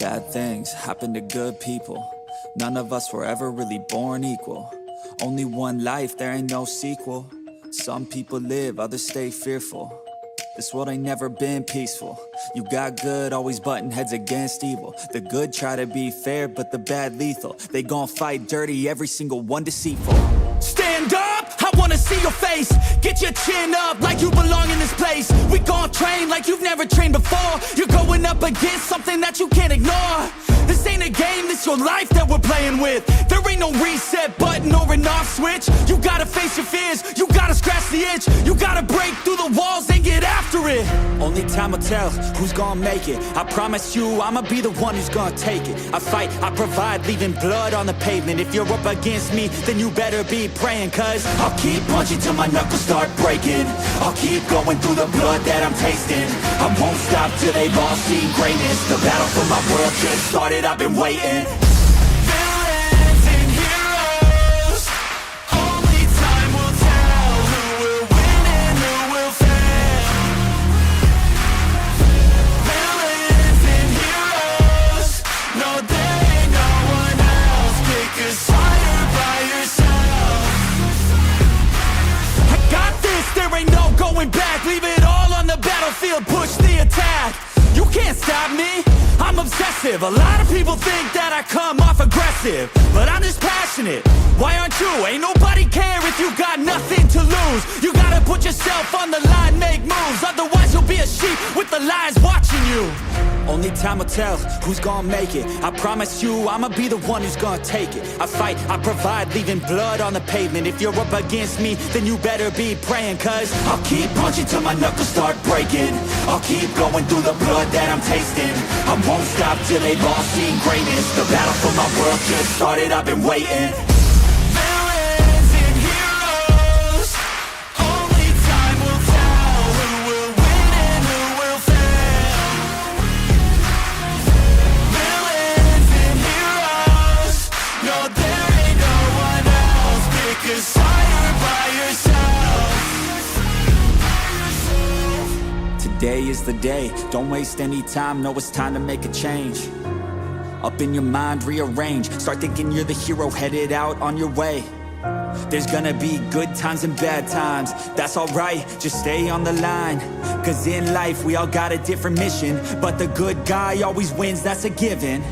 Bad things happen to good people. None of us were ever really born equal. Only one life, there ain't no sequel. Some people live, others stay fearful. This world ain't never been peaceful. You got good, always butting heads against evil. The good try to be fair, but the bad lethal. They gon' fight dirty, every single one deceitful. Stand up, I wanna see your face. Get your chin up like you belong in this place. We gon' train like you've never trained before. You're going up against something that you can't ignore. This ain't a game, this your life that we're playing with. There ain't no reset button or an off switch. You gotta face your fears, you gotta scratch the itch. You gotta break through the walls and get after it. Only time will tell who's gonna make it. I promise you, I'ma be the one who's gonna take it. I fight, I provide, leaving blood on the pavement. If you're up against me, then you better be praying. Cause I'll keep punching till my knuckles start breaking. I'll keep going through the blood that I'm tasting. I won't stop till they've all seen greatness. The battle for my world just started, I've been waiting. Villains and heroes, only time will tell who will win and who will fail. Villains and heroes, no there ain't no one else. Pick a side by yourself. I got this, there ain't no going back. Leave it all on the battlefield, push the attack. You can't stop me, I'm obsessive. A lot of people think that I come off aggressive, but I'm just passionate. Why aren't you? Ain't nobody care if you got nothing to lose. You gotta put yourself on the line, make moves. Otherwise you'll be a sheep with the lions watching you. Only time will tell who's gonna make it. I promise you, I'ma be the one who's gonna take it. I fight, I provide, leaving blood on the pavement. If you're up against me, then you better be praying. Cause I'll keep punching till my knuckles start breaking. I'll keep going through the blood that I'm tasting. I won't stop till they've all seen greatness. The battle for my world just started, I've been waiting. Villains and heroes, only time will tell who will win and who will fail. Villains and heroes, no there ain't no one else. Pick a side by yourself. Today is the day, don't waste any time. Know it's time to make a change. Up in your mind, rearrange. Start thinking you're the hero headed out on your way. There's gonna be good times and bad times. That's alright, just stay on the line. Cause in life we all got a different mission, but the good guy always wins, that's a given.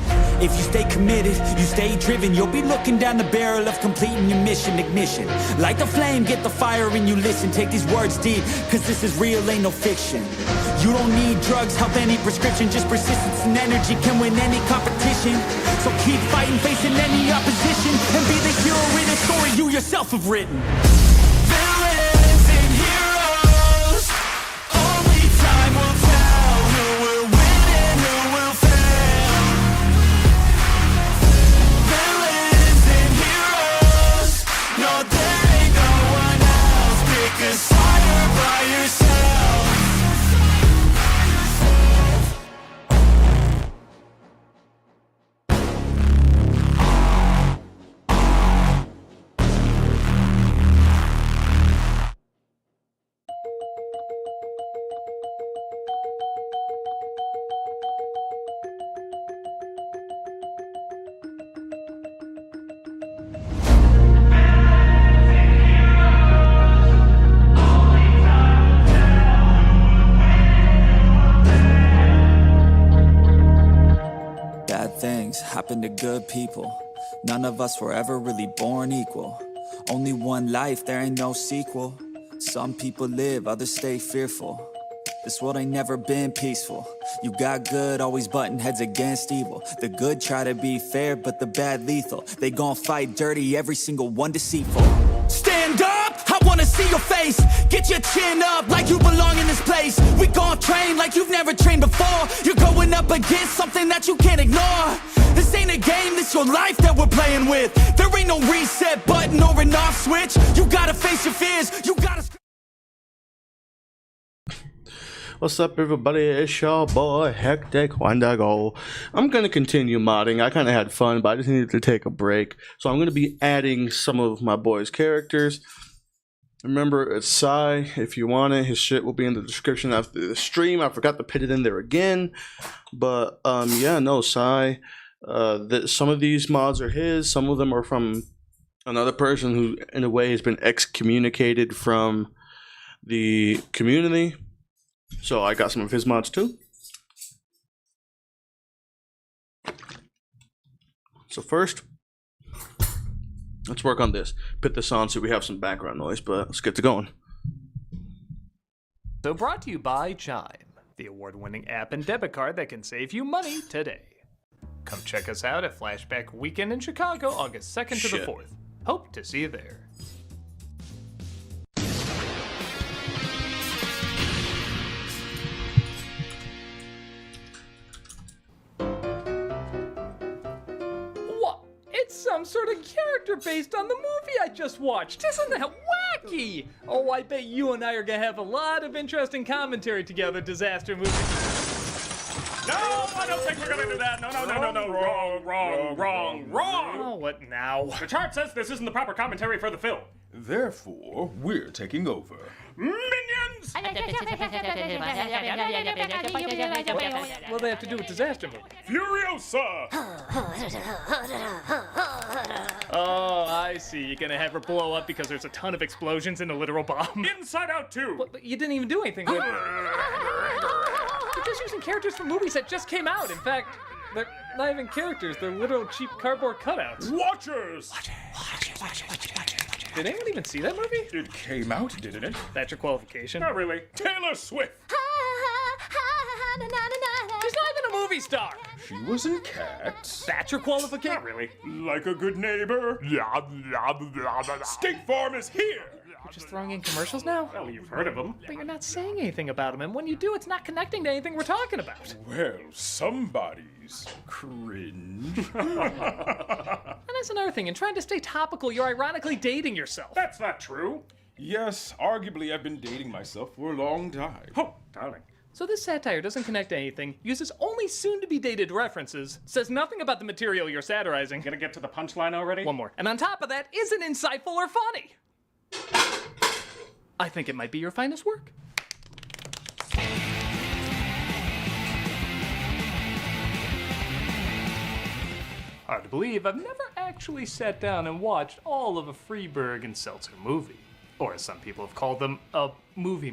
If you stay committed, you stay driven, you'll be looking down the barrel of completing your mission. Ignition, light the flame, get the fire and you listen. Take these words deep, cause this is real, ain't no fiction. You don't need drugs, help any prescription. Just persistence and energy can win any competition. So keep fighting, facing any opposition, and be the hero in a story you yourself have written. Villains and heroes, only time will tell who will win and who will fail. Villains and heroes, no there ain't no one else. Pick a side by yourself. Things happen to good people. None of us were ever really born equal. Only one life, there ain't no sequel. Some people live, others stay fearful. This world ain't never been peaceful. You got good, always butting heads against evil. The good try to be fair, but the bad lethal. They gon' fight dirty, every single one deceitful. Stand up, I wanna see your face. Get your chin up like you belong in this place. We gon' train like you've never trained before. You're going up against something that you can't ignore. This ain't a game, this your life that we're playing with. There ain't no reset button or an off switch. You gotta face your fears, you gotta... What's up, everybody? It's your boy Hectic Wendigo. I'm gonna continue modding. I kind of had fun, but I just needed to take a break. So I'm gonna be adding some of my boys' characters. Remember, it's Psy. If you want it, his shit will be in the description after the stream. I forgot to put it in there again. But, yeah, no, Psy. Some of these mods are his. Some of them are from another person who, in a way, has been excommunicated from the community. So I got some of his mods, too. So first, let's work on this. Put this on so we have some background noise, but let's get to going. So brought to you by Chime, the award-winning app and debit card that can save you money today. Come check us out at Flashback Weekend in Chicago, August 2nd to the 4th. Hope to see you there. Some sort of character based on the movie I just watched. Isn't that wacky? Oh, I bet you and I are gonna have a lot of interesting commentary together, Disaster Movie. No, I don't think we're gonna do that. No. Wrong. Oh, what now? The chart says this isn't the proper commentary for the film. Therefore, we're taking over. Minions! What do they have to do with Disaster Movie? Furiosa! Oh, I see. You're gonna have her blow up because there's a ton of explosions in a literal bomb. Inside Out 2! But you didn't even do anything with it. You're just using characters from movies that just came out. In fact, they're not even characters. They're literal cheap cardboard cutouts. Watchers! Did anyone even see that movie? It came out, didn't it? That's your qualification? Not really. Taylor Swift! She's not even a movie star. She was in Cats. That's your qualification? Not really. Like a good neighbor. State Farm is here! You're just throwing in commercials now? Well, you've heard of them. But you're not saying anything about them, and when you do, it's not connecting to anything we're talking about. Well, somebody's cringe. And that's another thing. In trying to stay topical, you're ironically dating yourself. That's not true. Yes, arguably I've been dating myself for a long time. Oh, darling. So this satire doesn't connect to anything, uses only soon-to-be-dated references, says nothing about the material you're satirizing. Gonna get to the punchline already? One more. And on top of that, isn't insightful or funny. I think it might be your finest work. Hard to believe I've never actually sat down and watched all of a Freeberg and Seltzer movie. Or as some people have called them, a movie.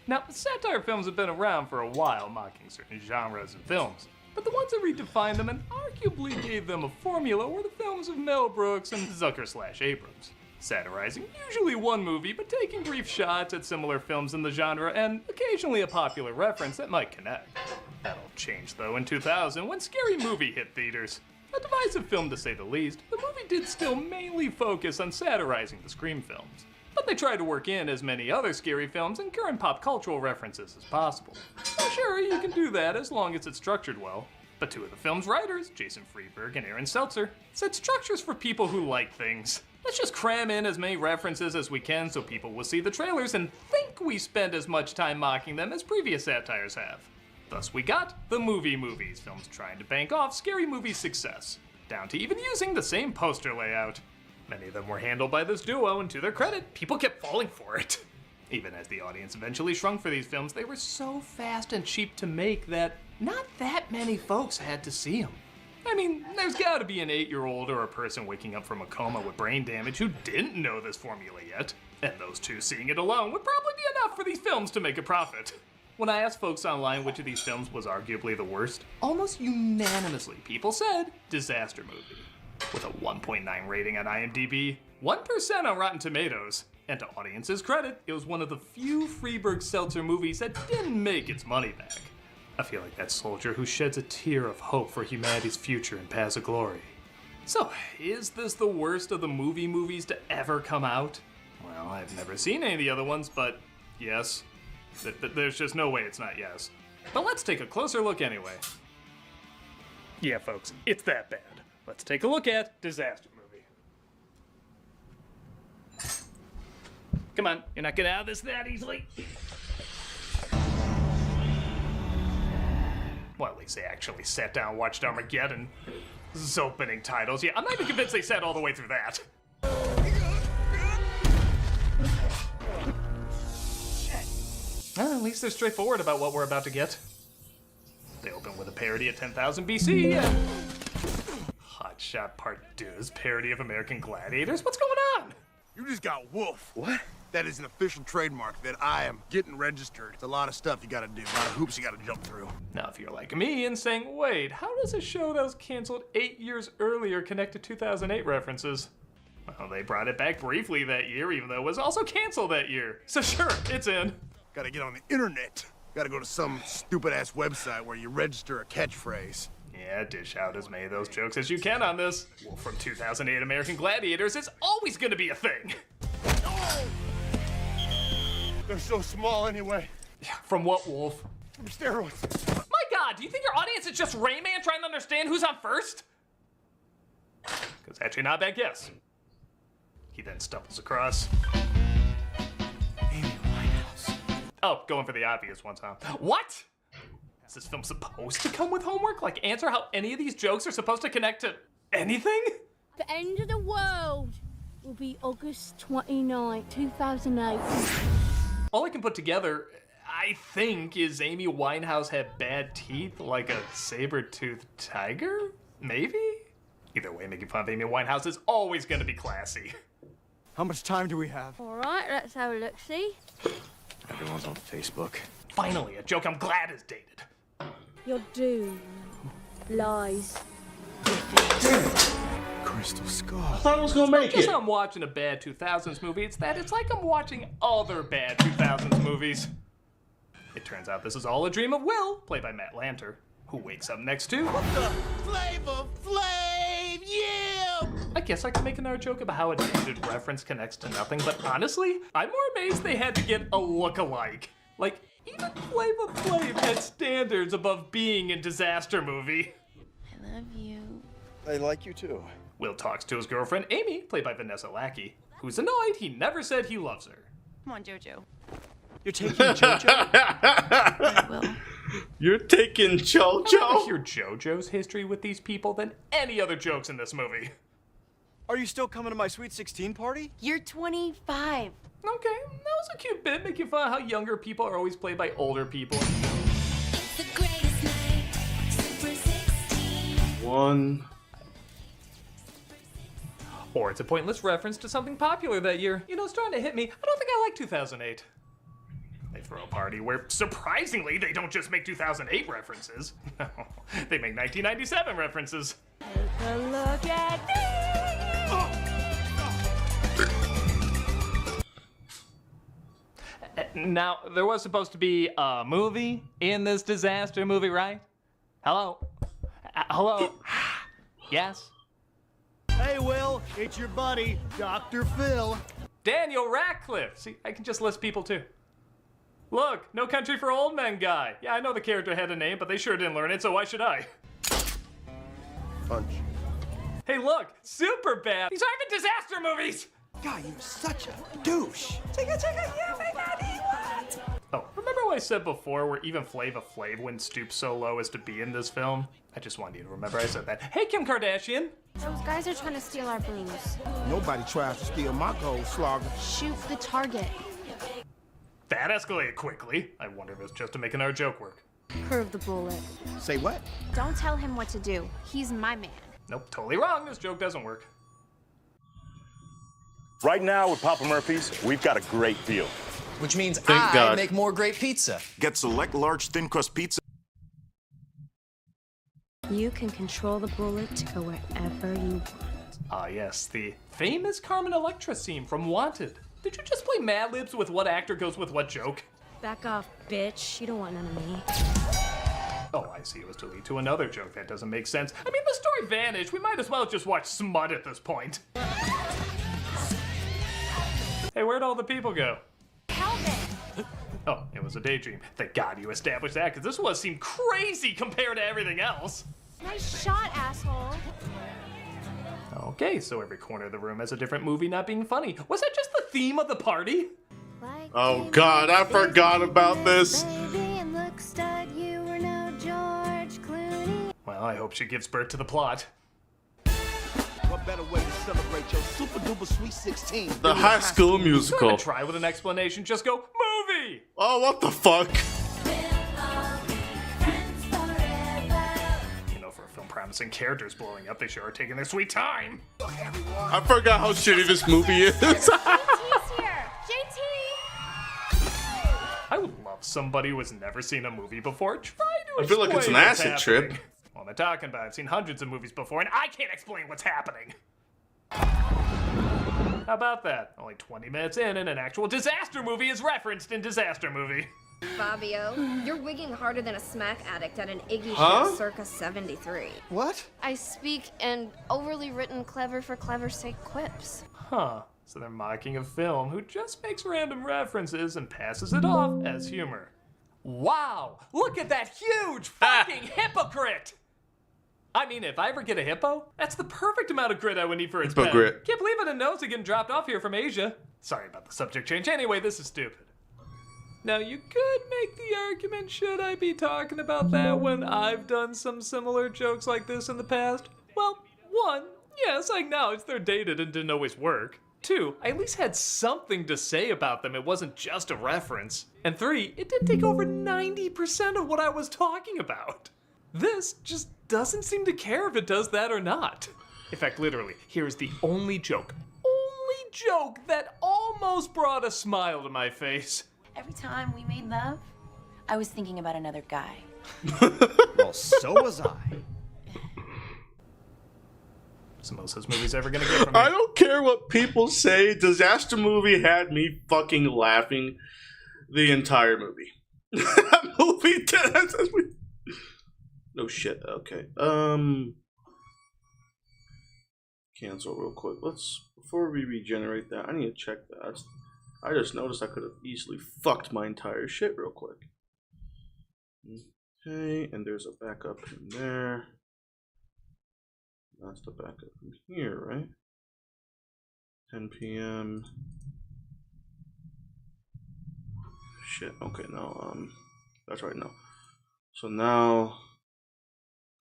Now, satire films have been around for a while, mocking certain genres and films. But the ones that redefined them and arguably gave them a formula were the films of Mel Brooks and Zucker/Abrams. Satirizing usually one movie, but taking brief shots at similar films in the genre and occasionally a popular reference that might connect. That all changed though in 2000 when Scary Movie hit theaters. A divisive film to say the least, the movie did still mainly focus on satirizing the Scream films. But they tried to work in as many other scary films and current pop cultural references as possible. Well, sure, you can do that as long as it's structured well. But two of the film's writers, Jason Freeberg and Aaron Seltzer, said structure's for people who like things. Let's just cram in as many references as we can so people will see the trailers and think we spend as much time mocking them as previous satires have. Thus we got the movies, films trying to bank off Scary Movie's success, down to even using the same poster layout. Many of them were handled by this duo, and to their credit, people kept falling for it. Even as the audience eventually shrunk for these films, they were so fast and cheap to make that not that many folks had to see them. I mean, there's gotta be an 8-year-old or a person waking up from a coma with brain damage who didn't know this formula yet, and those two seeing it alone would probably be enough for these films to make a profit. When I asked folks online which of these films was arguably the worst, almost unanimously people said Disaster Movie. With a 1.9 rating on IMDb, 1% on Rotten Tomatoes, and to audience's credit, it was one of the few Freeberg-Seltzer movies that didn't make its money back. I feel like that soldier who sheds a tear of hope for humanity's future in paths of glory. So, is this the worst of the movies to ever come out? Well, I've never seen any of the other ones, but yes. There's just no way it's not yes. But let's take a closer look anyway. Yeah, folks, it's that bad. Let's take a look at Disaster Movie. Come on, you're not getting out of this that easily. Well, at least they actually sat down and watched Armageddon. This opening titles. Yeah, I'm not even convinced they sat all the way through that. Well, at least they're straightforward about what we're about to get. They open with a parody of 10,000 BC. Hot Shot Part 2's parody of American Gladiators. What's going on? You just got wolf. What? That is an official trademark that I am getting registered. It's a lot of stuff you gotta do, a lot of hoops you gotta jump through. Now, if you're like me and saying, wait, how does a show that was canceled 8 years earlier connect to 2008 references? Well, they brought it back briefly that year, even though it was also canceled that year. So sure, it's in. Gotta get on the internet. Gotta go to some stupid-ass website where you register a catchphrase. Yeah, dish out as many of those jokes as you can on this. Well, from 2008 American Gladiators, it's always gonna be a thing. Oh! They're so small anyway. From what, Wolf? From steroids. My God, do you think your audience is just Rayman trying to understand who's on first? Because actually not a bad guess. He then stumbles across Amy Winehouse. Oh, going for the obvious ones, huh? What? Is this film supposed to come with homework? Like answer how any of these jokes are supposed to connect to anything? The end of the world will be August 29, 2008. All I can put together, I think, is Amy Winehouse had bad teeth like a saber-toothed tiger? Maybe? Either way, making fun of Amy Winehouse is always gonna be classy. How much time do we have? All right, let's have a look-see. Everyone's on Facebook. Finally, a joke I'm glad is dated. You're doomed. Lies. Crystal Skull. I thought I was gonna make Just it. I'm watching a bad 2000s movie, it's like I'm watching other bad 2000s movies. It turns out this is all a dream of Will, played by Matt Lanter, who wakes up next to Flavor Flav, yeah! I guess I could make another joke about how a dated reference connects to nothing, but honestly, I'm more amazed they had to get a look-alike. Like, even Flavor Flav had standards above being a disaster movie. I love you. I like you too. Will talks to his girlfriend, Amy, played by Vanessa Lackey, who's annoyed he never said he loves her. Come on, Jojo. You're taking JoJo? Will. You're taking I'd rather JoJo. hear JoJo's history with these people than any other jokes in this movie. Are you still coming to my Sweet 16 party? You're 25. Okay, that was a cute bit, making fun of how younger people are always played by older people. One. Or it's a pointless reference to something popular that year. You know, it's starting to hit me. I don't think I like 2008. They throw a party where, surprisingly, they don't just make 2008 references. No, they make 1997 references. Take a look at Now, there was supposed to be a movie in this disaster movie, right? Hello? Hello? Yes? Hey, Will, it's your buddy, Dr. Phil. Daniel Radcliffe. See, I can just list people too. Look, No Country for Old Men guy. Yeah, I know the character had a name, but they sure didn't learn it, so why should I? Punch. Hey, look, Superbad. These aren't even disaster movies. God, you're such a douche. Oh, remember what I said before where even Flava Flav wouldn't stoop so low as to be in this film? I just wanted you to remember I said that. Hey, Kim Kardashian. Those guys are trying to steal our booze. Nobody tries to steal my gold, Slogger. Shoot the target. That escalated quickly. I wonder if it's just to make another joke work. Curve the bullet. Say what? Don't tell him what to do. He's my man. Nope, totally wrong. This joke doesn't work. Right now with Papa Murphy's, we've got a great deal. Which means Thank I God. make more great pizza. Get select large thin crust pizza. You can control the bullet to go wherever you want. Ah, yes, the famous Carmen Electra scene from Wanted. Did you just play Mad Libs with what actor goes with what joke? Back off, bitch. You don't want none of me. Oh, I see. It was to lead to another joke. That doesn't make sense. I mean, the story vanished. We might as well just watch smut at this point. Hey, where'd all the people go? Calvin! Oh, it was a daydream. Thank God you established that, because this one seemed crazy compared to everything else. Nice shot, asshole. Okay, so every corner of the room has a different movie not being funny. Was that just the theme of the party? Oh God, I forgot about this. Well, I hope she gives birth to the plot. What better way to celebrate your super duper sweet 16? The High School Go ahead Musical. and try with an explanation. Just go, movie! movie! Oh, what the fuck? You know, for a film promising characters blowing up, they sure are taking their sweet time. I forgot how shitty this movie is. JT's here. JT. I would love somebody who has never seen a movie before try to I feel like it's an explain what's acid happening. trip. What am I talking about? I've seen hundreds of movies before, and I can't explain what's happening. How about that? Only 20 minutes in, and an actual disaster movie is referenced in Disaster Movie. Fabio, you're wigging harder than a smack addict at an Iggy Huh? show circa 73. What? I speak in overly written clever for clever's sake quips. Huh. So they're mocking a film who just makes random references and passes it off as humor. Wow! Look at that huge fucking hypocrite! I mean, if I ever get a hippo, that's the perfect amount of grit I would need for its pet. Hippogrit. Can't believe I didn't know it's getting dropped off here from Asia. Sorry about the subject change. Anyway, this is stupid. Now, you could make the argument, should I be talking about that when I've done some similar jokes like this in the past? Well, one, yes, I acknowledge they're dated and didn't always work. Two, I at least had something to say about them. It wasn't just a reference. And three, it did take over 90% of what I was talking about. This just doesn't seem to care if it does that or not. In fact, literally, here's the only joke that almost brought a smile to my face. Every time we made love, I was thinking about another guy. Well, so was I. It's the most those movies ever gonna get from me. I don't care what people say. Disaster Movie had me fucking laughing the entire movie. That movie did. No shit. Okay. Cancel real quick. Before we regenerate that, I need to check that. I just noticed I could have easily fucked my entire shit real quick. Okay, and there's a backup in there. That's the backup from here, right? 10 p.m. Shit. Okay, no. That's right. No. So now.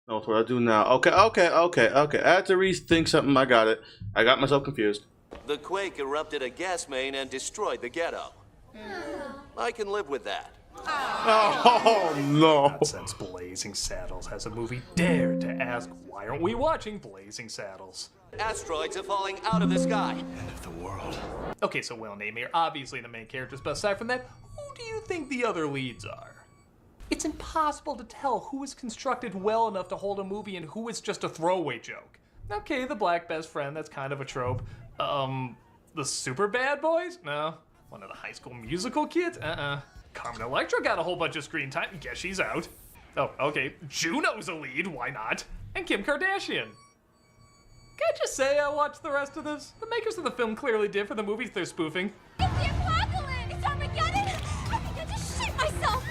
No, what I do now. Okay. I had to rethink something. I got it. I got myself confused. The quake erupted a gas main and destroyed the ghetto. I can live with that. Oh no! Not since Blazing Saddles has a movie dared to ask, why aren't we watching Blazing Saddles? Asteroids are falling out of the sky. End of the world. Okay, so Will and Amy are obviously the main characters, but aside from that, who do you think the other leads are? It's impossible to tell who is constructed well enough to hold a movie and who is just a throwaway joke. Okay, the black best friend, that's kind of a trope. The super bad boys? No. One of the High School Musical kids? Carmen Electra got a whole bunch of screen time. Guess she's out. Oh, okay. Juno's a lead. Why not? And Kim Kardashian. Can I just say I watched the rest of this? The makers of the film clearly did for the movies they're spoofing. It's the apocalypse! It's Armageddon! I think I just shit myself!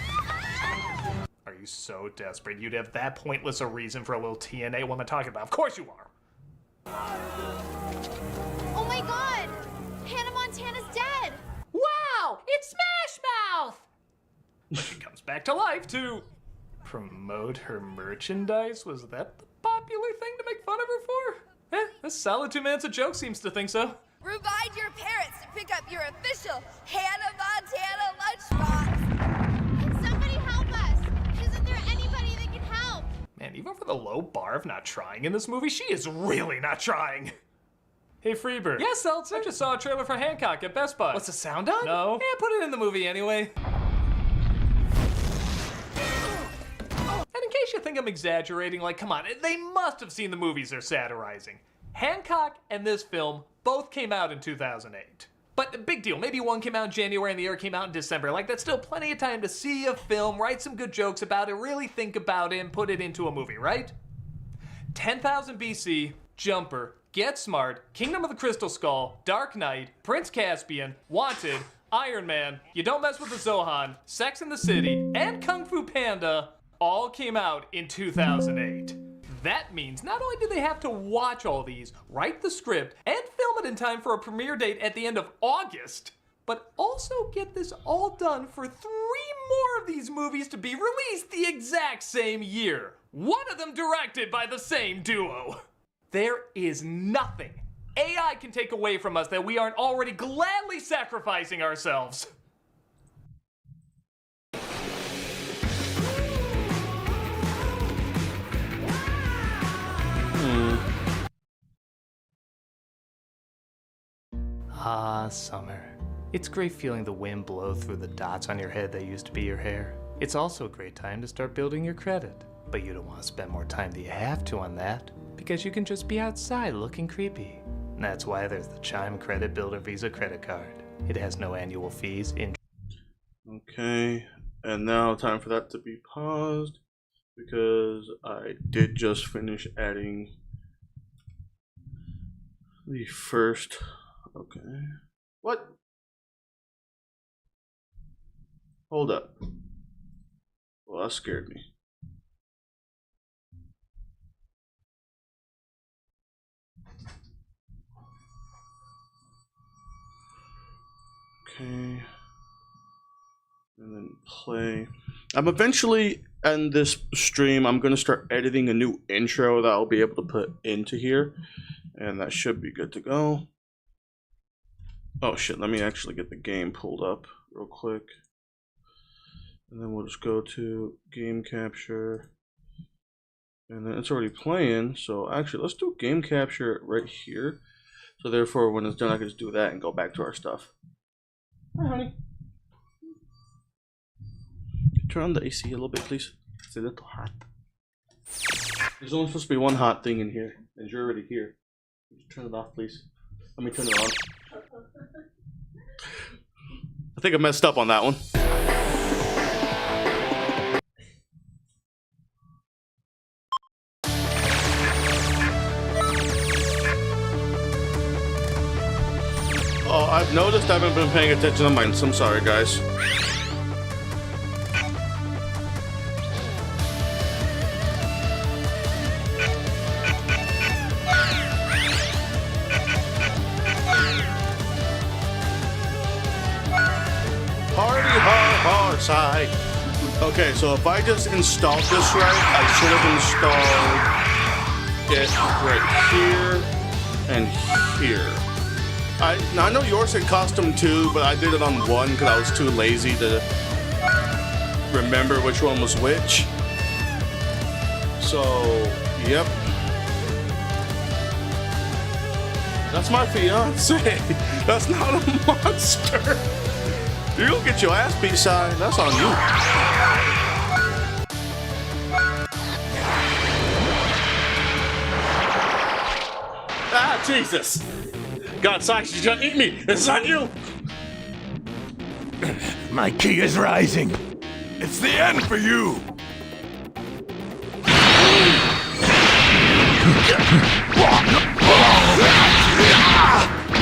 Are you so desperate you'd have that pointless a reason for a little TNA? What am I talking about? Of course you are. Oh my god! Hannah Montana's dead! Wow! It's Smash Mouth! But she comes back to life to promote her merchandise? Was that the popular thing to make fun of her for? A solid 2 minutes of joke seems to think so. Remind your parents to pick up your official Hannah Montana lunchbox! Can somebody help us? Isn't there anybody that can help? Man, even for the low bar of not trying in this movie, she is really not trying. Hey, Freebird. Yes, Seltzer? I just saw a trailer for Hancock at Best Buy. What's the sound on? No. Yeah, put it in the movie anyway. And in case you think I'm exaggerating, like, come on, they must have seen the movies they're satirizing. Hancock and this film both came out in 2008. But big deal, maybe one came out in January and the other came out in December. Like, that's still plenty of time to see a film, write some good jokes about it, really think about it, and put it into a movie, right? 10,000 BC, Jumper, Get Smart, Kingdom of the Crystal Skull, Dark Knight, Prince Caspian, Wanted, Iron Man, You Don't Mess with the Zohan, Sex and the City, and Kung Fu Panda all came out in 2008. That means not only do they have to watch all these, write the script, and film it in time for a premiere date at the end of August, but also get this all done for 3 more of these movies to be released the exact same year. One of them directed by the same duo. There is nothing AI can take away from us that we aren't already gladly sacrificing ourselves. Ah, summer. It's great feeling the wind blow through the dots on your head that used to be your hair. It's also a great time to start building your credit. But you don't want to spend more time than you have to on that, because you can just be outside looking creepy. And that's why there's the Chime Credit Builder Visa credit card. It has no annual fees. Okay, and now time for that to be paused because I did just finish adding the first. Okay, what? Hold up. Well, that scared me. Okay. And then play. I'm eventually, in this stream, I'm going to start editing a new intro that I'll be able to put into here. And that should be good to go. Oh shit, let me actually get the game pulled up real quick. And then we'll just go to game capture. And then it's already playing. So actually, let's do game capture right here. So therefore, when it's done, I can just do that and go back to our stuff. Hi, honey. Turn on the AC a little bit, please. It's a little hot. There's only supposed to be one hot thing in here, and you're already here. Turn it off, please. Let me turn it on. I think I messed up on that one. Oh, I've noticed I haven't been paying attention to mine, so I'm sorry, guys. Side. Okay, so if I just installed this right, I should have installed it right here and here. I know yours had custom too, but I did it on one because I was too lazy to remember which one was which. So, yep. That's my fiance. That's not a monster. You're gonna get your ass beat, side. That's on you. Ah, Jesus. God, Side, she's gonna eat me. It's on you. My key is rising. It's the end for you.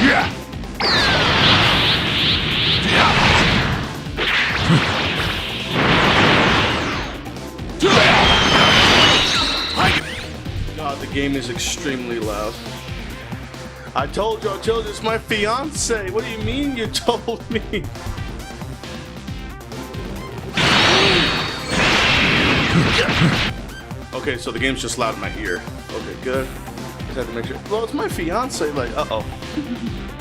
Yeah. God, the game is extremely loud. I told you, it's my fiance. What do you mean you told me? Okay, so the game's just loud in my ear. Okay, good. Just have to make sure. Well, it's my fiance. Like, uh-oh.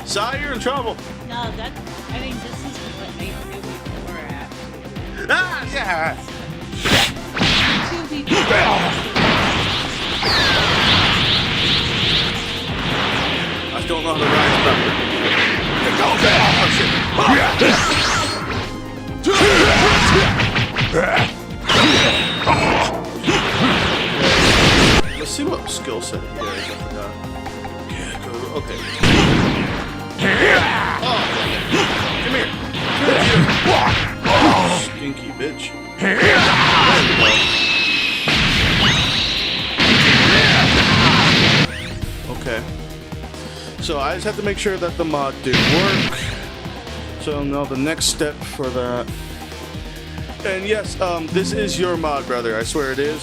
Sai, you're in trouble. No, I think this is what they do before actually. Ah, yeah. I don't know how to ride properly. Let's see what skill set he has. I forgot. Yeah, okay. Oh, come here. Stinky bitch. Okay. So I just have to make sure that the mod did work. So now the next step for that. And yes, this is your mod, brother. I swear it is.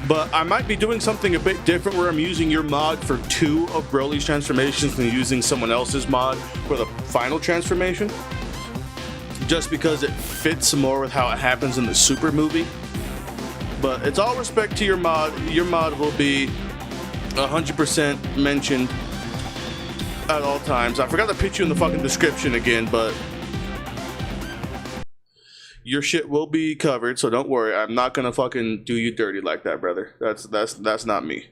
But I might be doing something a bit different where I'm using your mod for 2 of Broly's transformations and using someone else's mod for the final transformation. Just because it fits more with how it happens in the Super movie. But it's all respect to your mod. Your mod will be 100% mentioned at all times. I forgot to put you in the fucking description again, but your shit will be covered, so don't worry. I'm not gonna fucking do you dirty like that, brother. That's not me.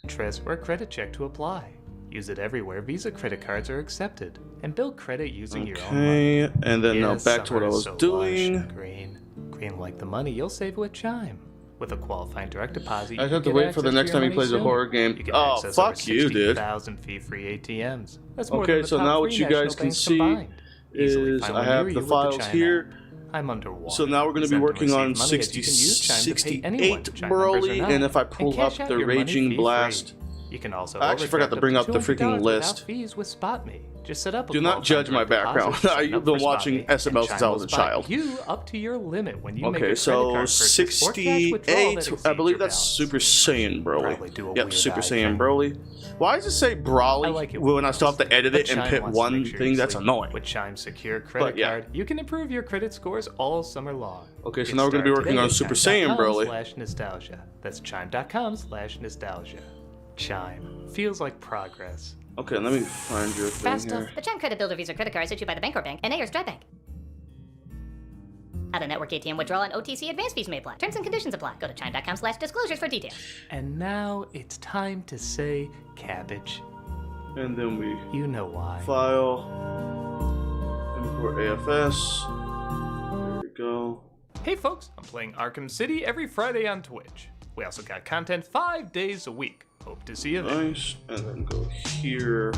Interest or credit check to apply. Use it everywhere Visa credit cards are accepted. And build credit using your own Okay, money. and then now Yes, back to what I summer is was so doing. lush and green. Green like the money you'll save with Chime. With a qualifying direct deposit, I you have to get wait for the access next to your time he money plays a sooner. horror game. You can Oh, access fuck over you, dude. 60,000 fee-free ATMs. That's more Okay, than the so top now what 3 you guys national can banks see combined. Easily is find I one have near the you with files Chime here. app. I'm underwater. So now we're going to be Send and working on receive money as you can use Chime to pay anyone, 68 Chime members or Broly, not, and if I pull cash up out the your money Raging fee-free. Blast, You can also I actually forgot to bring up the freaking $200 list. without fees with SpotMe. Just set up a Do not judge my background. I've been watching SML since I was a child. You up to your limit when you make a Okay, credit so card purchase or cash withdrawal that 68, I exceeds believe your that's balance. Super Saiyan Probably do a Broly. Yep, weird Super eye Saiyan thing. Broly. Why does it say Brawly I like it when I still have to edit it But and Chime pick wants to one make sure thing? you That's sleep. annoying. With Chime's secure credit yeah. card, you can improve your credit scores all summer long. Okay, so Get now we're going to be started working today on at Super Saiyan Broly. chime.com/nostalgia. That's chime.com/nostalgia. Chime feels like progress. Okay, let me find your thing Fast here. The Chime Credit Builder Visa credit card is issued by the Bancorp Bank, NA or Stride Bank. Out-of-network ATM withdrawal and OTC advance fees may apply. Terms and conditions apply. Go to chime.com/disclosures for details. And now it's time to say cabbage. And then we You know why. file, import AFS. There we go. Hey folks, I'm playing Arkham City every Friday on Twitch. We also got content 5 days a week. Hope to see you there. Nice, and then go here.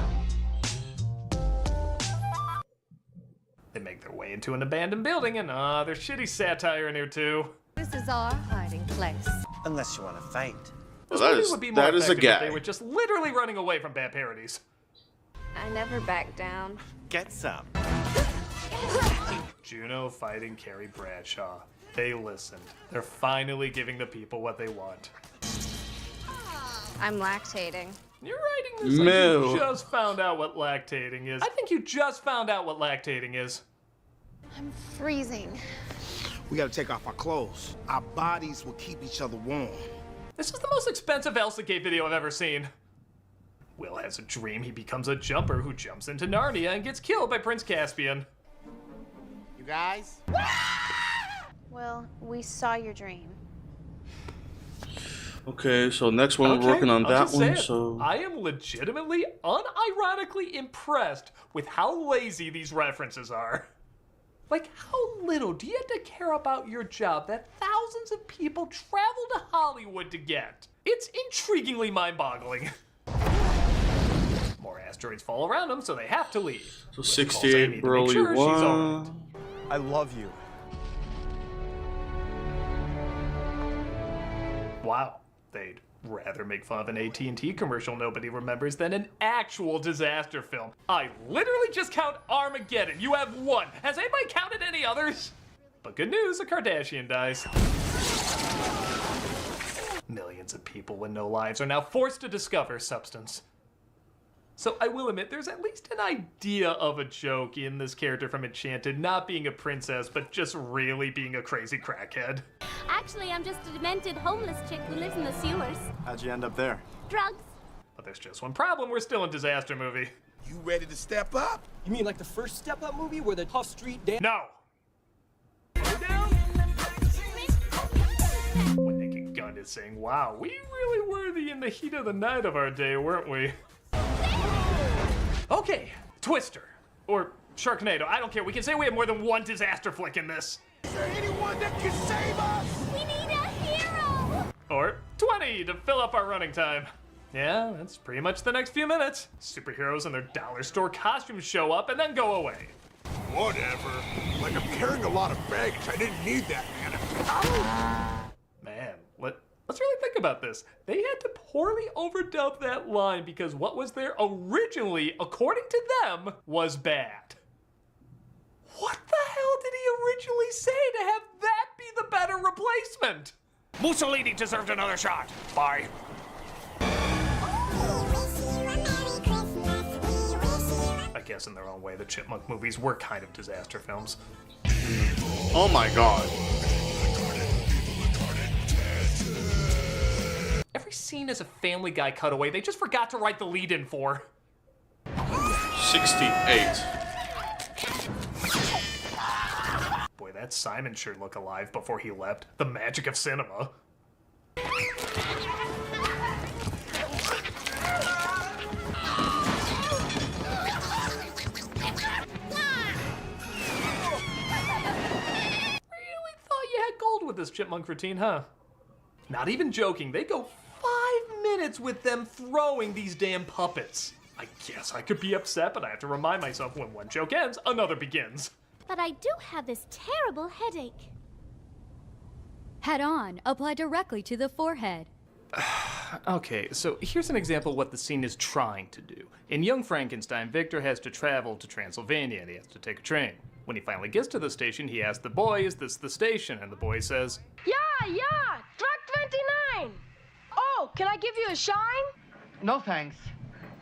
They make their way into an abandoned building and there's shitty satire in here too. This is our hiding place. Unless you want to fight. This Well, movie would be more that is a effective if guy. they were just literally running away from bad parodies. I never back down. Get some. Juno fighting Carrie Bradshaw. They listened. They're finally giving the people what they want. I'm lactating. You're writing this like No. you just found out what lactating is. I think you just found out what lactating is. I'm freezing. We gotta take off our clothes. Our bodies will keep each other warm. This is the most expensive Elsagate video I've ever seen. Will has a dream he becomes a jumper who jumps into Narnia and gets killed by Prince Caspian. You guys? Well, we saw your dream. Okay, so next one Okay, we're working on I'll that just say one. it. So I am legitimately, unironically impressed with how lazy these references are. Like, how little do you have to care about your job that thousands of people travel to Hollywood to get? It's intriguingly mind-boggling. More asteroids fall around them, so they have to leave. So Will calls Amy 68 to make Broly sure she's all right. 1. I love you. Wow, they'd rather make fun of an AT&T commercial nobody remembers than an actual disaster film. I literally just count Armageddon. You have one. Has anybody counted any others? But good news, a Kardashian dies. Millions of people with no lives are now forced to discover substance. So I will admit, there's at least an idea of a joke in this character from Enchanted not being a princess, but just really being a crazy crackhead. Actually, I'm just a demented homeless chick who lives in the sewers. How'd you end up there? Drugs. But there's just one problem, we're still in disaster movie. You ready to step up? You mean like the first Step Up movie where the Huff Street dance? No! When Naked Gun is saying, wow, we really were in the heat of the night of our day, weren't we? Okay, Twister. Or Sharknado, I don't care. We can say we have more than one disaster flick in this. Is there anyone that can save us? We need a hero. Or 20 to fill up our running time. Yeah, that's pretty much the next few minutes. Superheroes in their dollar store costumes show up and then go away. Whatever. Like, I'm carrying a lot of baggage. I didn't need that, man. Man, let's really think about this. They had to poorly overdub that line because what was there originally, according to them, was bad. What the hell did he originally say to have that be the better replacement? Mussolini deserved another shot. Bye. I guess in their own way, the Chipmunk movies were kind of disaster films. Oh my god. Every scene is a Family Guy cutaway they just forgot to write the lead-in for. 68. Boy, that Simon sure looked alive before he left. The magic of cinema. chipmunk routine, huh? Not even joking, they go 5 minutes with them throwing these damn puppets. I guess I could be upset, but I have to remind myself when one joke ends, another begins. But I do have this terrible headache. Head on. Apply directly to the forehead. Okay, so here's an example of what the scene is trying to do. In Young Frankenstein, Victor has to travel to Transylvania and he has to take a train. When he finally gets to the station, he asks the boy, is this the station? And the boy says, Yeah, track 29. Oh, can I give you a shine? No thanks.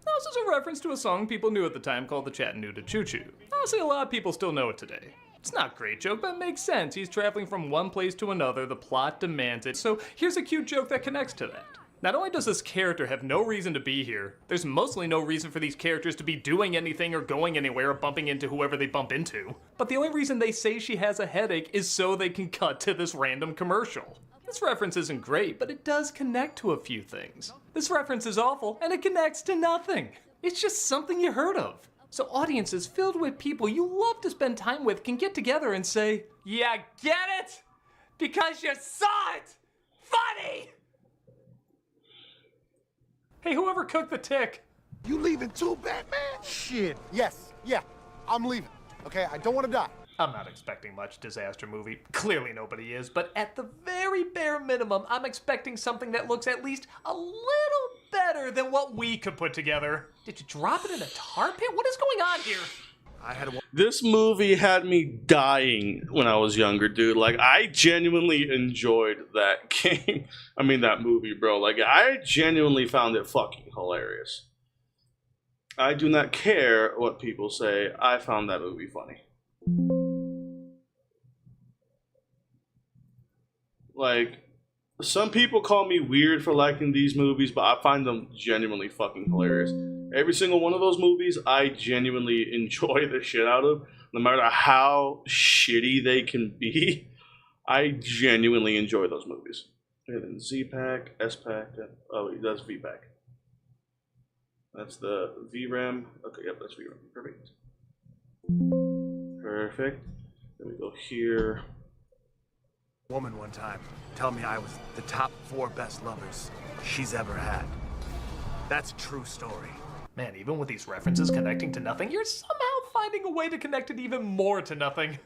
This is a reference to a song people knew at the time called the Chattanooga Choo Choo. Honestly, a lot of people still know it today. It's not a great joke, but it makes sense. He's traveling from one place to another, the plot demands it, so here's a cute joke that connects to that. Not only does this character have no reason to be here, there's mostly no reason for these characters to be doing anything or going anywhere or bumping into whoever they bump into. But the only reason they say she has a headache is so they can cut to this random commercial. This reference isn't great, but it does connect to a few things. This reference is awful, and it connects to nothing. It's just something you heard of. So audiences filled with people you love to spend time with can get together and say, yeah, get it? Because you saw it! Funny! Hey, whoever cooked the tick? You leaving too, Batman? Shit. Yes. Yeah. I'm leaving. Okay? I don't want to die. I'm not expecting much disaster movie. Clearly nobody is, but at the very bare minimum, I'm expecting something that looks at least a little better than what we could put together. Did you drop it in a tar pit? What is going on here? This movie had me dying when I was younger, dude. Like, I genuinely enjoyed that game. I mean, that movie, bro. Like, I genuinely found it fucking hilarious. I do not care what people say. I found that movie funny. Like, some people call me weird for liking these movies, but I find them genuinely fucking hilarious. Every single one of those movies, I genuinely enjoy the shit out of. No matter how shitty they can be, I genuinely enjoy those movies. And then Z-Pack, S-Pack, oh wait, that's V-Pack. That's the VRAM. Okay, yep, that's VRAM. Perfect. Perfect. Then we go here. Woman one time tell me I was the top 4 best lovers she's ever had. That's a true story. Man, even with these references connecting to nothing, you're somehow finding a way to connect it even more to nothing.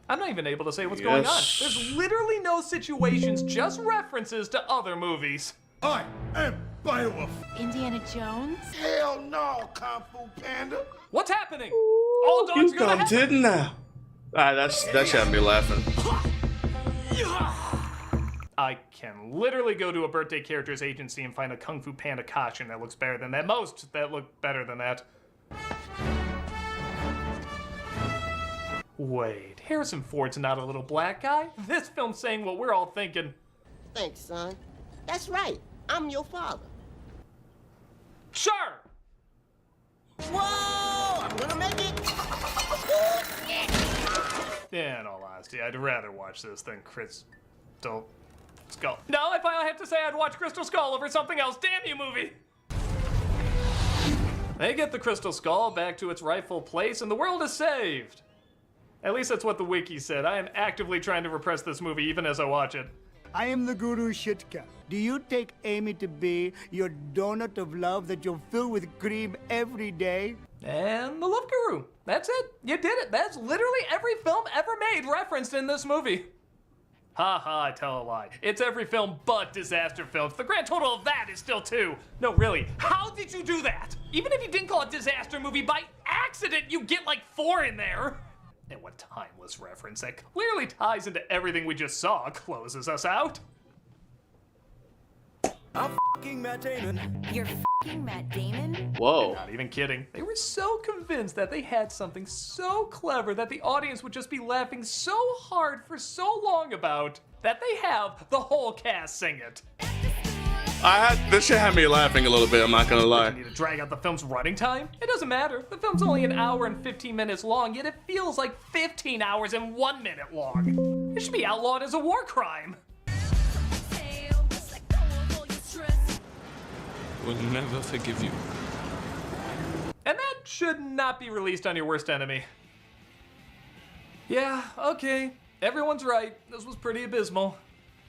I'm not even able to say what's going on. There's literally no situations, just references to other movies. I am Beowulf. Indiana Jones? Hell no, Kung Fu Panda. What's happening? All dogs You go to come heaven. didn't I? That shit had me laughing. I can literally go to a birthday character's agency and find a Kung Fu Panda costume that looks better than that. Most that look better than that. Wait, Harrison Ford's not a little black guy? This film's saying what we're all thinking. Thanks, son. That's right. I'm your father. Sure! Whoa! I'm gonna make it. In all honesty, I'd rather watch this than Crystal Skull. No, if I have to say I'd watch Crystal Skull over something else. Damn you, movie! They get the Crystal Skull back to its rightful place and the world is saved. At least that's what the wiki said. I am actively trying to repress this movie even as I watch it. I am the Guru Shitka. Do you take Amy to be your donut of love that you'll fill with cream every day? And the Love Guru. That's it. You did it. That's literally every film ever made referenced in this movie. Ha ha, I tell a lie. It's every film but disaster films. The grand total of that is still 2. No, really, how did you do that? Even if you didn't call it disaster movie, by accident you get like 4 in there. And what timeless reference that clearly ties into everything we just saw closes us out. I'm f***ing Matt Damon. You're f***ing Matt Damon? Whoa. Not even kidding. They were so convinced that they had something so clever that the audience would just be laughing so hard for so long about that they have the whole cast sing it. This shit had me laughing a little bit, I'm not gonna lie. You need to drag out the film's running time? It doesn't matter. The film's only an hour and 15 minutes long, yet it feels like 15 hours and 1 minute long. It should be outlawed as a war crime. Will never forgive you. And that should not be released on your worst enemy. Yeah, okay. Everyone's right. This was pretty abysmal.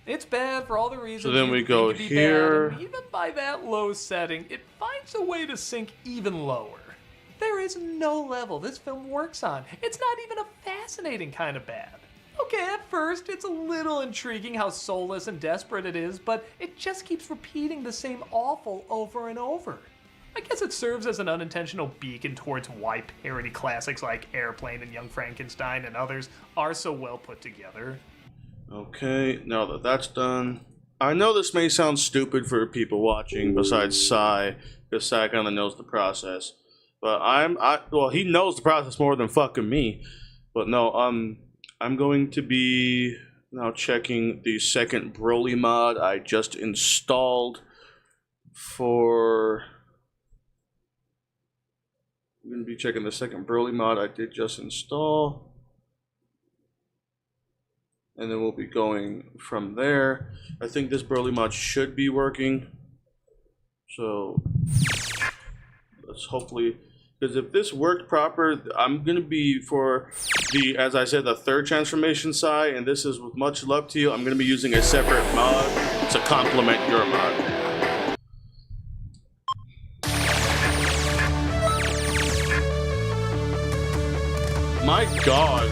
It's bad for all the reasons. So then you we think go it'd be here. bad, and even by that low setting, it finds a way to sink even lower. There is no level this film works on. It's not even a fascinating kind of bad. Okay, at first, it's a little intriguing how soulless and desperate it is, but it just keeps repeating the same awful over and over. I guess it serves as an unintentional beacon towards why parody classics like Airplane and Young Frankenstein and others are so well put together. Okay, now that that's done, I know this may sound stupid for people watching besides Sai, because Sai kind of knows the process. But well, he knows the process more than fucking me. But no, I'm going to be now checking the second Broly mod I just installed for. I'm going to be checking the second Broly mod I did just install. And then we'll be going from there. I think this Broly mod should be working. So let's hopefully, because if this worked proper, I'm gonna be for the, as I said, the third transformation side, and this is with much love to you, I'm gonna be using a separate mod to complement your mod. My God.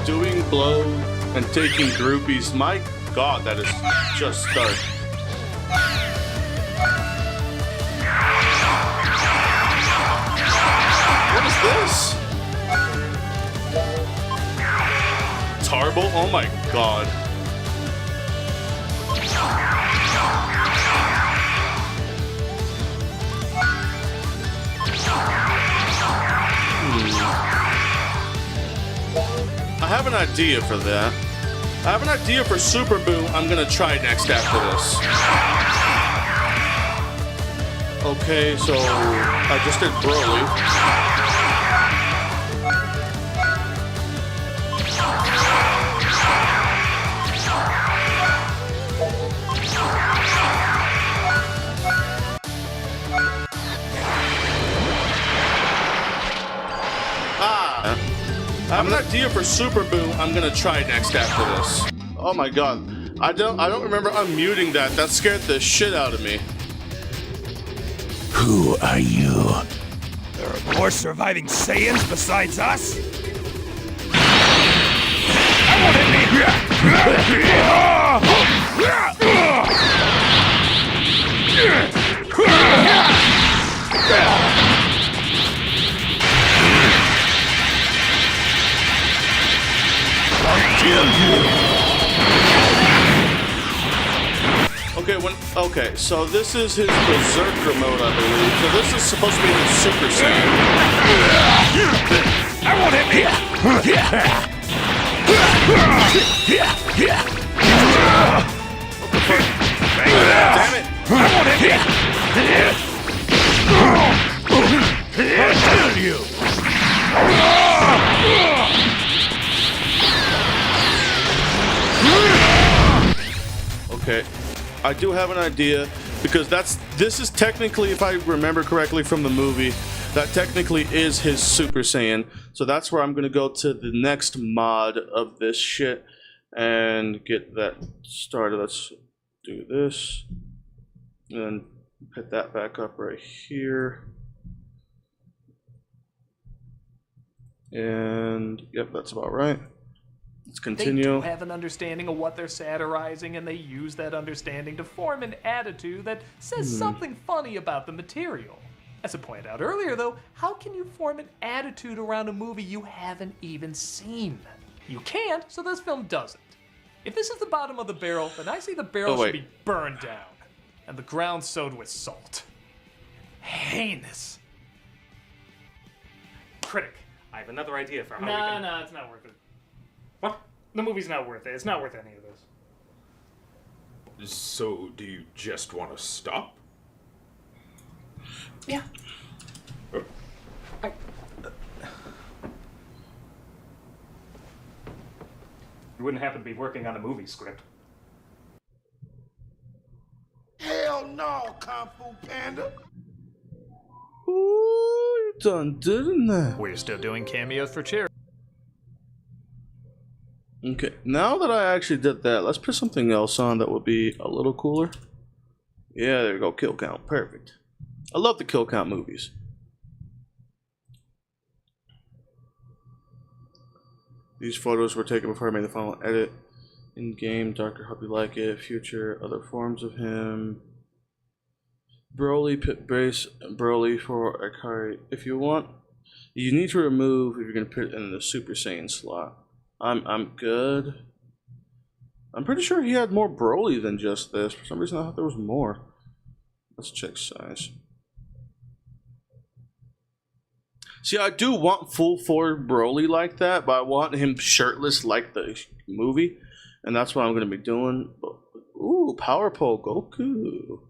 Doing blow and taking groupies, my God, that is just dark. What is this? Tarble? Oh my God. I have an idea for that. I have an idea for Super Boo I'm gonna try next after this. Okay, so I just did Broly. I have an idea for Super Boo I'm gonna try next after this. Oh my God. I don't remember unmuting that. That scared the shit out of me. Who are you? There are more surviving Saiyans besides us? I want Okay, so this is his Berserker mode, I believe. So this is supposed to be his Super Saiyan. I want him here! Damn it! I want him here! I'll kill you! Okay, I do have an idea, because this is technically, if I remember correctly from the movie, that technically is his Super Saiyan. So that's where I'm going to go to the next mod of this shit and get that started. Let's do this and then put that back up right here. And yep, that's about right. Let's continue. They do have an understanding of what they're satirizing, and they use that understanding to form an attitude that says something funny about the material. As I pointed out earlier, though, how can you form an attitude around a movie you haven't even seen? You can't, so this film doesn't. If this is the bottom of the barrel, then I say the barrel should be burned down, and the ground sowed with salt. Heinous. Critic, I have another idea for how we No, can... no, it's not worth it. What? The movie's not worth it. It's not worth any of this. So, do you just want to stop? Yeah. You wouldn't happen to be working on a movie script. Hell no, Kung Fu Panda! Ooh, you done did that. We're still doing cameos for charity. Okay, now that I actually did that, let's put something else on that would be a little cooler. Yeah, there we go, kill count, perfect. I love the kill count movies. These photos were taken before I made the final edit. In game, Doctor, hope you like it. Future, other forms of him. Broly, pit brace, Broly for Akari. If you want, you need to remove if you're gonna put it in the Super Saiyan slot. I'm good. I'm pretty sure he had more Broly than just this. For some reason I thought there was more. Let's check size. See, I do want full 4 Broly like that, but I want him shirtless like the movie. And that's what I'm going to be doing. Ooh, Power Pole Goku.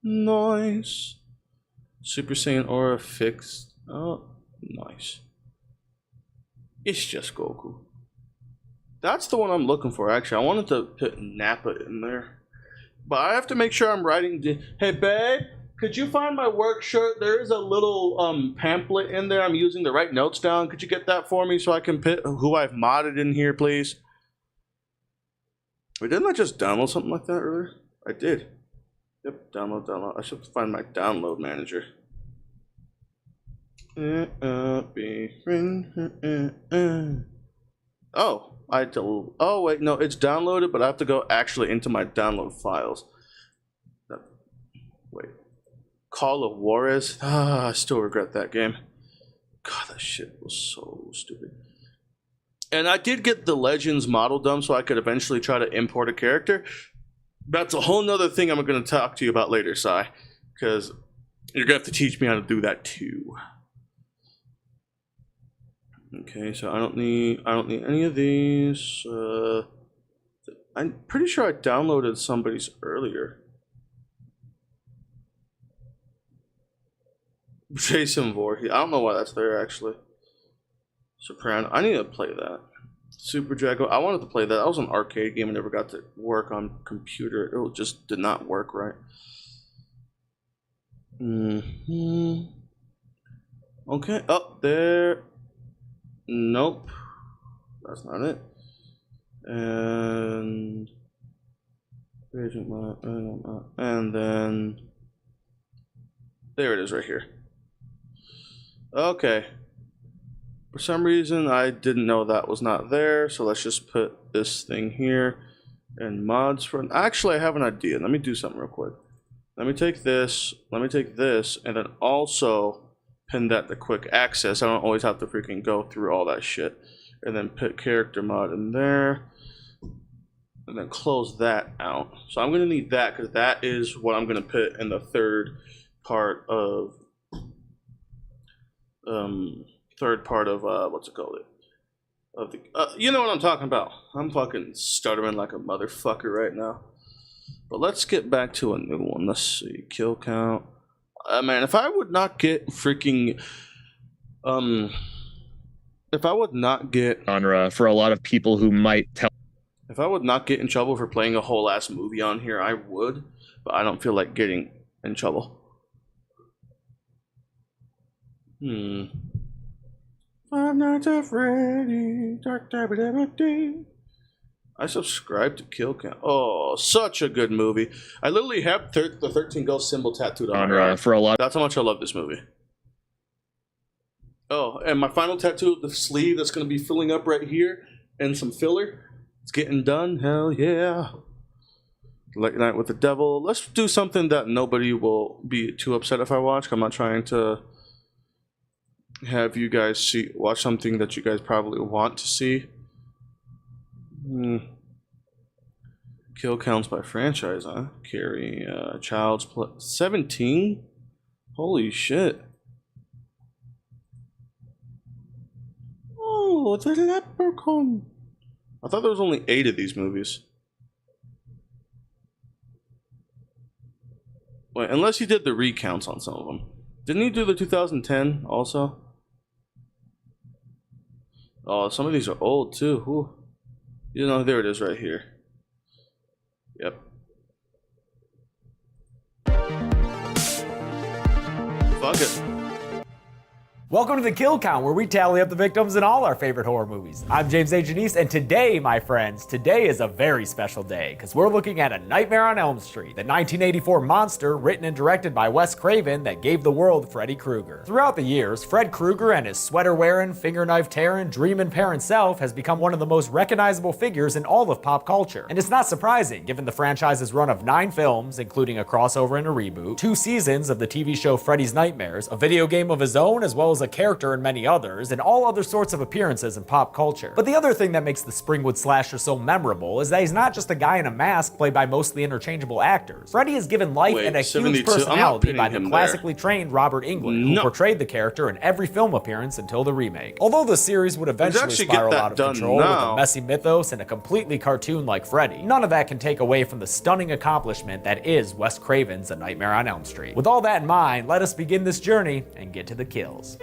Nice. Super Saiyan Aura fixed. Oh, nice. It's just Goku. That's the one I'm looking for, actually. I wanted to put Nappa in there. But I have to make sure I'm writing... Hey, babe, could you find my work shirt? There is a little pamphlet in there. I'm using to write notes down. Could you get that for me so I can put who I've modded in here, please? Wait, didn't I just download something like that earlier? I did. Yep, download. I should find my download manager. Oh, oh wait, no, it's downloaded, but I have to go actually into my download files. Wait, Call of Juarez. I still regret that game. God, that shit was so stupid. And I did get the Legends model dump so I could eventually try to import a character. That's a whole nother thing I'm going to talk to you about later, Sai. Because you're going to have to teach me how to do that too. Okay, so I don't need any of these. I'm pretty sure I downloaded somebody's earlier. Jason Voorhees. I don't know why that's there actually. Soprano. I need to play that. Super Drago. I wanted to play that. That was an arcade game. I never got to work on computer. It just did not work right. Okay. Up there. Nope. That's not it. And then there it is right here. Okay. For some reason, I didn't know that was not there, so let's just put this thing here and mods for... Actually, I have an idea. Let me do something real quick. Let me take this, and then also pin that to quick access. I don't always have to freaking go through all that shit. And then put character mod in there, and then close that out. So I'm going to need that, because that is what I'm going to put in the third part of... what's it called? Of the you know what I'm talking about. I'm fucking stuttering like a motherfucker right now. But let's get back to a new one. Let's see, kill count. Man, if I would not get freaking if I would not get genre for a lot of people who might tell. If I would not get in trouble for playing a whole ass movie on here, I would, but I don't feel like getting in trouble. Five Nights at Freddy, Dark Day. I subscribed to Kill Count. Oh, such a good movie. I literally have the 13 Ghost symbol tattooed on my arm. For a lot. That's how much I love this movie. Oh, and my final tattoo of the sleeve that's going to be filling up right here, and some filler. It's getting done. Hell yeah. Late Night with the Devil. Let's do something that nobody will be too upset if I watch. I'm not trying to have you guys watch something that you guys probably want to see. Kill counts by franchise, huh? Carry Child's Play 17? Holy shit. Oh, the leprechaun. I thought there was only 8 of these movies. Wait, unless he did the recounts on some of them. Didn't he do the 2010 also? Oh, some of these are old too. Ooh. You know, there it is right here. Yep. Fuck it. Welcome to the Kill Count, where we tally up the victims in all our favorite horror movies. I'm James A. Janice, and today, my friends, today is a very special day, because we're looking at A Nightmare on Elm Street, the 1984 monster written and directed by Wes Craven that gave the world Freddy Krueger. Throughout the years, Fred Krueger and his sweater-wearing, finger-knife-tearing, dreaming parent self has become one of the most recognizable figures in all of pop culture. And it's not surprising, given the franchise's run of 9 films, including a crossover and a reboot, 2 seasons of the TV show Freddy's Nightmares, a video game of his own, as well as a character in many others, and all other sorts of appearances in pop culture. But the other thing that makes the Springwood slasher so memorable is that he's not just a guy in a mask played by mostly interchangeable actors. Freddy is given life and a huge personality by the classically trained Robert Englund, who portrayed the character in every film appearance until the remake. Although the series would eventually spiral out of control with a messy mythos and a completely cartoon-like Freddy, none of that can take away from the stunning accomplishment that is Wes Craven's A Nightmare on Elm Street. With all that in mind, let us begin this journey and get to the kills.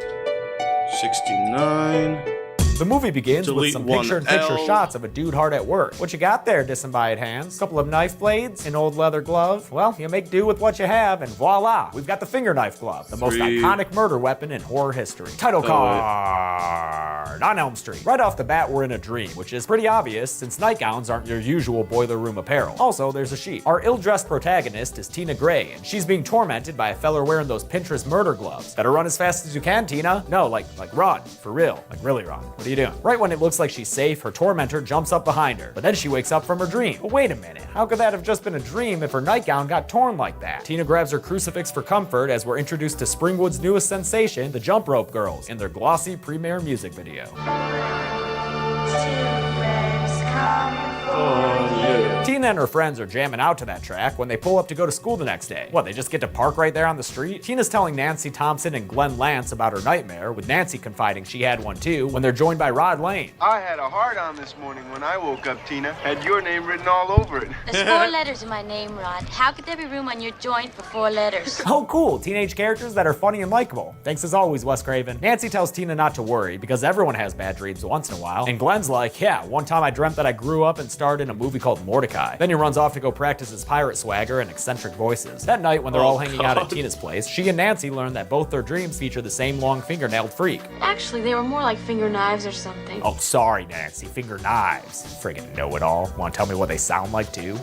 69. The movie begins with some picture-in-picture shots of a dude hard at work. What you got there, disembodied hands? A couple of knife blades, an old leather glove? Well, you make do with what you have, and voila, we've got the finger knife glove, the most iconic murder weapon in horror history. Title card on Elm Street. Right off the bat, we're in a dream, which is pretty obvious since nightgowns aren't your usual boiler room apparel. Also, there's a sheet. Our ill-dressed protagonist is Tina Gray, and she's being tormented by a feller wearing those Pinterest murder gloves. Better run as fast as you can, Tina. No, like run, for real, like really run. What are you doing? Right when it looks like she's safe, her tormentor jumps up behind her, but then she wakes up from her dream. But wait a minute, how could that have just been a dream if her nightgown got torn like that? Tina grabs her crucifix for comfort as we're introduced to Springwood's newest sensation, the Jump Rope Girls, in their glossy premiere music video. Tina and her friends are jamming out to that track when they pull up to go to school the next day. What, they just get to park right there on the street? Tina's telling Nancy Thompson and Glenn Lance about her nightmare, with Nancy confiding she had one too, when they're joined by Rod Lane. I had a hard-on this morning when I woke up, Tina. Had your name written all over it. There's 4 letters in my name, Rod. How could there be room on your joint for 4 letters? Oh cool, teenage characters that are funny and likable. Thanks as always, Wes Craven. Nancy tells Tina not to worry, because everyone has bad dreams once in a while, and Glenn's like, yeah, one time I dreamt that I grew up and starred in a movie called Mordecai. Then he runs off to go practice his pirate swagger and eccentric voices. That night, when they're all hanging out at Tina's place, she and Nancy learn that both their dreams feature the same long fingernailed freak. Actually, they were more like finger knives or something. Oh, sorry, Nancy. Finger knives. Friggin' know-it-all. Want to tell me what they sound like, too?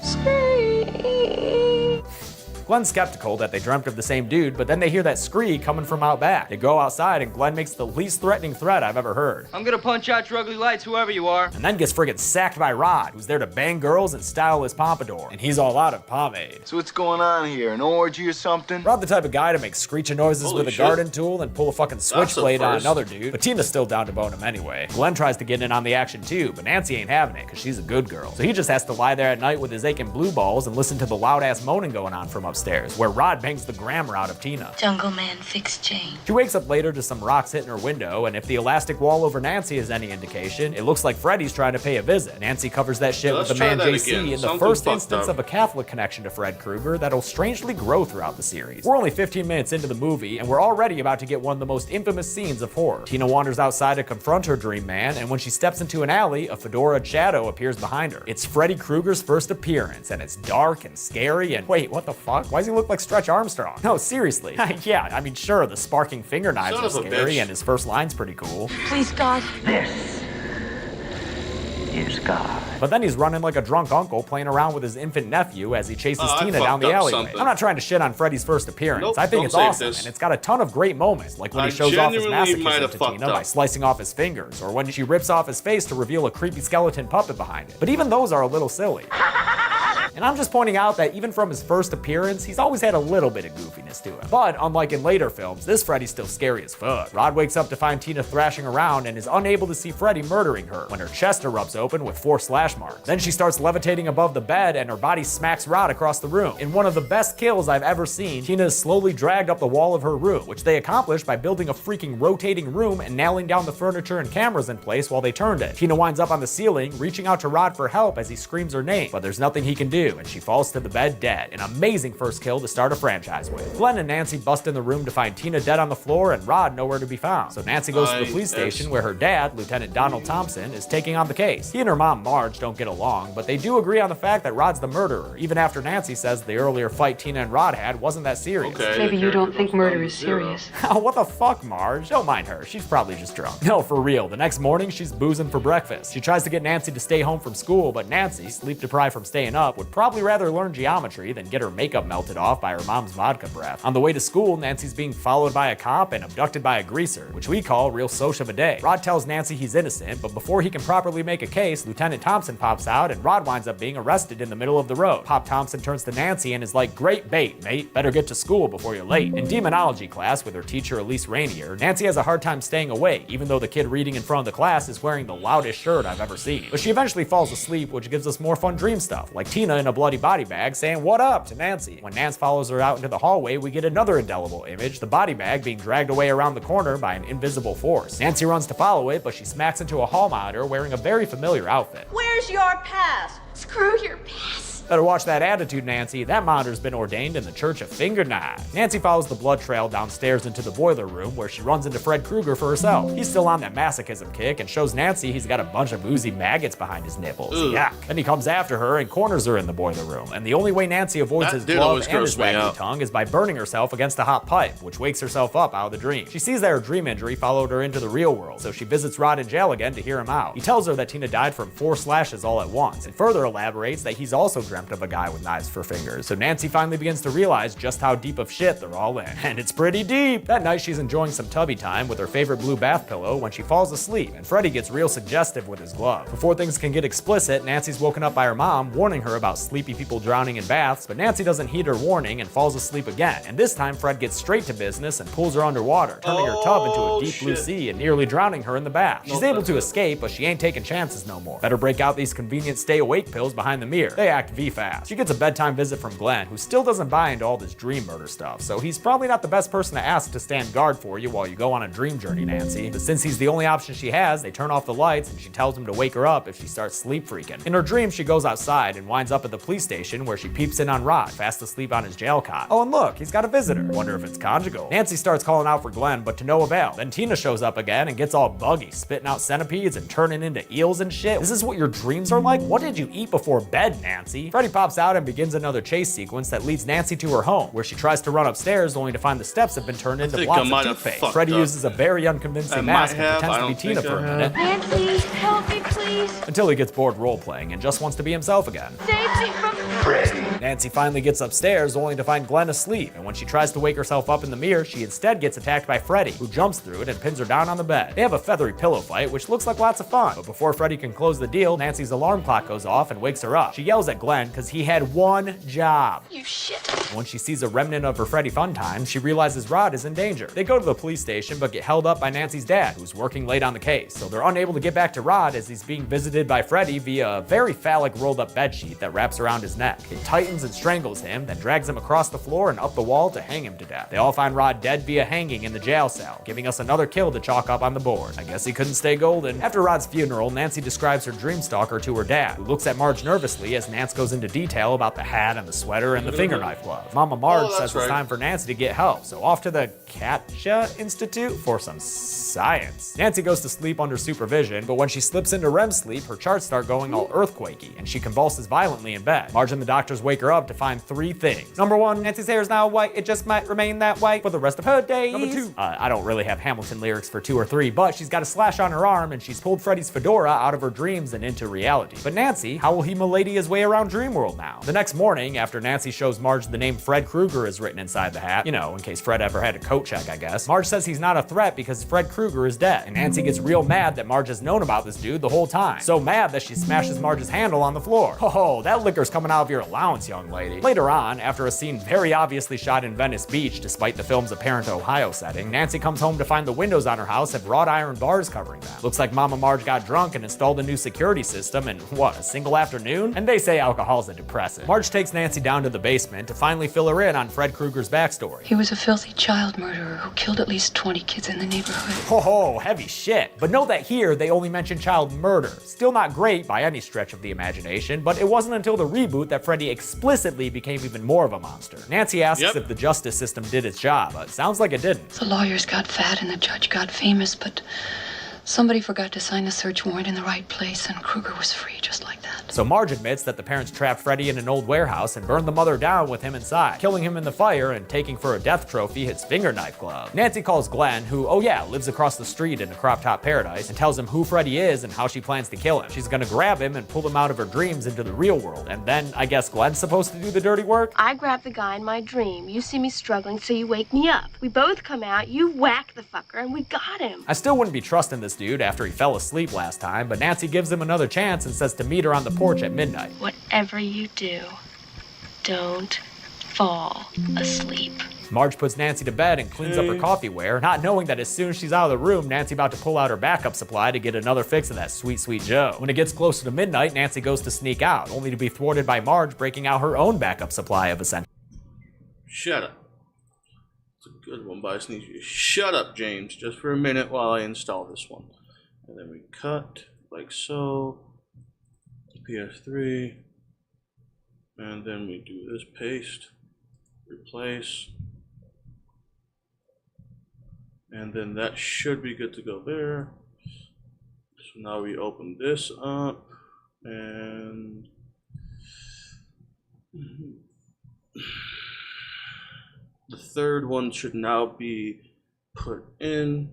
Glenn's skeptical that they dreamt of the same dude, but then they hear that scree coming from out back. They go outside and Glenn makes the least threatening threat I've ever heard. I'm gonna punch out your ugly lights, whoever you are. And then gets friggin' sacked by Rod, who's there to bang girls and style his pompadour. And he's all out of pomade. So what's going on here, an orgy or something? Rod the type of guy to make screeching noises with a garden tool and pull a fucking switchblade on another dude, but Tina's still down to bone him anyway. Glenn tries to get in on the action too, but Nancy ain't having it, cause she's a good girl. So he just has to lie there at night with his aching blue balls and listen to the loud ass moaning going on from upstairs, where Rod bangs the grammar out of Tina. Jungle Man, fix Jane. She wakes up later to some rocks hitting her window, and if the elastic wall over Nancy is any indication, it looks like Freddy's trying to pay a visit. Nancy covers that shit with the man JC in the first instance of a Catholic connection to Fred Krueger that'll strangely grow throughout the series. We're only 15 minutes into the movie, and we're already about to get one of the most infamous scenes of horror. Tina wanders outside to confront her dream man, and when she steps into an alley, a fedora shadow appears behind her. It's Freddy Krueger's first appearance, and it's dark and scary, and wait, what the fuck? Why does he look like Stretch Armstrong? No, seriously. Yeah, I mean, sure, the sparking finger knives are scary, and his first line's pretty cool. Please, God. This is God. But then he's running like a drunk uncle playing around with his infant nephew as he chases Tina down the alleyway. I'm not trying to shit on Freddy's first appearance. I think it's awesome, and it's got a ton of great moments, like when he shows off his masochism to Tina by slicing off his fingers, or when she rips off his face to reveal a creepy skeleton puppet behind it. But even those are a little silly. And I'm just pointing out that even from his first appearance, he's always had a little bit of goofiness to him. But unlike in later films, this Freddy's still scary as fuck. Rod wakes up to find Tina thrashing around and is unable to see Freddy murdering her when her chest erupts open with 4 slash marks. Then she starts levitating above the bed and her body smacks Rod across the room. In one of the best kills I've ever seen, Tina is slowly dragged up the wall of her room, which they accomplish by building a freaking rotating room and nailing down the furniture and cameras in place while they turned it. Tina winds up on the ceiling, reaching out to Rod for help as he screams her name, but there's nothing he can do. and she falls to the bed dead. An amazing first kill to start a franchise with. Glenn and Nancy bust in the room to find Tina dead on the floor and Rod nowhere to be found. So Nancy goes to the police station where her dad, Lieutenant Donald Thompson, is taking on the case. He and her mom Marge don't get along, but they do agree on the fact that Rod's the murderer, even after Nancy says the earlier fight Tina and Rod had wasn't that serious. Maybe you don't think murder is serious. Oh, what the fuck, Marge? Don't mind her. She's probably just drunk. No, for real. The next morning, she's boozing for breakfast. She tries to get Nancy to stay home from school, but Nancy, sleep deprived from staying up, would probably rather learn geometry than get her makeup melted off by her mom's vodka breath. On the way to school, Nancy's being followed by a cop and abducted by a greaser, which we call real soch of a day. Rod tells Nancy he's innocent, but before he can properly make a case, Lieutenant Thompson pops out and Rod winds up being arrested in the middle of the road. Pop Thompson turns to Nancy and is like, "Great bait, mate. Better get to school before you're late." In demonology class with her teacher Elise Rainier, Nancy has a hard time staying awake, even though the kid reading in front of the class is wearing the loudest shirt I've ever seen. But she eventually falls asleep, which gives us more fun dream stuff, like Tina in a bloody body bag saying "what up" to Nancy. When Nance follows her out into the hallway, we get another indelible image, the body bag being dragged away around the corner by an invisible force. Nancy runs to follow it, but she smacks into a hall monitor wearing a very familiar outfit. Where's your pass? Screw your pass. Better watch that attitude, Nancy. That monitor's been ordained in the Church of Finger Knives. Nancy follows the blood trail downstairs into the boiler room where she runs into Fred Krueger for herself. He's still on that masochism kick and shows Nancy he's got a bunch of oozy maggots behind his nipples. Yuck. Then he comes after her and corners her in the boiler room. And the only way Nancy avoids his glove and his waggly tongue is by burning herself against a hot pipe, which wakes herself up out of the dream. She sees that her dream injury followed her into the real world, so she visits Rod in jail again to hear him out. He tells her that Tina died from 4 slashes all at once, and further elaborates that he's also dreamt of a guy with knives for fingers. So Nancy finally begins to realize just how deep of shit they're all in. And it's pretty deep. That night she's enjoying some tubby time with her favorite blue bath pillow when she falls asleep, and Freddy gets real suggestive with his glove. Before things can get explicit, Nancy's woken up by her mom warning her about sleepy people drowning in baths, but Nancy doesn't heed her warning and falls asleep again. And this time Fred gets straight to business and pulls her underwater, turning her tub into a deep blue sea and nearly drowning her in the bath. She's able to escape, but she ain't taking chances no more. Better break out these convenient stay awake pills behind the mirror. They act V-fast. She gets a bedtime visit from Glenn, who still doesn't buy into all this dream murder stuff, so he's probably not the best person to ask to stand guard for you while you go on a dream journey, Nancy. But since he's the only option she has, they turn off the lights and she tells him to wake her up if she starts sleep freaking. In her dream, she goes outside and winds up at the police station where she peeps in on Rod, fast asleep on his jail cot. Oh, and look, he's got a visitor. Wonder if it's conjugal. Nancy starts calling out for Glenn, but to no avail. Then Tina shows up again and gets all buggy, spitting out centipedes and turning into eels and shit. This is what your dreams are like? What did you eat before bed, Nancy? Freddy pops out and begins another chase sequence that leads Nancy to her home, where she tries to run upstairs only to find the steps have been turned into blobs of toothpaste. Freddy uses a very unconvincing mask and pretends to be Tina for a minute. Nancy, help me, please. Until he gets bored role-playing and just wants to be himself again. Save me from Freddy. Nancy finally gets upstairs only to find Glenn asleep, and when she tries to wake herself up in the mirror, she instead gets attacked by Freddy, who jumps through it and pins her down on the bed. They have a feathery pillow fight, which looks like lots of fun, but before Freddy can close the deal, Nancy's alarm clock goes off and wakes her up. She yells at Glenn because he had one job. You shit. When she sees a remnant of her Freddy fun times, she realizes Rod is in danger. They go to the police station but get held up by Nancy's dad, who's working late on the case, so they're unable to get back to Rod as he's being visited by Freddy via a very phallic rolled up bedsheet that wraps around his neck. It tightens and strangles him, then drags him across the floor and up the wall to hang him to death. They all find Rod dead via hanging in the jail cell, giving us another kill to chalk up on the board. I guess he couldn't stay golden. After Rod's funeral, Nancy describes her dream stalker to her dad, who looks at Marge nervously as Nance goes into detail about the hat and the sweater and the finger knife glove. Mama Marge says it's time for Nancy to get help, so off to the Katja Institute for some science. Nancy goes to sleep under supervision, but when she slips into REM sleep, her charts start going all earthquakey, and she convulses violently in bed. Marge and the doctors wake her up to find 3 things. Number 1, Nancy's hair is now white. It just might remain that white for the rest of her days. Number 2, I don't really have Hamilton lyrics for 2 or 3, but she's got a slash on her arm, and she's pulled Freddy's fedora out of her dreams and into reality. But Nancy, how will he milady his way around Dreamworld now? The next morning, after Nancy shows Marge the name Fred Krueger is written inside the hat, you know, in case Fred ever had a coat check, I guess, Marge says he's not a threat because Fred Krueger is dead, and Nancy gets real mad that Marge has known about this dude the whole time. So mad that she smashes Marge's handle on the floor. Oh, that liquor's coming out of your allowance, young lady. Later on, after a scene very obviously shot in Venice Beach despite the film's apparent Ohio setting, Nancy comes home to find the windows on her house have wrought iron bars covering them. Looks like Mama Marge got drunk and installed a new security system in, what, a single afternoon? And they say alcohol alcohol's a depressant. Marge takes Nancy down to the basement to finally fill her in on Fred Krueger's backstory. He was a filthy child murderer who killed at least 20 kids in the neighborhood. Oh, heavy shit. But note that here they only mention child murder. Still not great by any stretch of the imagination, but it wasn't until the reboot that Freddy explicitly became even more of a monster. Nancy asks if the justice system did its job, but sounds like it didn't. The lawyers got fat and the judge got famous, but somebody forgot to sign the search warrant in the right place, and Krueger was free just like that. So Marge admits that the parents trapped Freddy in an old warehouse and burned the mother down with him inside, killing him in the fire and taking for a death trophy his finger knife glove. Nancy calls Glenn, who, oh yeah, lives across the street in a crop top paradise, and tells him who Freddy is and how she plans to kill him. She's gonna grab him and pull him out of her dreams into the real world, and then I guess Glenn's supposed to do the dirty work? I grab the guy in my dream. You see me struggling, so you wake me up. We both come out, you whack the fucker, and we got him. I still wouldn't be trusting this dude after he fell asleep last time, but Nancy gives him another chance and says to meet her on the porch at midnight. Whatever you do, don't fall asleep. Marge puts Nancy to bed and cleans up her coffeeware, not knowing that as soon as she's out of the room, Nancy's about to pull out her backup supply to get another fix of that sweet, sweet Joe. When it gets closer to midnight, Nancy goes to sneak out, only to be thwarted by Marge breaking out her own backup supply of essentials. Shut up. It's a good one by Sneaky. Shut up, James, just for a minute while I install this one. And then we cut, like so. PS3. And then we do this, paste, replace. And then that should be good to go there. So now we open this up and the third one should now be put in.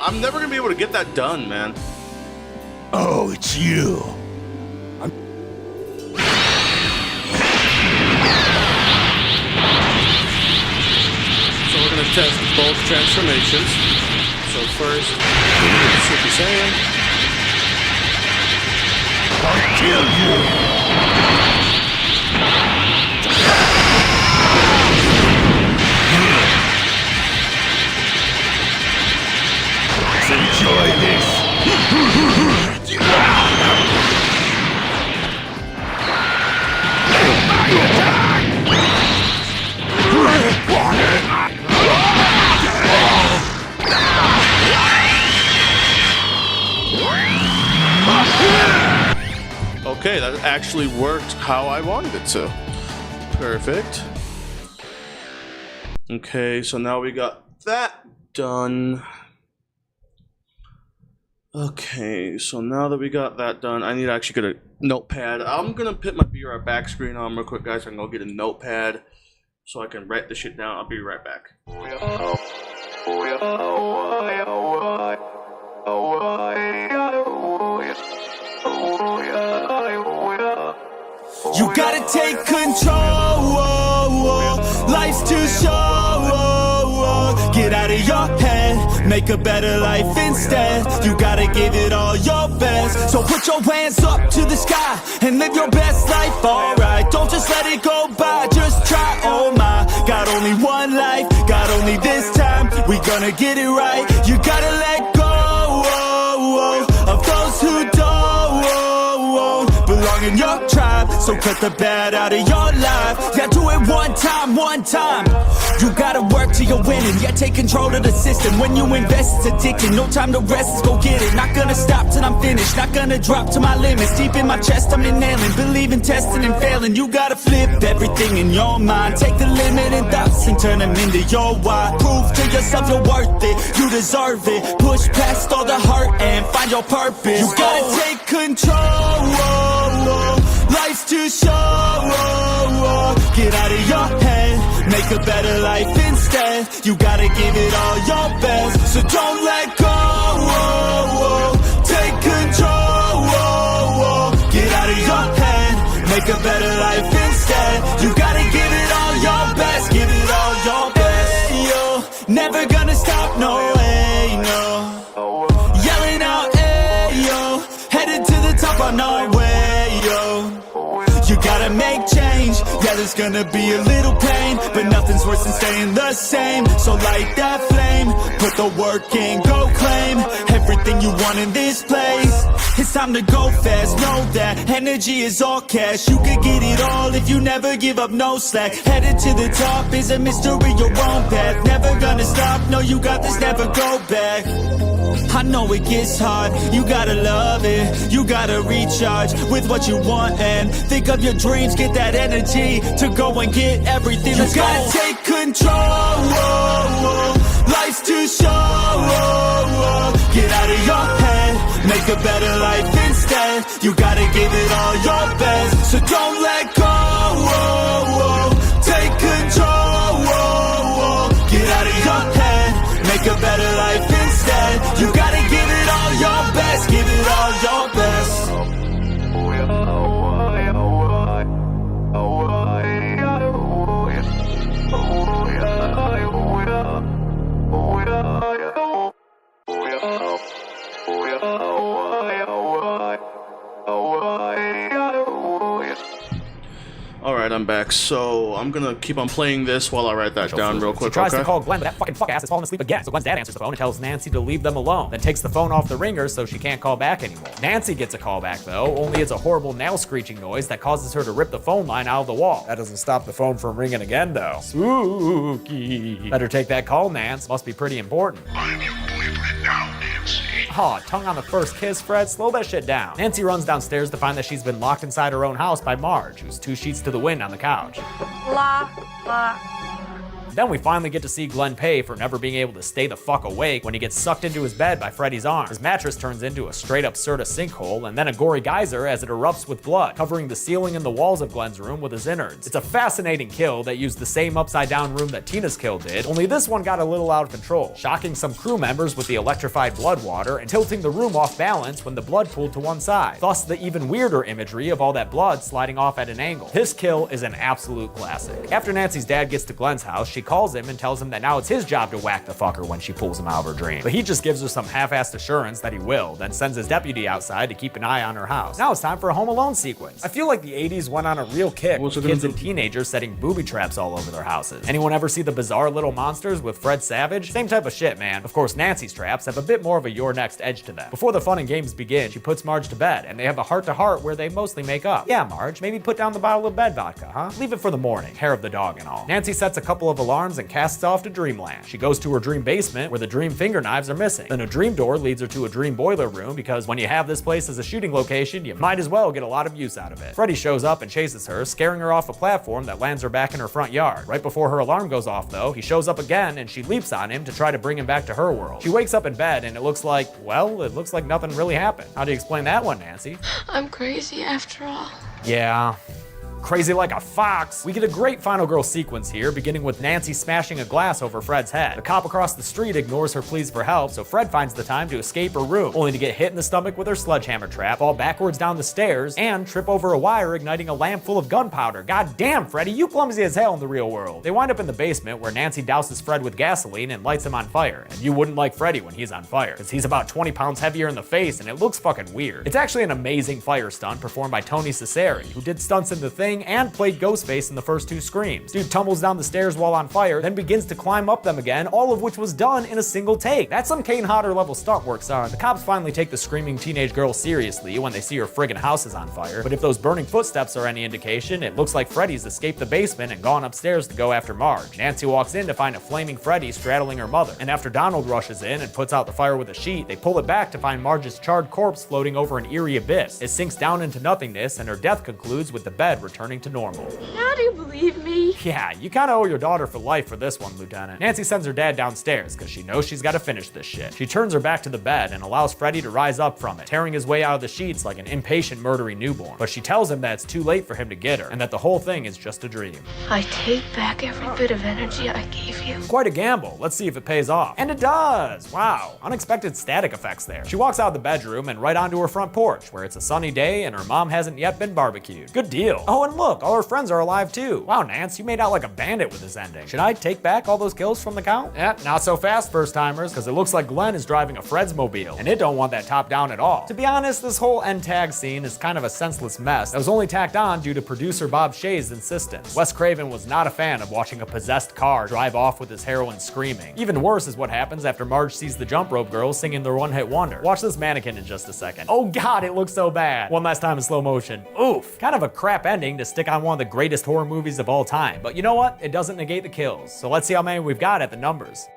I'm never gonna be able to get that done, man. Oh, it's you. So we're gonna test both transformations. So first, Super Saiyan. I'll kill you. Enjoy this. Okay, that actually worked how I wanted it to. Perfect. Okay, so now we got that done. Okay, so now that we got that done, I need to actually get a notepad. I'm gonna put my Be Right Back screen on real quick, guys. So I can go get a notepad so I can write this shit down. I'll be right back. You gotta take control. Life's too short. Get out of your head, make a better life instead. You gotta give it all your best. So put your hands up to the sky and live your best life, alright. Don't just let it go by, just try, oh my. Got only one life, got only this time. We gonna get it right. You gotta let go of those who don't belong in your tribe. So cut the bad out of your life. Yeah, do it one time, one time. You gotta work till you're winning. Yeah, take control of the system. When you invest, it's addicting. No time to rest, let's go get it. Not gonna stop till I'm finished. Not gonna drop to my limits. Deep in my chest, I'm inhaling. Believe in testing and failing. You gotta flip everything in your mind. Take the limiting thoughts and turn them into your why. Prove to yourself you're worth it. You deserve it. Push past all the hurt and find your purpose. You gotta take control. Life's too short. Get out of your head. Make a better life instead. You gotta give it all your best. So don't let go. Take control. Get out of your head. Make a better life instead. You gotta give it all your best. Give it all your best. Hey, yo, never gonna stop, no way, no. Yelling out, hey, yo. Headed to the top on our way, yo. You gotta make change. Yeah, there's gonna be a little pain, but nothing's worse than staying the same. So light that flame, put the work in, go claim everything you want in this place. It's time to go fast, know that energy is all cash. You could get it all if you never give up, no slack. Headed to the top is a mystery, your own path. Never gonna stop, no, you got this, never go back. I know it gets hard, you gotta love it. You gotta recharge with what you want and think of your dreams. Get that energy to go and get everything. You gotta take control. Life's too short. Get out of your head. Make a better life instead. You gotta give it all your best. So don't let go. Take control. Get out of your head. Make a better life instead. You gotta give it all your best. Give it all your best. Alright, I'm back. So I'm gonna keep on playing this while I write that down real quick. She tries okay? to call Glenn, but that fucking fuck ass is falling asleep again. So Glenn's dad answers the phone and tells Nancy to leave them alone, then takes the phone off the ringer so she can't call back anymore. Nancy gets a call back though, only it's a horrible nail screeching noise that causes her to rip the phone line out of the wall. That doesn't stop the phone from ringing again though. Spooky. Better take that call, Nance. Must be pretty important. I'm your boyfriend now, Nancy. Aw, tongue on the first kiss, Fred. Slow that shit down. Nancy runs downstairs to find that she's been locked inside her own house by Marge, who's 2 sheets to the wind on the couch. Blah, blah. Then we finally get to see Glenn pay for never being able to stay the fuck awake when he gets sucked into his bed by Freddy's arm. His mattress turns into a straight up Serta sinkhole and then a gory geyser as it erupts with blood, covering the ceiling and the walls of Glenn's room with his innards. It's a fascinating kill that used the same upside down room that Tina's kill did, only this one got a little out of control, shocking some crew members with the electrified blood water and tilting the room off balance when the blood pooled to one side. Thus the even weirder imagery of all that blood sliding off at an angle. This kill is an absolute classic. After Nancy's dad gets to Glenn's house, she calls him and tells him that now it's his job to whack the fucker when she pulls him out of her dream. But he just gives her some half-assed assurance that he will, then sends his deputy outside to keep an eye on her house. Now it's time for a Home Alone sequence. I feel like the 80s went on a real kick with kids and teenagers setting booby traps all over their houses. Anyone ever see the Bizarre Little Monsters with Fred Savage? Same type of shit, man. Of course, Nancy's traps have a bit more of a your next edge to them. Before the fun and games begin, she puts Marge to bed, and they have a heart-to-heart where they mostly make up. Yeah, Marge, maybe put down the bottle of bed vodka, huh? Leave it for the morning. Hair of the dog and all. Nancy sets a couple of alarms and casts off to dreamland. She goes to her dream basement where the dream finger knives are missing. Then a dream door leads her to a dream boiler room because when you have this place as a shooting location, you might as well get a lot of use out of it. Freddy shows up and chases her, scaring her off a platform that lands her back in her front yard. Right before her alarm goes off though, he shows up again and she leaps on him to try to bring him back to her world. She wakes up in bed and it looks like nothing really happened. How do you explain that one, Nancy? I'm crazy after all. Yeah. Crazy like a fox. We get a great final girl sequence here, beginning with Nancy smashing a glass over Fred's head. The cop across the street ignores her pleas for help, so Fred finds the time to escape her room, only to get hit in the stomach with her sledgehammer trap, fall backwards down the stairs, and trip over a wire, igniting a lamp full of gunpowder. God damn, Freddy, you clumsy as hell in the real world. They wind up in the basement where Nancy douses Fred with gasoline and lights him on fire. And you wouldn't like Freddy when he's on fire, because he's about 20 pounds heavier in the face and it looks fucking weird. It's actually an amazing fire stunt performed by Tony Cesare, who did stunts in The Thing Sing, and played Ghostface in the first 2 Screams. Dude tumbles down the stairs while on fire, then begins to climb up them again, all of which was done in a single take. That's some Kane Hodder level stunt work, son. The cops finally take the screaming teenage girl seriously when they see her friggin' house is on fire, but if those burning footsteps are any indication, it looks like Freddy's escaped the basement and gone upstairs to go after Marge. Nancy walks in to find a flaming Freddy straddling her mother, and after Donald rushes in and puts out the fire with a sheet, they pull it back to find Marge's charred corpse floating over an eerie abyss. It sinks down into nothingness, and her death concludes with the bed returning to normal. Now do you believe me? Yeah, you kinda owe your daughter for life for this one, Lieutenant. Nancy sends her dad downstairs because she knows she's gotta finish this shit. She turns her back to the bed and allows Freddy to rise up from it, tearing his way out of the sheets like an impatient, murdery newborn. But she tells him that it's too late for him to get her, and that the whole thing is just a dream. I take back every bit of energy I gave you. Quite a gamble. Let's see if it pays off. And it does! Wow, unexpected static effects there. She walks out of the bedroom and right onto her front porch, where it's a sunny day and her mom hasn't yet been barbecued. Good deal. Oh, and look, all her friends are alive too. Wow, Nance, you made out like a bandit with this ending. Should I take back all those kills from the count? Eh, not so fast, first timers, because it looks like Glenn is driving a Fredsmobile, and it don't want that top down at all. To be honest, this whole end tag scene is kind of a senseless mess that was only tacked on due to producer Bob Shaye's insistence. Wes Craven was not a fan of watching a possessed car drive off with his heroine screaming. Even worse is what happens after Marge sees the Jump Rope Girls singing their one-hit wonder. Watch this mannequin in just a second. Oh god, it looks so bad. One last time in slow motion. Oof. Kind of a crap ending to stick on one of the greatest horror movies of all time, but you know what? It doesn't negate the kills. So let's see how many we've got at the numbers.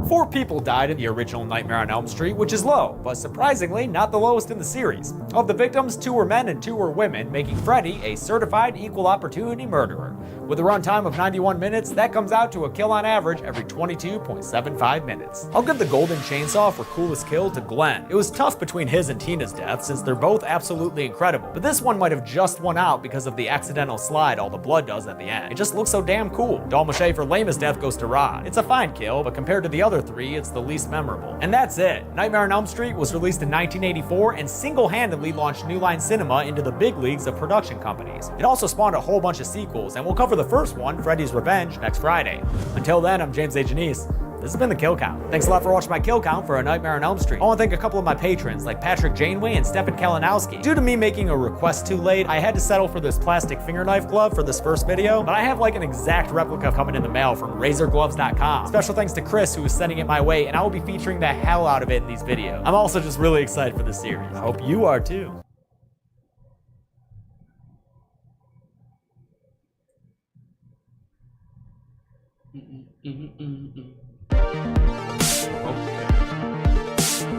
4 people died in the original Nightmare on Elm Street, which is low, but surprisingly not the lowest in the series. Of the victims, 2 were men and 2 were women, making Freddy a certified equal opportunity murderer. With a runtime of 91 minutes, that comes out to a kill on average every 22.75 minutes. I'll give the Golden Chainsaw for coolest kill to Glenn. It was tough between his and Tina's death since they're both absolutely incredible, but this one might have just won out because of the accidental slide all the blood does at the end. It just looks so damn cool. Dalmache for lamest death goes to Rod. It's a fine kill, but compared to the other 3, it's the least memorable. And that's it. Nightmare on Elm Street was released in 1984 and single-handedly launched New Line Cinema into the big leagues of production companies. It also spawned a whole bunch of sequels, and we'll cover the first one, Freddy's Revenge, next Friday. Until then, I'm James A. Janice. This has been the Kill Count. Thanks a lot for watching my Kill Count for A Nightmare on Elm Street. I want to thank a couple of my patrons like Patrick Janeway and Stefan Kalinowski. Due to me making a request too late, I had to settle for this plastic finger knife glove for this first video, but I have like an exact replica coming in the mail from razorgloves.com. Special thanks to Chris who is sending it my way, and I will be featuring the hell out of it in these videos. I'm also just really excited for this series. I hope you are too.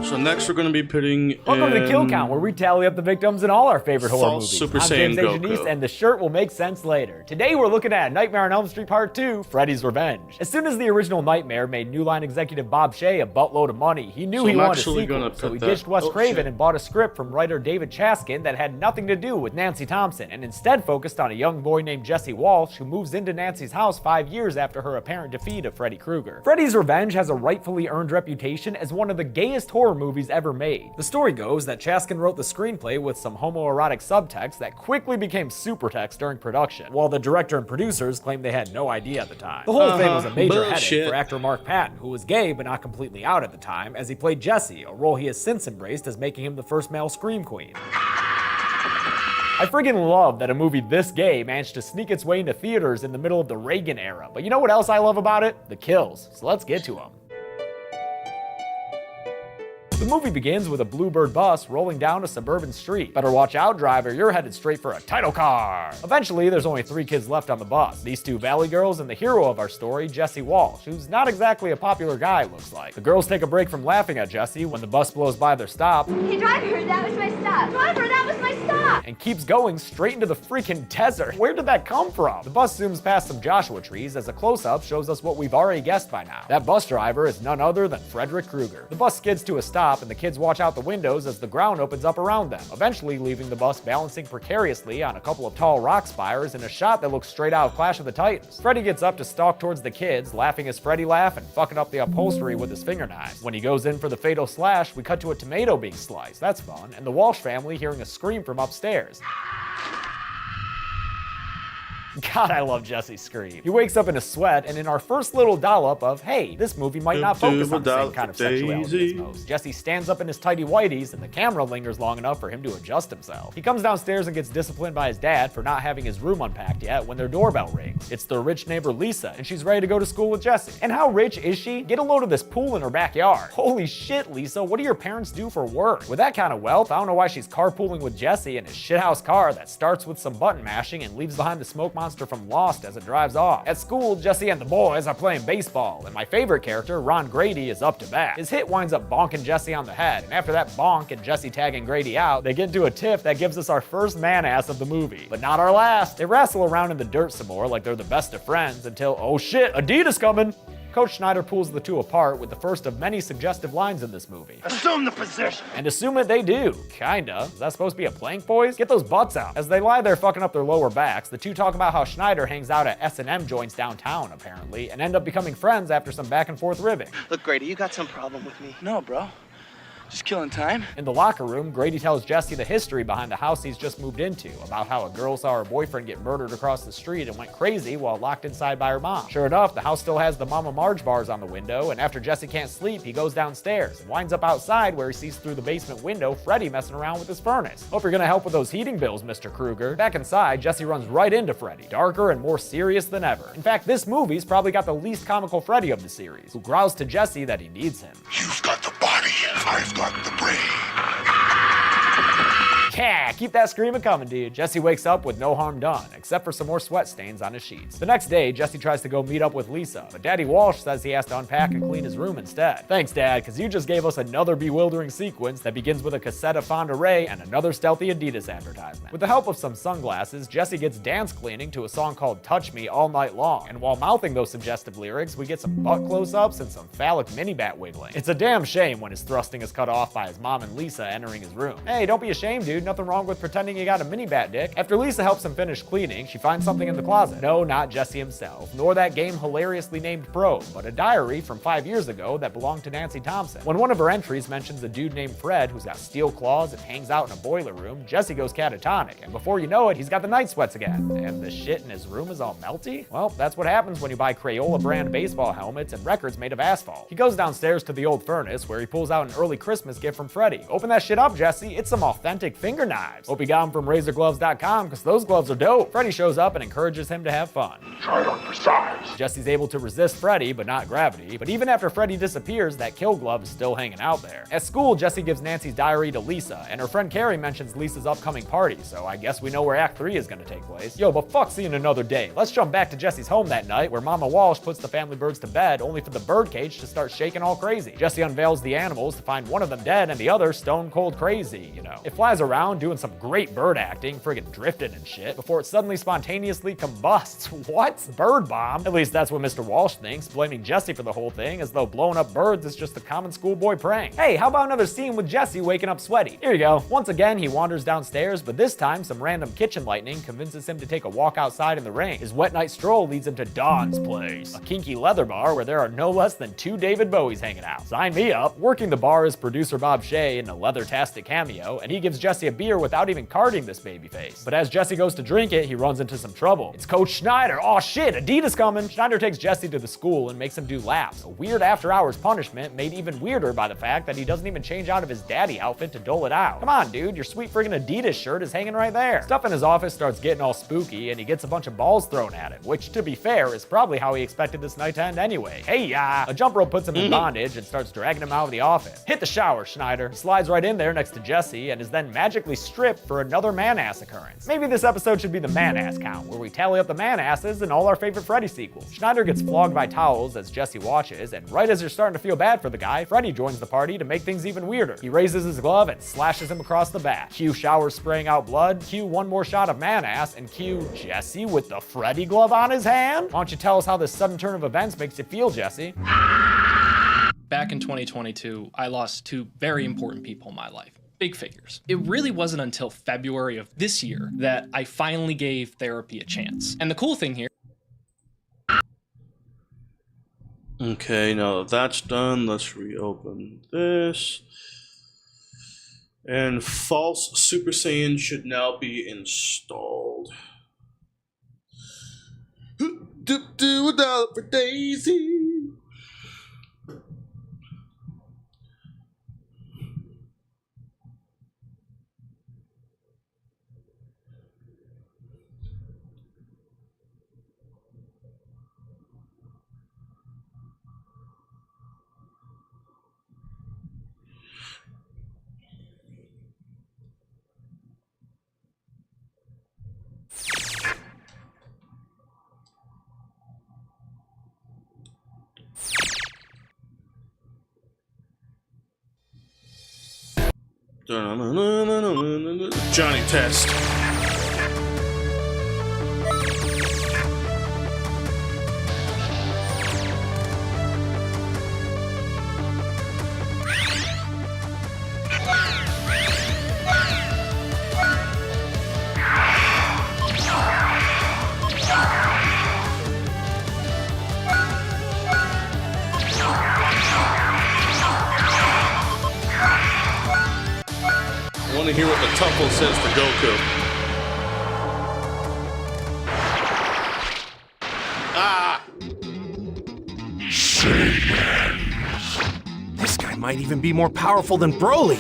So next we're going to be pitting Welcome to the Kill Count, where we tally up the victims in all our favorite horror False movies. Super I'm Saiyan James A. Janice, Goku. and the shirt will make sense later. Today we're looking at Nightmare on Elm Street Part 2, Freddy's Revenge. As soon as the original Nightmare made New Line executive Bob Shaye a buttload of money, he knew So he I'm wanted a actually sequel, gonna so he put ditched that- Wes oh, Craven shit. and bought a script from writer David Chaskin that had nothing to do with Nancy Thompson, and instead focused on a young boy named Jesse Walsh who moves into Nancy's house 5 years after her apparent defeat of Freddy Krueger. Freddy's Revenge has a rightfully earned reputation as one of the gayest horror movies ever made. The story goes that Chaskin wrote the screenplay with some homoerotic subtext that quickly became supertext during production, while the director and producers claimed they had no idea at the time. The whole thing was a major headache Bullshit. for actor Mark Patton, who was gay but not completely out at the time, as he played Jesse, a role he has since embraced as making him the first male Scream Queen. I friggin' love that a movie this gay managed to sneak its way into theaters in the middle of the Reagan era, but you know what else I love about it? The kills. So let's get to them. The movie begins with a Bluebird bus rolling down a suburban street. Better watch out, driver, you're headed straight for a title car. Eventually, there's only 3 kids left on the bus. These 2 Valley girls and the hero of our story, Jesse Walsh, who's not exactly a popular guy, it looks like. The girls take a break from laughing at Jesse when the bus blows by their stop. Hey, driver, that was my stop. Driver, that was my stop. And keeps going straight into the freaking desert. Where did that come from? The bus zooms past some Joshua trees as a close-up shows us what we've already guessed by now. That bus driver is none other than Frederick Krueger. The bus skids to a stop and the kids watch out the windows as the ground opens up around them, eventually leaving the bus balancing precariously on a couple of tall rock spires in a shot that looks straight out of Clash of the Titans. Freddy gets up to stalk towards the kids, laughing his Freddy laugh and fucking up the upholstery with his finger knives. When he goes in for the fatal slash, we cut to a tomato being sliced. That's fun. And the Walsh family hearing a scream from upstairs. God, I love Jesse's scream. He wakes up in a sweat, and in our first little dollop of, hey, this movie might not focus on the same kind of sexuality as most, Jesse stands up in his tighty whities, and the camera lingers long enough for him to adjust himself. He comes downstairs and gets disciplined by his dad for not having his room unpacked yet when their doorbell rings. It's their rich neighbor Lisa, and she's ready to go to school with Jesse. And how rich is she? Get a load of this pool in her backyard. Holy shit, Lisa, what do your parents do for work? With that kind of wealth, I don't know why she's carpooling with Jesse in his shithouse car that starts with some button mashing and leaves behind the smoke monster from Lost as it drives off. At school, Jesse and the boys are playing baseball, and my favorite character, Ron Grady, is up to bat. His hit winds up bonking Jesse on the head, and after that bonk and Jesse tagging Grady out, they get into a tiff that gives us our first man-ass of the movie. But not our last. They wrestle around in the dirt some more like they're the best of friends until, oh shit, Adidas coming! Coach Schneider pulls the two apart with the first of many suggestive lines in this movie. Assume the position! And assume it they do. Kinda. Is that supposed to be a plank, boys? Get those butts out. As they lie there fucking up their lower backs, the two talk about how Schneider hangs out at S&M joints downtown, apparently, and end up becoming friends after some back and forth ribbing. Look, Grady, you got some problem with me. No, bro. Just killing time. In the locker room, Grady tells Jesse the history behind the house he's just moved into, about how a girl saw her boyfriend get murdered across the street and went crazy while locked inside by her mom. Sure enough, the house still has the Mama Marge bars on the window, and after Jesse can't sleep, he goes downstairs and winds up outside where he sees through the basement window Freddy messing around with his furnace. Hope you're gonna help with those heating bills, Mr. Krueger. Back inside, Jesse runs right into Freddy, darker and more serious than ever. In fact, this movie's probably got the least comical Freddy of the series, who growls to Jesse that he needs him. You've got the body, I've got the brain. Yeah, keep that screaming coming, dude. Jesse wakes up with no harm done, except for some more sweat stains on his sheets. The next day, Jesse tries to go meet up with Lisa, but Daddy Walsh says he has to unpack and clean his room instead. Thanks, Dad, because you just gave us another bewildering sequence that begins with a cassette of Fonda Ray and another stealthy Adidas advertisement. With the help of some sunglasses, Jesse gets dance cleaning to a song called Touch Me All Night Long, and while mouthing those suggestive lyrics, we get some butt close-ups and some phallic mini-bat wiggling. It's a damn shame when his thrusting is cut off by his mom and Lisa entering his room. Hey, don't be ashamed, dude. Nothing wrong with pretending you got a mini-bat dick. After Lisa helps him finish cleaning, she finds something in the closet. No, not Jesse himself, nor that game hilariously named Probe, but a diary from 5 years ago that belonged to Nancy Thompson. When one of her entries mentions a dude named Fred who's got steel claws and hangs out in a boiler room, Jesse goes catatonic, and before you know it, he's got the night sweats again. And the shit in his room is all melty? Well, that's what happens when you buy Crayola brand baseball helmets and records made of asphalt. He goes downstairs to the old furnace where he pulls out an early Christmas gift from Freddy. Open that shit up, Jesse. It's some authentic finger knives. Hope he got them from RazorGloves.com because those gloves are dope. Freddy shows up and encourages him to have fun. Try it on for size. Jesse's able to resist Freddy, but not gravity. But even after Freddy disappears, that kill glove is still hanging out there. At school, Jesse gives Nancy's diary to Lisa, and her friend Carrie mentions Lisa's upcoming party, so I guess we know where Act 3 is gonna take place. Yo, but fuck seeing another day. Let's jump back to Jesse's home that night, where Mama Walsh puts the family birds to bed, only for the birdcage to start shaking all crazy. Jesse unveils the animals to find one of them dead and the other stone cold crazy, you know. It flies around doing some great bird acting, friggin' drifting and shit, before it suddenly spontaneously combusts. What? Bird bomb? At least that's what Mr. Walsh thinks, blaming Jesse for the whole thing as though blowing up birds is just a common schoolboy prank. Hey, how about another scene with Jesse waking up sweaty? Here you go. Once again, he wanders downstairs, but this time some random kitchen lightning convinces him to take a walk outside in the rain. His wet night stroll leads him to Don's place, a kinky leather bar where there are no less than 2 David Bowies hanging out. Sign me up. Working the bar is producer Bob Shea in a leather-tastic cameo, and he gives Jesse a beer without even carding this baby face. But as Jesse goes to drink it, he runs into some trouble. It's Coach Schneider. Oh shit, Adidas coming. Schneider takes Jesse to the school and makes him do laps. A weird after-hours punishment made even weirder by the fact that he doesn't even change out of his daddy outfit to dole it out. Come on, dude, your sweet friggin' Adidas shirt is hanging right there. Stuff in his office starts getting all spooky, and he gets a bunch of balls thrown at him, which, to be fair, is probably how he expected this night to end anyway. Hey, a jump rope puts him in bondage and starts dragging him out of the office. Hit the shower, Schneider. He slides right in there next to Jesse and is then magically stripped for another man-ass occurrence. Maybe this episode should be the man-ass count, where we tally up the man-asses in all our favorite Freddy sequels. Schneider gets flogged by towels as Jesse watches, and right as you're starting to feel bad for the guy, Freddy joins the party to make things even weirder. He raises his glove and slashes him across the back. Cue showers spraying out blood, cue one more shot of man-ass, and cue Jesse with the Freddy glove on his hand? Why don't you tell us how this sudden turn of events makes you feel, Jesse? Back in 2022, I lost 2 very important people in my life. Big figures. It really wasn't until February of this year that I finally gave therapy a chance. And the cool thing here. Okay, now that that's done, let's reopen this. And false Super Saiyan should now be installed. Do $1 for Daisy. Johnny Test. I want to hear what the Tuffle says to Goku. Ah! This guy might even be more powerful than Broly.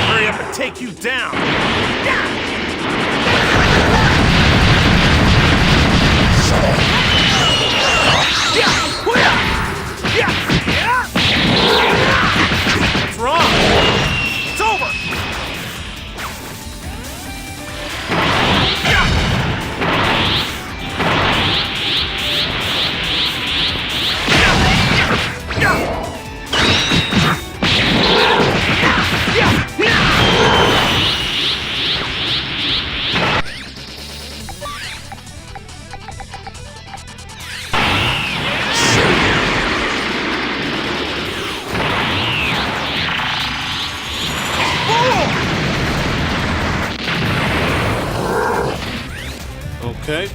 Hurry up and take you down. What's wrong? It's over! Okay.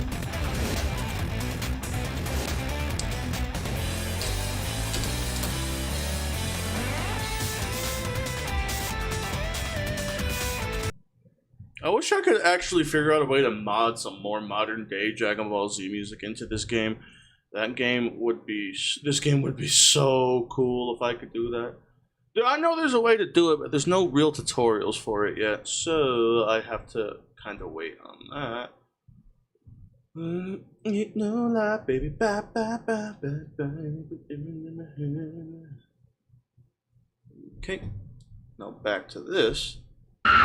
I wish I could actually figure out a way to mod some more modern day Dragon Ball Z music into this game. This game would be so cool if I could do that. I know there's a way to do it, but there's no real tutorials for it yet, so I have to kind of wait on that. No lie, baby, bye, bye, bye, bye, bye. Okay, now back to this.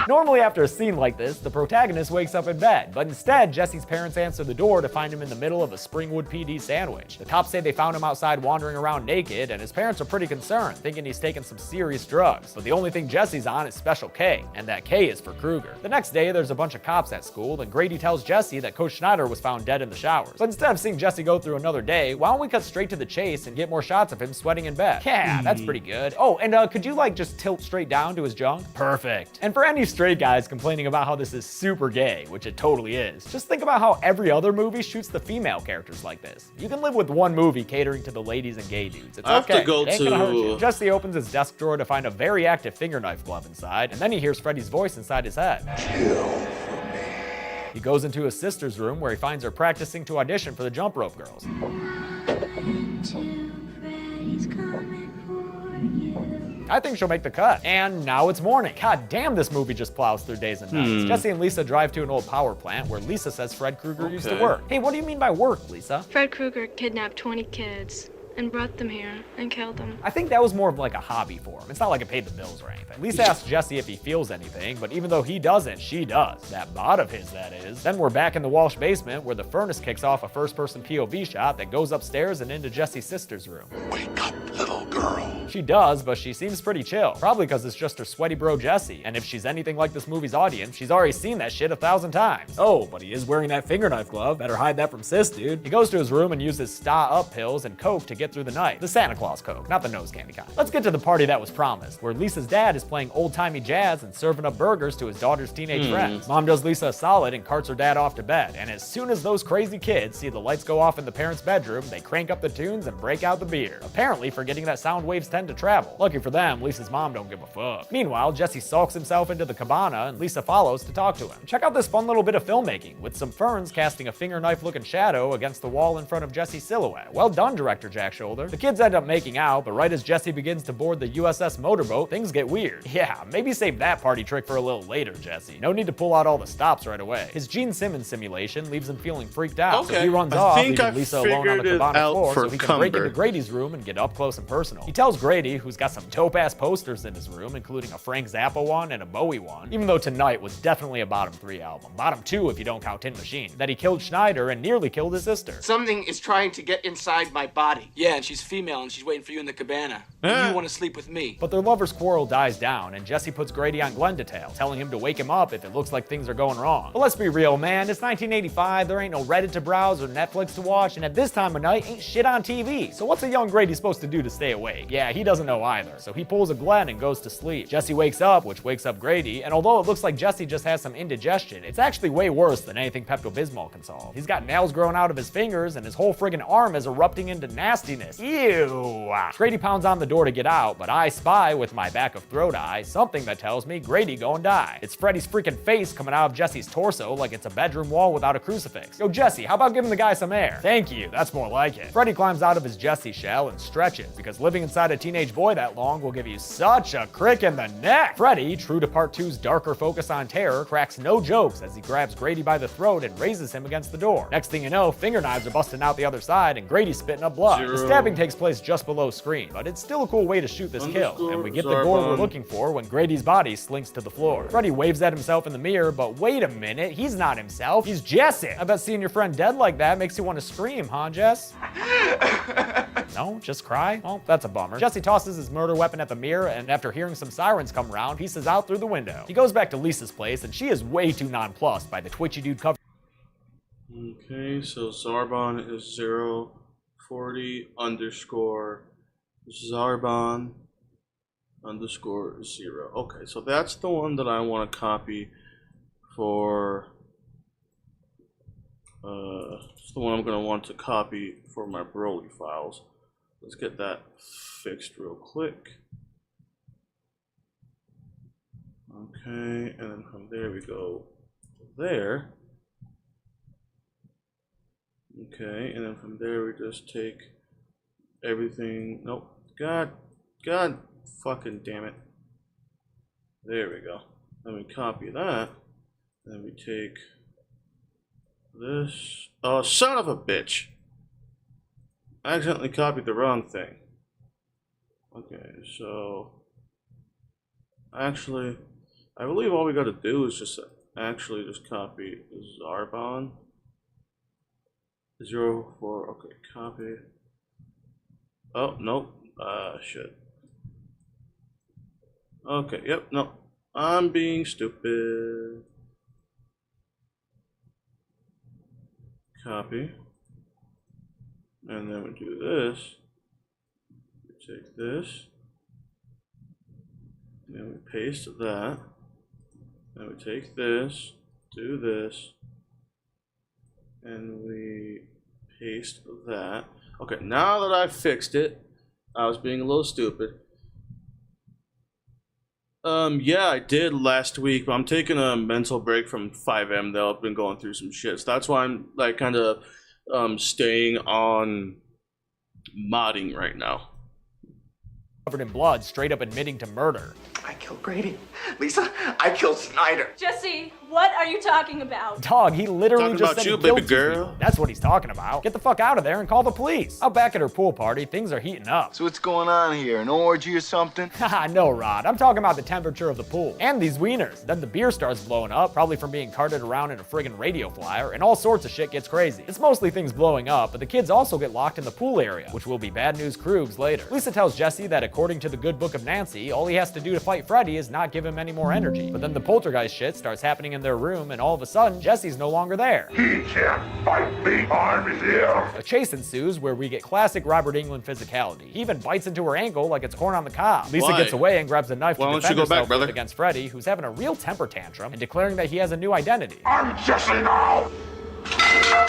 Normally after a scene like this, the protagonist wakes up in bed, but instead Jesse's parents answer the door to find him in the middle of a Springwood PD sandwich. The cops say they found him outside wandering around naked, and his parents are pretty concerned, thinking he's taken some serious drugs. But the only thing Jesse's on is Special K, and that K is for Kruger. The next day, there's a bunch of cops at school, and Grady tells Jesse that Coach Schneider was found dead in the showers. But instead of seeing Jesse go through another day, why don't we cut straight to the chase and get more shots of him sweating in bed? Yeah, that's pretty good. Oh, and could you just tilt straight down to his junk? Perfect. And for any straight guys complaining about how this is super gay, which it totally is, just think about how every other movie shoots the female characters like this. You can live with one movie catering to the ladies and gay dudes. It's okay. It ain't gonna hurt you. Jesse opens his desk drawer to find a very active finger knife glove inside, and then he hears Freddy's voice inside his head. Kill. He goes into his sister's room where he finds her practicing to audition for the Jump Rope Girls. I think she'll make the cut. And now it's morning. God damn, this movie just plows through days and nights. Jesse and Lisa drive to an old power plant where Lisa says Fred Krueger used to work. Hey, what do you mean by work, Lisa? Fred Krueger kidnapped 20 kids and brought them here and killed them. I think that was more of like a hobby for him. It's not like it paid the bills or anything. Lisa asks Jesse if he feels anything, but even though he doesn't, she does. That bod of his, that is. Then we're back in the Walsh basement where the furnace kicks off a first-person POV shot that goes upstairs and into Jesse's sister's room. Wake up, little girl. girl. She does, but she seems pretty chill. Probably because it's just her sweaty bro Jesse, and if she's anything like this movie's audience, she's already seen that shit 1,000 times. Oh, but he is wearing that finger knife glove. Better hide that from sis, dude. He goes to his room and uses Sta-Up pills and coke to get through the night. The Santa Claus coke, not the nose candy kind. Let's get to the party that was promised, where Lisa's dad is playing old-timey jazz and serving up burgers to his daughter's teenage friends. Mom does Lisa a solid and carts her dad off to bed, and as soon as those crazy kids see the lights go off in the parents' bedroom, they crank up the tunes and break out the beer, apparently forgetting that sound waves tend to travel. Lucky for them, Lisa's mom don't give a fuck. Meanwhile, Jesse sulks himself into the cabana and Lisa follows to talk to him. Check out this fun little bit of filmmaking, with some ferns casting a finger knife looking shadow against the wall in front of Jesse's silhouette. Well done, director Jack Shoulder. The kids end up making out, but right as Jesse begins to board the USS motorboat, things get weird. Yeah, maybe save that party trick for a little later, Jesse. No need to pull out all the stops right away. His Gene Simmons simulation leaves him feeling freaked out, so he runs off, leaving Lisa alone on the cabana floor so he can break into Grady's room and get up close and personal. He tells Grady, who's got some dope-ass posters in his room, including a Frank Zappa one and a Bowie one, even though Tonight was definitely a bottom 3 album. Bottom 2 if you don't count Tin Machine. That he killed Schneider and nearly killed his sister. Something is trying to get inside my body. Yeah, and she's female and she's waiting for you in the cabana. You want to sleep with me. But their lover's quarrel dies down, and Jesse puts Grady on Glenn detail, telling him to wake him up if it looks like things are going wrong. But let's be real, man. It's 1985, there ain't no Reddit to browse or Netflix to watch, and at this time of night, ain't shit on TV. So what's a young Grady supposed to do to stay awake? Yeah, he doesn't know either, so he pulls a Glenn and goes to sleep. Jesse wakes up, which wakes up Grady, and although it looks like Jesse just has some indigestion, it's actually way worse than anything Pepto-Bismol can solve. He's got nails growing out of his fingers, and his whole friggin' arm is erupting into nastiness. Ew! Grady pounds on the door to get out, but I spy with my back of throat eye something that tells me Grady gon' die. It's Freddy's freaking face coming out of Jesse's torso like it's a bedroom wall without a crucifix. Yo, Jesse, how about giving the guy some air? Thank you, that's more like it. Freddy climbs out of his Jesse shell and stretches, because living inside a teenage boy that long will give you such a crick in the neck. Freddy, true to part 2's darker focus on terror, cracks no jokes as he grabs Grady by the throat and raises him against the door. Next thing you know, finger knives are busting out the other side and Grady's spitting up blood. The stabbing takes place just below screen, but it's still a cool way to shoot this kill, and we get the gore we're looking for when Grady's body slinks to the floor. Freddy waves at himself in the mirror, but wait a minute, he's not himself, he's Jesse. I bet seeing your friend dead like that makes you want to scream, huh, Jess? No? Just cry? Well, that's a bummer. Jesse tosses his murder weapon at the mirror, and after hearing some sirens come around, pieces out through the window. He goes back to Lisa's place, and she is way too nonplussed by the twitchy dude cover. Okay, so Zarbon is 040 underscore Zarbon underscore 0. Okay, so that's the one that I want to copy for. It's the one I'm going to want to copy for my Broly files. Let's get that fixed real quick. Okay, and then from there we go there. Okay, and then from there we just take everything. Nope. God fucking damn it. There we go. Then we copy that. Then we take this. Oh, son of a bitch. I accidentally copied the wrong thing. Okay, so actually, I believe all we got to do is just actually just copy Zarbon 04. Okay, copy. Oh, nope. Shit. Okay, yep, no. I'm being stupid. Copy. And then we do this. We take this. And then we paste that. Then we take this, do this, and we paste that. Okay, now that I fixed it, I was being a little stupid. Yeah, I did last week, but I'm taking a mental break from 5M though. I've been going through some shit. So that's why I'm like kind of staying on modding right now. Covered in blood, straight up admitting to murder. I killed Grady. Lisa, I killed Snyder. Jesse, What are you talking about? Dog, he literally Talking just about said you, he killed baby 2 girl. people. That's what he's talking about. Get the fuck out of there and call the police. Out back at her pool party, things are heating up. So what's going on here? An orgy or something? Haha, no, Rod. I'm talking about the temperature of the pool. And these wieners. Then the beer starts blowing up, probably from being carted around in a friggin' radio flyer, and all sorts of shit gets crazy. It's mostly things blowing up, but the kids also get locked in the pool area, which will be bad news Kroogs later. Lisa tells Jesse that according to the good book of Nancy, all he has to do to fight Freddy is not give him any more energy. But then the poltergeist shit starts happening in their room, and all of a sudden, Jesse's no longer there. He can't fight me, I'm here. A chase ensues where we get classic Robert Englund physicality. He even bites into her ankle like it's corn on the cob. Lisa Why? gets away and grabs a knife Why to don't defend you go back, herself brother? against Freddy, who's having a real temper tantrum and declaring that he has a new identity. I'm Jesse now.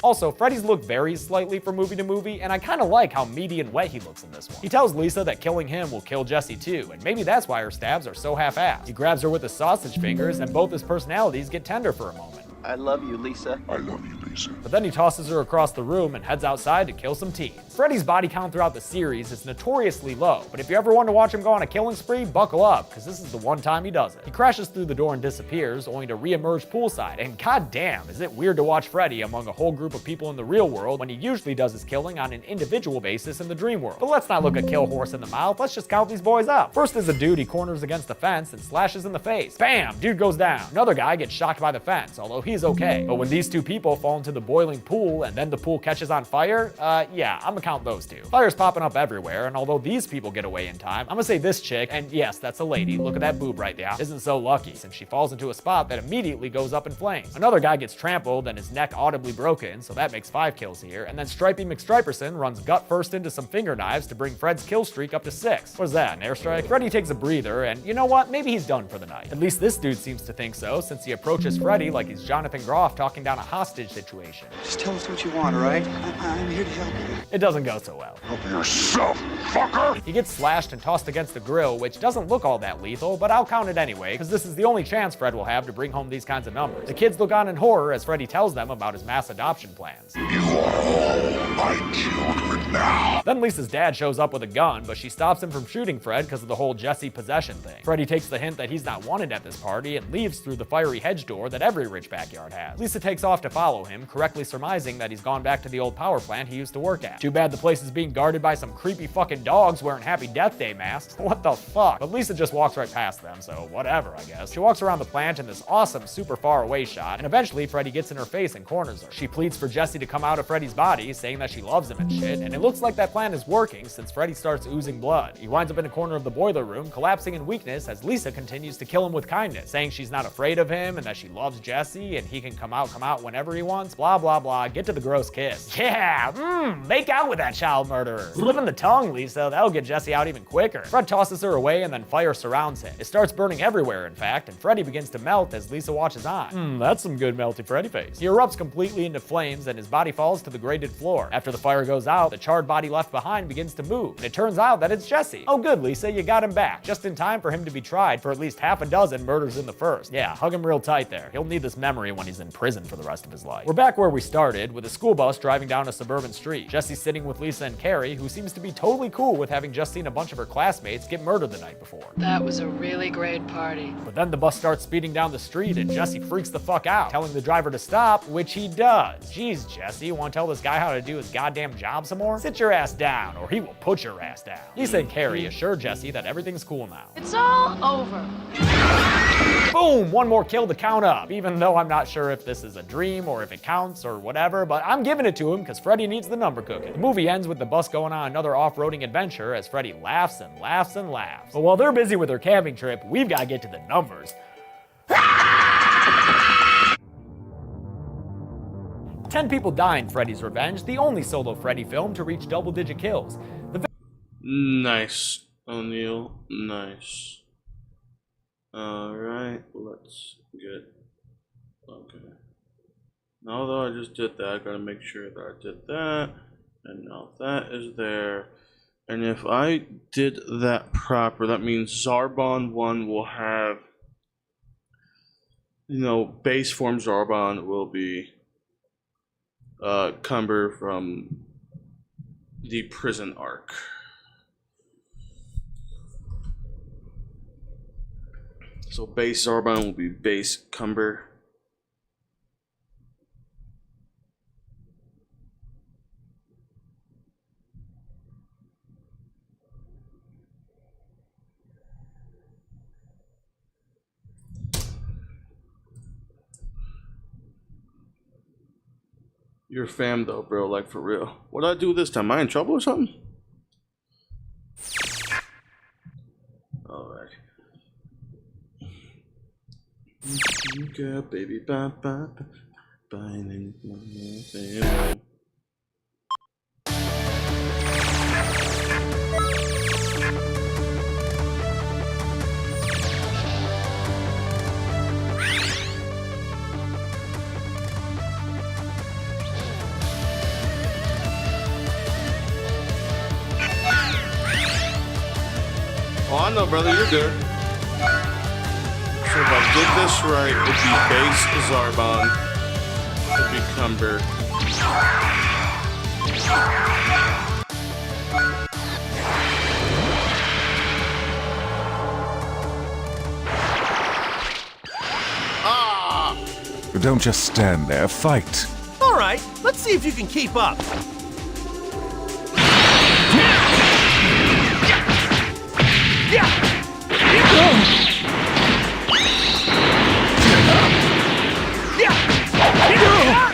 Also, Freddy's look varies slightly from movie to movie, and I kinda like how meaty and wet he looks in this one. He tells Lisa that killing him will kill Jesse too, and maybe that's why her stabs are so half-assed. He grabs her with his sausage fingers, and both his personalities get tender for a moment. I love you, Lisa. I love you, Lisa. But then he tosses her across the room and heads outside to kill some teens. Freddy's body count throughout the series is notoriously low, but if you ever want to watch him go on a killing spree, buckle up, because this is the one time he does it. He crashes through the door and disappears, only to re-emerge poolside, and goddamn, is it weird to watch Freddy among a whole group of people in the real world when he usually does his killing on an individual basis in the dream world. But let's not look a kill horse in the mouth, let's just count these boys up. First is a dude he corners against the fence and slashes in the face. Bam! Dude goes down. Another guy gets shocked by the fence, although he's okay. But when these 2 people fall into the boiling pool and then the pool catches on fire, yeah, I'm gonna count those 2. Fire's popping up everywhere, and although these people get away in time, I'm gonna say this chick, and yes, that's a lady, look at that boob right there, isn't so lucky since she falls into a spot that immediately goes up in flames. Another guy gets trampled and his neck audibly broken, so that makes 5 kills here, and then Stripey McStriperson runs gut first into some finger knives to bring Fred's kill streak up to 6. What is that, an airstrike? Freddy takes a breather, and you know what, maybe he's done for the night. At least this dude seems to think so, since he approaches Freddy like he's Jonathan Groff talking down a hostage situation. Just tell us what you want, all right? I'm here to help you. It doesn't go so well. Help yourself, fucker. He gets slashed and tossed against the grill, which doesn't look all that lethal, but I'll count it anyway, because this is the only chance Fred will have to bring home these kinds of numbers. The kids look on in horror as Freddy tells them about his mass adoption plans. You are all my children now. Then Lisa's dad shows up with a gun, but she stops him from shooting Fred because of the whole Jesse possession thing. Freddy takes the hint that he's not wanted at this party and leaves through the fiery hedge door that every rich backyard has. Lisa takes off to follow him, correctly surmising that he's gone back to the old power plant he used to work at. Too bad the place is being guarded by some creepy fucking dogs wearing Happy Death Day masks. What the fuck? But Lisa just walks right past them, so whatever, I guess. She walks around the plant in this awesome super far away shot, and eventually Freddy gets in her face and corners her. She pleads for Jesse to come out of Freddy's body, saying that she loves him and shit, and it looks like that plan is working since Freddy starts oozing blood. He winds up in a corner of the boiler room, collapsing in weakness as Lisa continues to kill him with kindness, saying she's not afraid of him and that she loves Jesse and he can come out whenever he wants, blah blah blah, get to the gross kiss. Yeah, make out with that child murderer. Slip in the tongue, Lisa, that'll get Jesse out even quicker. Fred tosses her away and then fire surrounds him. It starts burning everywhere, in fact, and Freddy begins to melt as Lisa watches on. That's some good melty Freddy face. He erupts completely into flames and his body falls to the grated floor. After the fire goes out, the charred body left behind begins to move, and it turns out that it's Jesse. Oh good, Lisa, you got him back, just in time for him to be tried for at least half a dozen murders in the first. Yeah, hug him real tight there. He'll need this memory when he's in prison for the rest of his life. We're back where we started, with a school bus driving down a suburban street. Jesse's sitting with Lisa and Carrie, who seems to be totally cool with having just seen a bunch of her classmates get murdered the night before. That was a really great party. But then the bus starts speeding down the street and Jesse freaks the fuck out, telling the driver to stop, which he does. Jeez, Jesse, you wanna tell this guy how to do his goddamn job some more? Sit your ass down, or he will put your ass down. Lisa and Carrie assure Jesse that everything's cool now. It's all over. Boom! One more kill to count up, even though I'm not sure if this is a dream or if it counts or whatever, but I'm giving it to him because Freddy needs the number cooking. The movie ends with the bus going on another off-roading adventure as Freddy laughs and laughs and laughs. But while they're busy with their camping trip, we've got to get to the numbers. 10 people die in Freddy's Revenge, the only solo Freddy film to reach double-digit kills. Nice, O'Neal. Nice. Alright, let's get... Okay. Now that I just did that, I gotta make sure that I did that. And now that is there. And if I did that proper, that means Zarbon 1 will have... You know, base form Zarbon will be... Cumber from the prison arc. So base Zarbon will be base Cumber. You're fam though, bro. Like for real. What did I do this time? Am I in trouble or something? All right. Girl, baby, bye, bye, bye, bye. Oh, I know, brother, you're good. So if I did this right, it'd be base Zarbon. It'd be Cumber. Ah! Don't just stand there, fight. All right, let's see if you can keep up.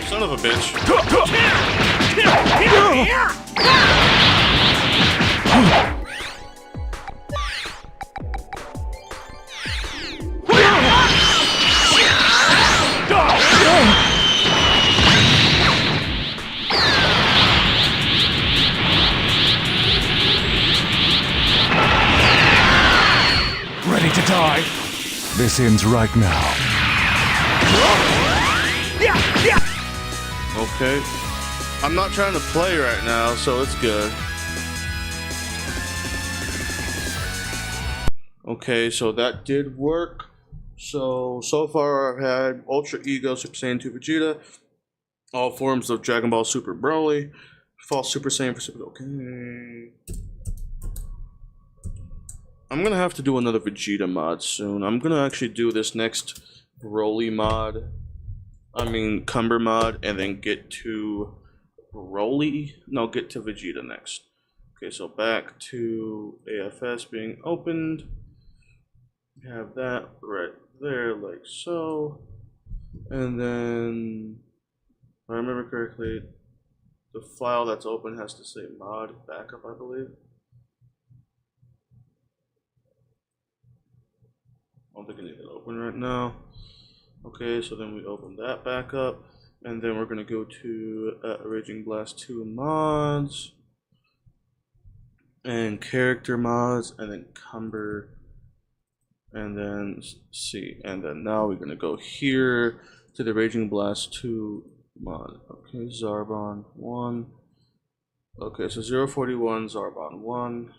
Son of a bitch. Ready to die? This ends right now. Okay. I'm not trying to play right now, so it's good. Okay, so that did work. So far I've had Ultra Ego, Super Saiyan 2 Vegeta, all forms of Dragon Ball Super Broly, False Super Saiyan for Super... Okay. I'm gonna have to do another Vegeta mod soon. I'm gonna actually do this next Broly mod. I mean, Cumber mod, and then get to Broly. No, get to Vegeta next. Okay, so back to AFS being opened. We have that right there, like so. And then, if I remember correctly, the file that's open has to say mod backup, I believe. I don't think I need it open right now. Okay, so then we open that back up, and then we're gonna go to Raging Blast 2 mods, and character mods, and then Cumber, and then C, and then now we're gonna go here to the Raging Blast 2 mod. Okay, Zarbon 1. Okay, so 041 Zarbon 1.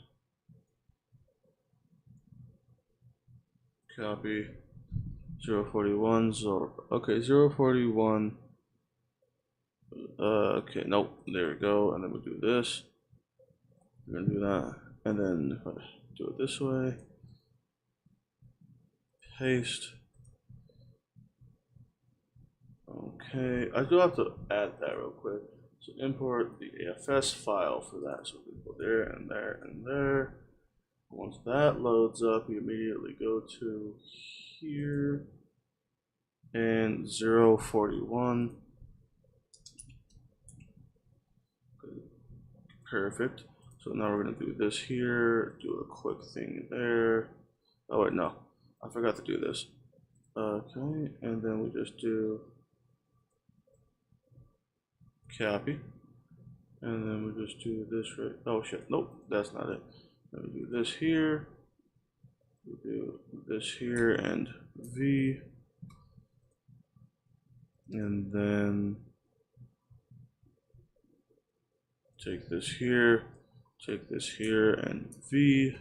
Copy. 041 Zor. Okay, 041. Okay, nope. There we go. And then we do this. We're gonna do that. And then if I do it this way, paste. Okay, I do have to add that real quick. So import the AFS file for that. So we go there and there and there. Once that loads up, we immediately go to here and 041. Perfect. So now we're gonna do this here, do a quick thing there. Oh wait, no, I forgot to do this. Okay, and then we just do copy, and then we just do this right. Oh shit, nope, that's not it. Then we do this here, we do this here, and V, and then take this here, and V.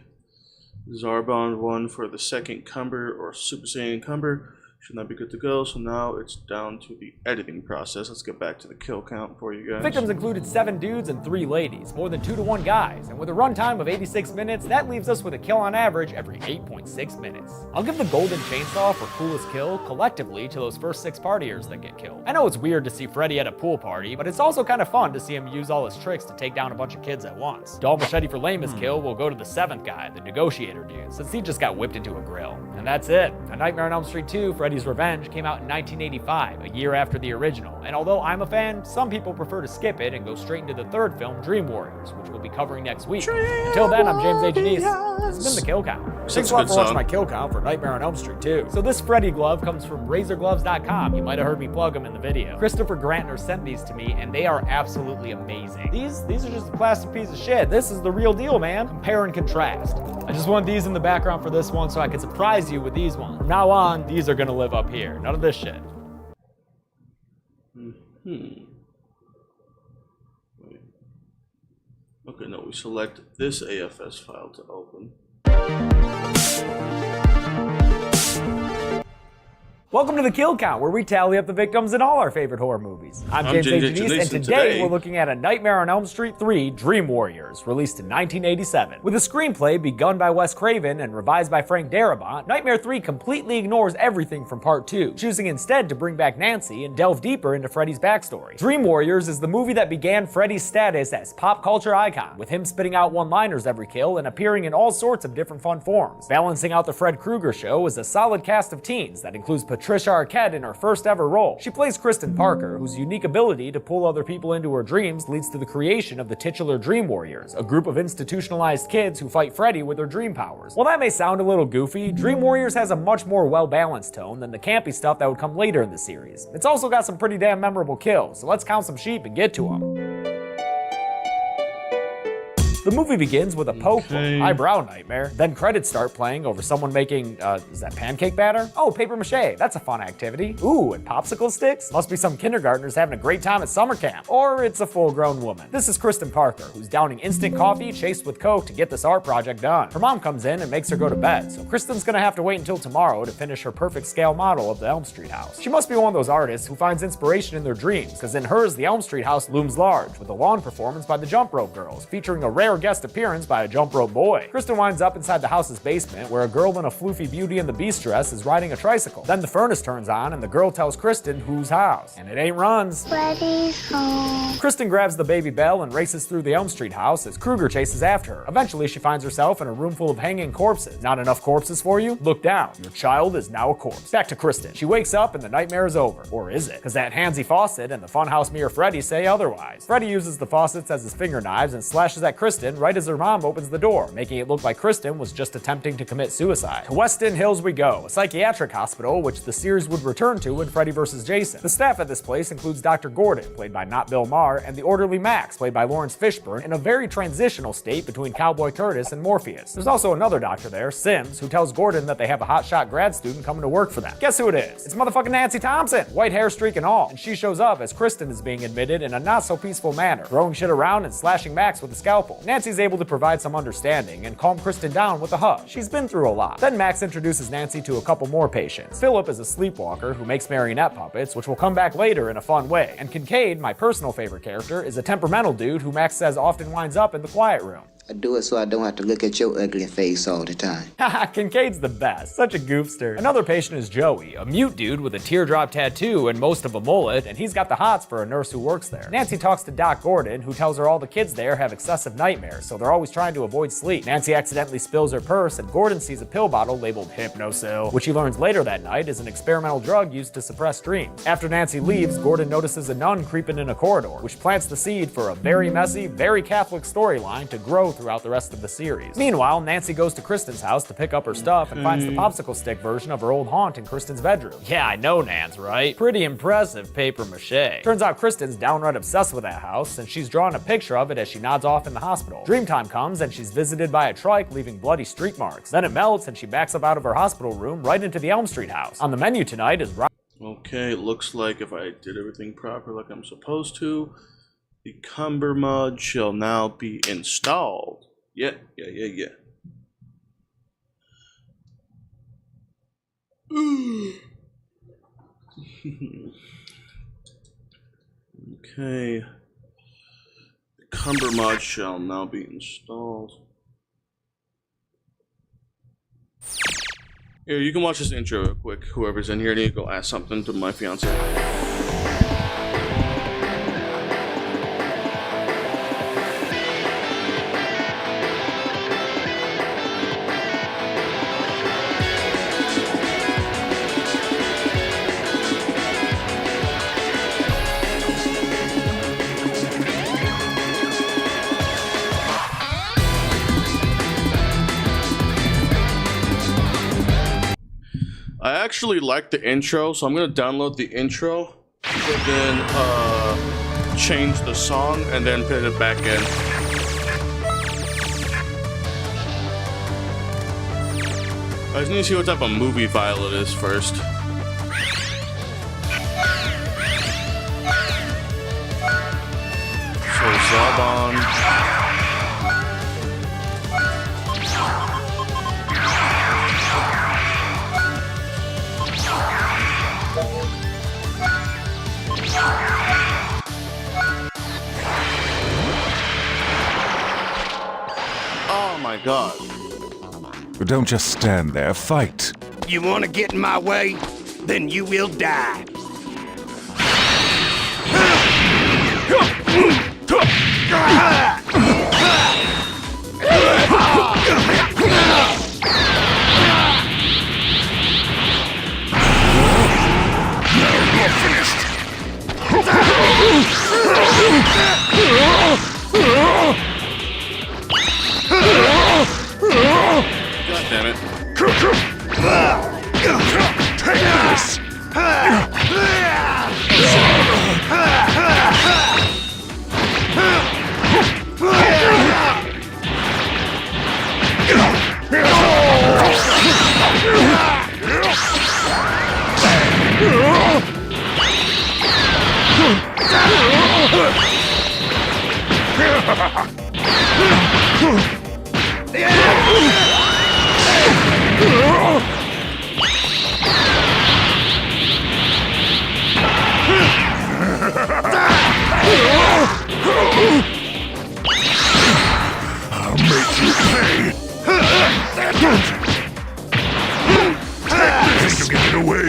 Zarbon 1 for the second Cumber or Super Saiyan Cumber. Should not be good to go. So now it's down to the editing process. Let's get back to the kill count for you guys. Victims included 7 dudes and 3 ladies, more than 2 to 1 guys, and with a runtime of 86 minutes, that leaves us with a kill on average every 8.6 minutes. I'll give the golden chainsaw for coolest kill collectively to those first 6 partiers that get killed. I know it's weird to see Freddy at a pool party, but it's also kind of fun to see him use all his tricks to take down a bunch of kids at once. Dull machete for lamest kill will go to the 7th guy, the negotiator dude, since he just got whipped into a grill. And that's it. A Nightmare on Elm Street 2, Freddy Freddy's Revenge came out in 1985, a year after the original, and although I'm a fan, some people prefer to skip it and go straight into the third film, Dream Warriors, which we'll be covering next week. Until then, I'm James A. Janice. This has been The Kill Count. Thanks a lot for watching my Kill Count for Nightmare on Elm Street 2. So this Freddy glove comes from RazorGloves.com. You might have heard me plug them in the video. Christopher Grantner sent these to me, and they are absolutely amazing. These are just a plastic piece of shit. This is the real deal, man. Compare and contrast. I just want these in the background for this one so I can surprise you with these ones. From now on, these are gonna live up here. None of this shit. Wait. Okay, no, we select this AFS file to open. Welcome to The Kill Count, where we tally up the victims in all our favorite horror movies. I'm James A. Janice, and today we're looking at A Nightmare on Elm Street 3, Dream Warriors, released in 1987. With a screenplay begun by Wes Craven and revised by Frank Darabont, Nightmare 3 completely ignores everything from Part 2, choosing instead to bring back Nancy and delve deeper into Freddy's backstory. Dream Warriors is the movie that began Freddy's status as pop culture icon, with him spitting out one-liners every kill and appearing in all sorts of different fun forms. Balancing out the Fred Krueger show is a solid cast of teens that includes Patricia Arquette in her first ever role. She plays Kristen Parker, whose unique ability to pull other people into her dreams leads to the creation of the titular Dream Warriors, a group of institutionalized kids who fight Freddy with their dream powers. While that may sound a little goofy, Dream Warriors has a much more well-balanced tone than the campy stuff that would come later in the series. It's also got some pretty damn memorable kills, so let's count some sheep and get to them. The movie begins with a poke look, eyebrow nightmare, then credits start playing over someone making, is that pancake batter? Oh, paper mache, that's a fun activity. Ooh, and popsicle sticks? Must be some kindergartners having a great time at summer camp. Or it's a full-grown woman. This is Kristen Parker, who's downing instant coffee chased with Coke to get this art project done. Her mom comes in and makes her go to bed, so Kristen's gonna have to wait until tomorrow to finish her perfect scale model of the Elm Street house. She must be one of those artists who finds inspiration in their dreams, because in hers, the Elm Street house looms large, with a lawn performance by the Jump Rope Girls, featuring a rare guest appearance by a jump rope boy. Kristen winds up inside the house's basement, where a girl in a floofy Beauty and the Beast dress is riding a tricycle. Then the furnace turns on and the girl tells Kristen whose house. And it ain't Run's. Freddy's home. Kristen grabs the baby Belle and races through the Elm Street house as Krueger chases after her. Eventually she finds herself in a room full of hanging corpses. Not enough corpses for you? Look down. Your child is now a corpse. Back to Kristen. She wakes up and the nightmare is over. Or is it? Because that handsy faucet and the funhouse mirror Freddy say otherwise. Freddy uses the faucets as his finger knives and slashes at Kristen right as her mom opens the door, making it look like Kristen was just attempting to commit suicide. To Weston Hills we go, a psychiatric hospital which the series would return to in Freddy vs. Jason. The staff at this place includes Dr. Gordon, played by not Bill Maher, and the orderly Max, played by Lawrence Fishburne, in a very transitional state between Cowboy Curtis and Morpheus. There's also another doctor there, Sims, who tells Gordon that they have a hotshot grad student coming to work for them. Guess who it is? It's motherfucking Nancy Thompson, white hair streak and all, and she shows up as Kristen is being admitted in a not so peaceful manner, throwing shit around and slashing Max with a scalpel. Nancy's able to provide some understanding and calm Kristen down with a hug. She's been through a lot. Then Max introduces Nancy to a couple more patients. Philip is a sleepwalker who makes marionette puppets, which will come back later in a fun way. And Kincaid, my personal favorite character, is a temperamental dude who Max says often winds up in the quiet room. I do it so I don't have to look at your ugly face all the time. Haha, Kincaid's the best. Such a goofster. Another patient is Joey, a mute dude with a teardrop tattoo and most of a mullet, and he's got the hots for a nurse who works there. Nancy talks to Doc Gordon, who tells her all the kids there have excessive nightmares, so they're always trying to avoid sleep. Nancy accidentally spills her purse, and Gordon sees a pill bottle labeled Hypnosil, which he learns later that night is an experimental drug used to suppress dreams. After Nancy leaves, Gordon notices a nun creeping in a corridor, which plants the seed for a very messy, very Catholic storyline to grow throughout the rest of the series. Meanwhile, Nancy goes to Kristen's house to pick up her stuff and finds the popsicle stick version of her old haunt in Kristen's bedroom. Yeah, I know, Nans, right? Pretty impressive paper mache. Turns out Kristen's downright obsessed with that house, and she's drawing a picture of it as she nods off in the hospital. Dreamtime comes, and she's visited by a trike leaving bloody streak marks. Then it melts, and she backs up out of her hospital room right into the Elm Street house. On the menu tonight is Okay, looks like if I did everything proper like I'm supposed to, the Cumber mod shall now be installed. Yeah. Okay. The Cumber mod shall now be installed. Here, you can watch this intro real quick. Whoever's in here, I need to go ask something to my fiance. I actually like the intro, so I'm gonna download the intro and then change the song and then put it back in. I just need to see what type of movie file it is first. So Zarbon. Oh my god. But don't just stand there, fight. You want to get in my way? Then you will die. God damn it. Take this. I'll make you pay. Think you get it away,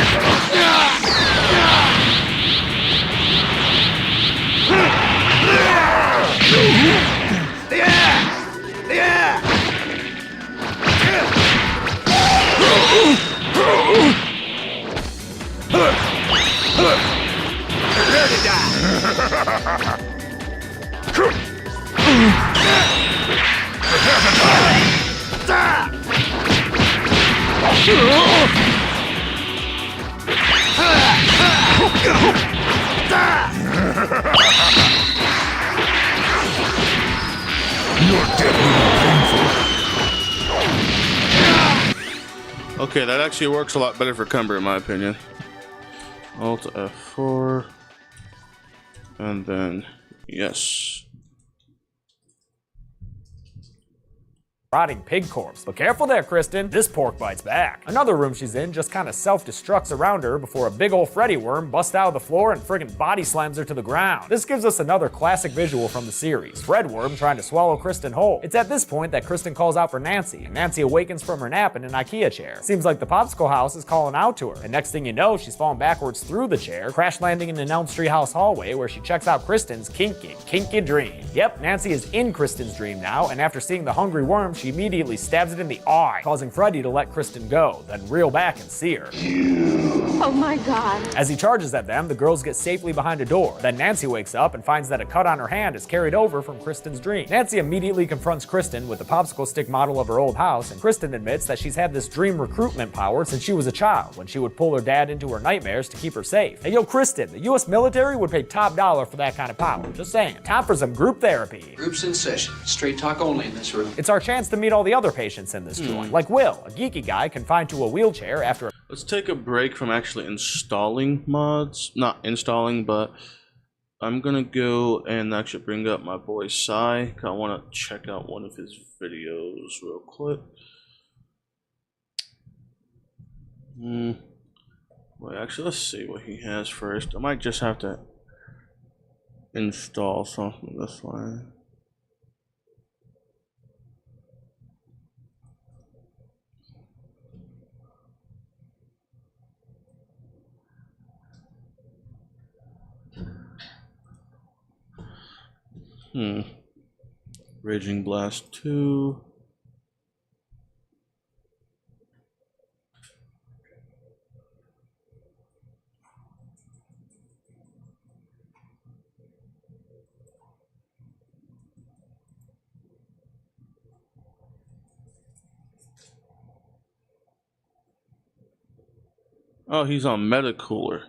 Okay, that actually works a lot better for Cumber, in my opinion. Alt F4. And then, yes. Rotting pig corpse. But careful there, Kristen. This pork bites back. Another room she's in just kind of self-destructs around her before a big old Freddy worm busts out of the floor and friggin' body slams her to the ground. This gives us another classic visual from the series. Fred worm trying to swallow Kristen whole. It's at this point that Kristen calls out for Nancy, and Nancy awakens from her nap in an IKEA chair. Seems like the popsicle house is calling out to her, and next thing you know, she's falling backwards through the chair, crash landing in an Elm Street house hallway where she checks out Kristen's kinky dream. Yep, Nancy is in Kristen's dream now, and after seeing the hungry worm, she immediately stabs it in the eye, causing Freddy to let Kristen go, then reel back and see her. Oh my god. As he charges at them, the girls get safely behind a door. Then Nancy wakes up and finds that a cut on her hand is carried over from Kristen's dream. Nancy immediately confronts Kristen with the popsicle stick model of her old house, and Kristen admits that she's had this dream recruitment power since she was a child, when she would pull her dad into her nightmares to keep her safe. Hey yo, Kristen, the US military would pay top dollar for that kind of power. Just saying. Time for some group therapy. Groups in session. Straight talk only in this room. It's our chance to meet all the other patients in this joint, like Will, a geeky guy confined to a wheelchair after. Let's take a break from actually installing mods. Not installing, but I'm gonna go and actually bring up my boy Sai, because I want to check out one of his videos real quick. Wait, actually, let's see what he has first. I might just have to install something this way. Raging Blast 2. Oh, he's on Metacooler.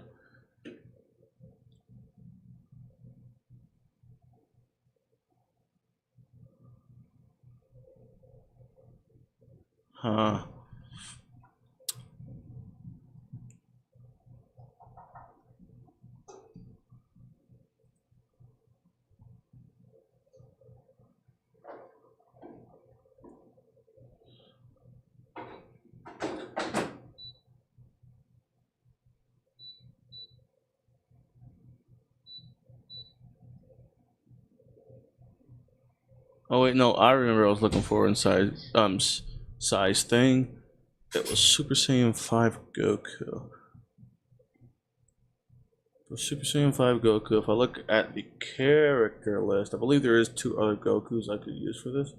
Huh. Oh wait, no, I remember I was looking for inside size thing. It was Super Saiyan 5 Goku. For Super Saiyan 5 Goku, if I look at the character list, I believe there is 2 other Gokus I could use for this.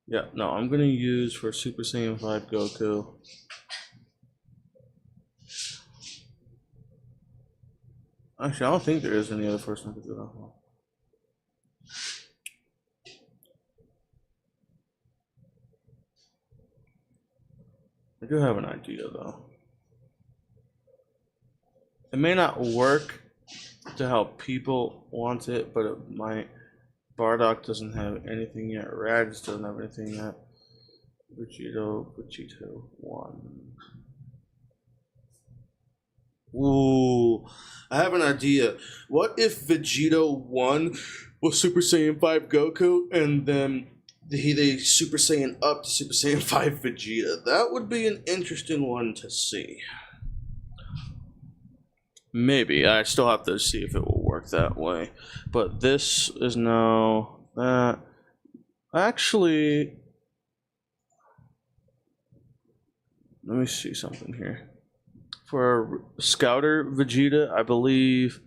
Yeah, no, I'm gonna use for Super Saiyan 5 Goku. Actually, I don't think there is any other person I could do that for. I do have an idea though. It may not work to how people want it, but it might. Bardock doesn't have anything yet. Raditz doesn't have anything yet. Vegito 1. Ooh, I have an idea. What if Vegito 1 was Super Saiyan 5 Goku and then they Super Saiyan up to Super Saiyan 5 Vegeta? That would be an interesting one to see. Maybe. I still have to see if it will work that way. But this is now that. Actually, let me see something here. For Scouter Vegeta, I believe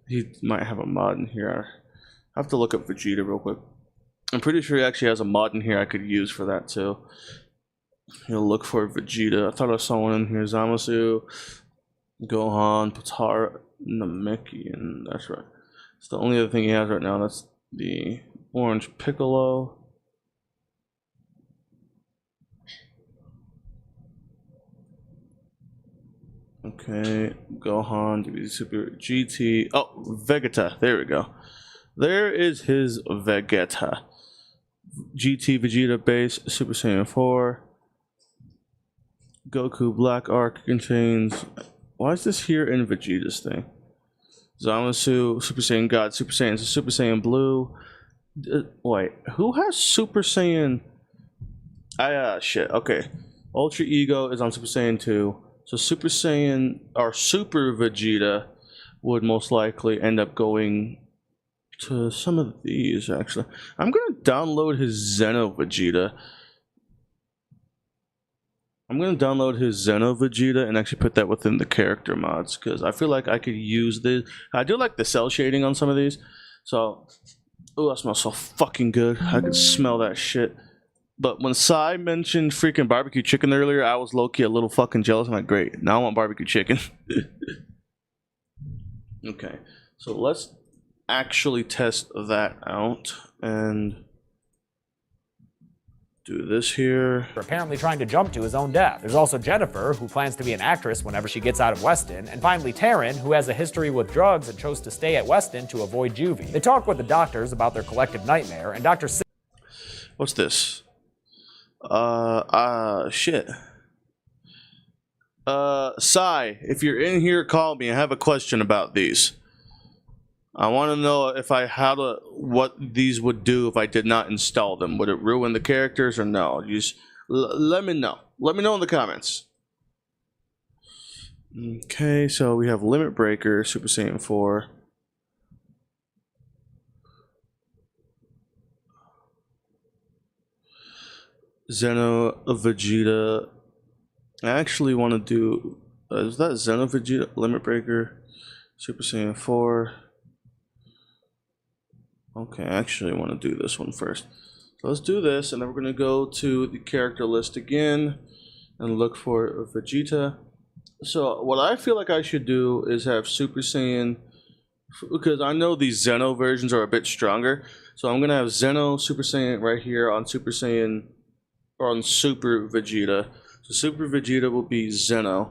he might have a mod in here. I have to look up Vegeta real quick. I'm pretty sure he actually has a mod in here I could use for that too. You'll look for Vegeta. I thought I saw one in here. Zamasu, Gohan, Potara, Namek, and that's right. It's the only other thing he has right now. That's the Orange Piccolo. Okay, Gohan, DBZ Super GT. Oh, Vegeta. There we go. There is his Vegeta. GT Vegeta base, Super Saiyan 4. Goku Black Arc contains. Why is this here in Vegeta's thing? Zamasu, Super Saiyan God, Super Saiyan, Super Saiyan Blue. Wait, who has Super Saiyan? Shit. Okay, Ultra Ego is on Super Saiyan 2. So Super Saiyan or Super Vegeta would most likely end up going to some of these. Actually, I'm gonna download his Xeno Vegeta. I'm gonna download his Xeno Vegeta and actually put that within the character mods because I feel like I could use this. I do like the cell shading on some of these. So, oh, that smells so fucking good. I could smell that shit. But when Sai mentioned freaking barbecue chicken earlier, I was low-key a little fucking jealous. I'm like, great, now I want barbecue chicken. Okay, so let's actually test that out and do this here. Apparently trying to jump to his own death. There's also Jennifer, who plans to be an actress whenever she gets out of Weston, and finally Taryn, who has a history with drugs and chose to stay at Weston to avoid juvie. They talk with the doctors about their collective nightmare, and Dr. What's this? Shit. Sai, if you're in here, call me. I have a question about these. I want to know what these would do if I did not install them. Would it ruin the characters or no? Just let me know. Let me know in the comments. Okay, so we have Limit Breaker, Super Saiyan 4. Xeno Vegeta. I actually want to do. Is that Xeno Vegeta? Limit Breaker, Super Saiyan 4. Okay, I actually want to do this one first. So let's do this, and then we're going to go to the character list again and look for Vegeta. So what I feel like I should do is have Super Saiyan, because I know these Xeno versions are a bit stronger. So I'm going to have Xeno Super Saiyan right here on Super Saiyan, or on Super Vegeta. So Super Vegeta will be Xeno.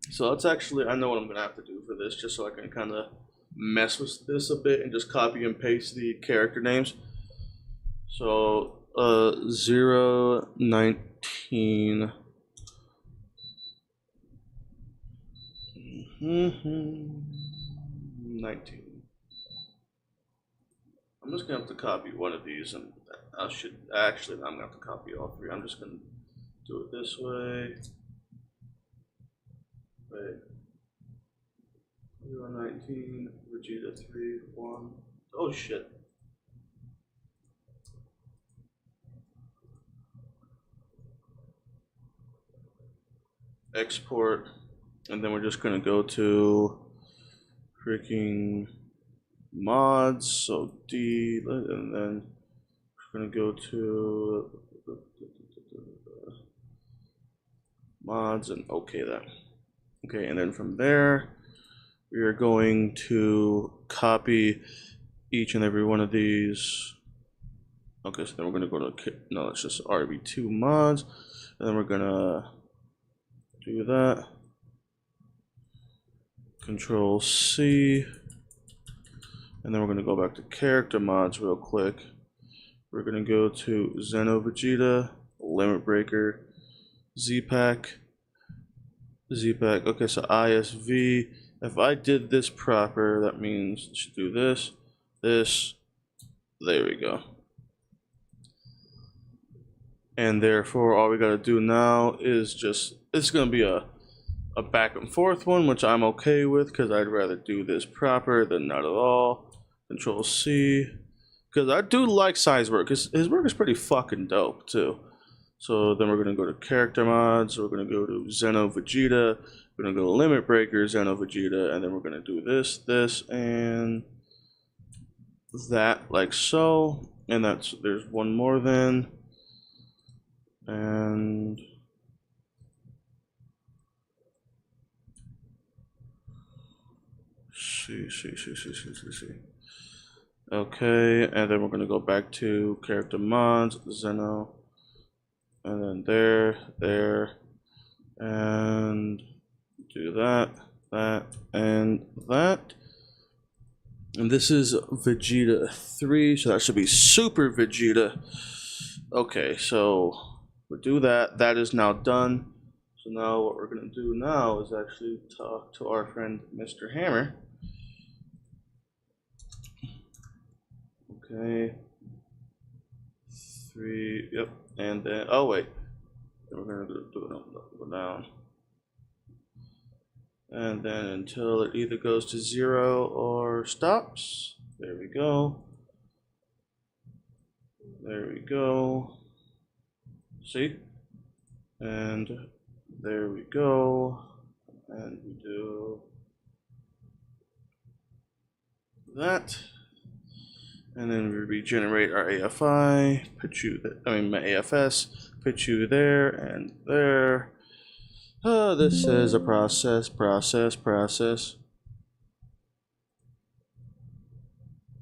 So that's actually, I know what I'm going to have to do for this, just so I can kind of mess with this a bit and just copy and paste the character names. So 019. 19. I'm just gonna have to copy one of these, and I'm gonna have to copy all three. I'm just gonna do it this way. Wait. 019, Vegeta 3, 1. Oh shit. Export, and then we're just gonna go to freaking mods, so D, and then we're gonna go to mods and okay that. Okay, and then from there we are going to copy each and every one of these. Okay, so then we're gonna go to, no, it's just RB2 mods, and then we're gonna do that. Control C, and then we're gonna go back to character mods real quick. We're gonna go to Xeno Vegeta, Limit Breaker, Z-Pack. Okay, so ISV. If I did this proper, that means I should do this, this. There we go. And therefore, all we gotta do now is just, it's gonna be a back and forth one, which I'm okay with because I'd rather do this proper than not at all. Control C, because I do like Sai's work. His work is pretty fucking dope too. So then we're gonna go to character mods. We're gonna go to Xeno Vegeta. We're gonna go to Limit Breaker, Xeno Vegeta, and then we're gonna do this, this, and that, like so. And there's one more then, and see. Okay, and then we're gonna go back to character mods, Xeno, and then there, and do that, and that. And this is Vegeta 3, so that should be Super Vegeta. Okay, so we'll do that. That is now done. So now what we're gonna do now is actually talk to our friend Mr. Hammer. Okay, 3, yep, and then, oh wait, we're gonna do it, go down. And then until it either goes to 0 or stops. There we go. There we go. See? And there we go. And we do that. And then we regenerate our AFI, my AFS, put you there and there. This is a process.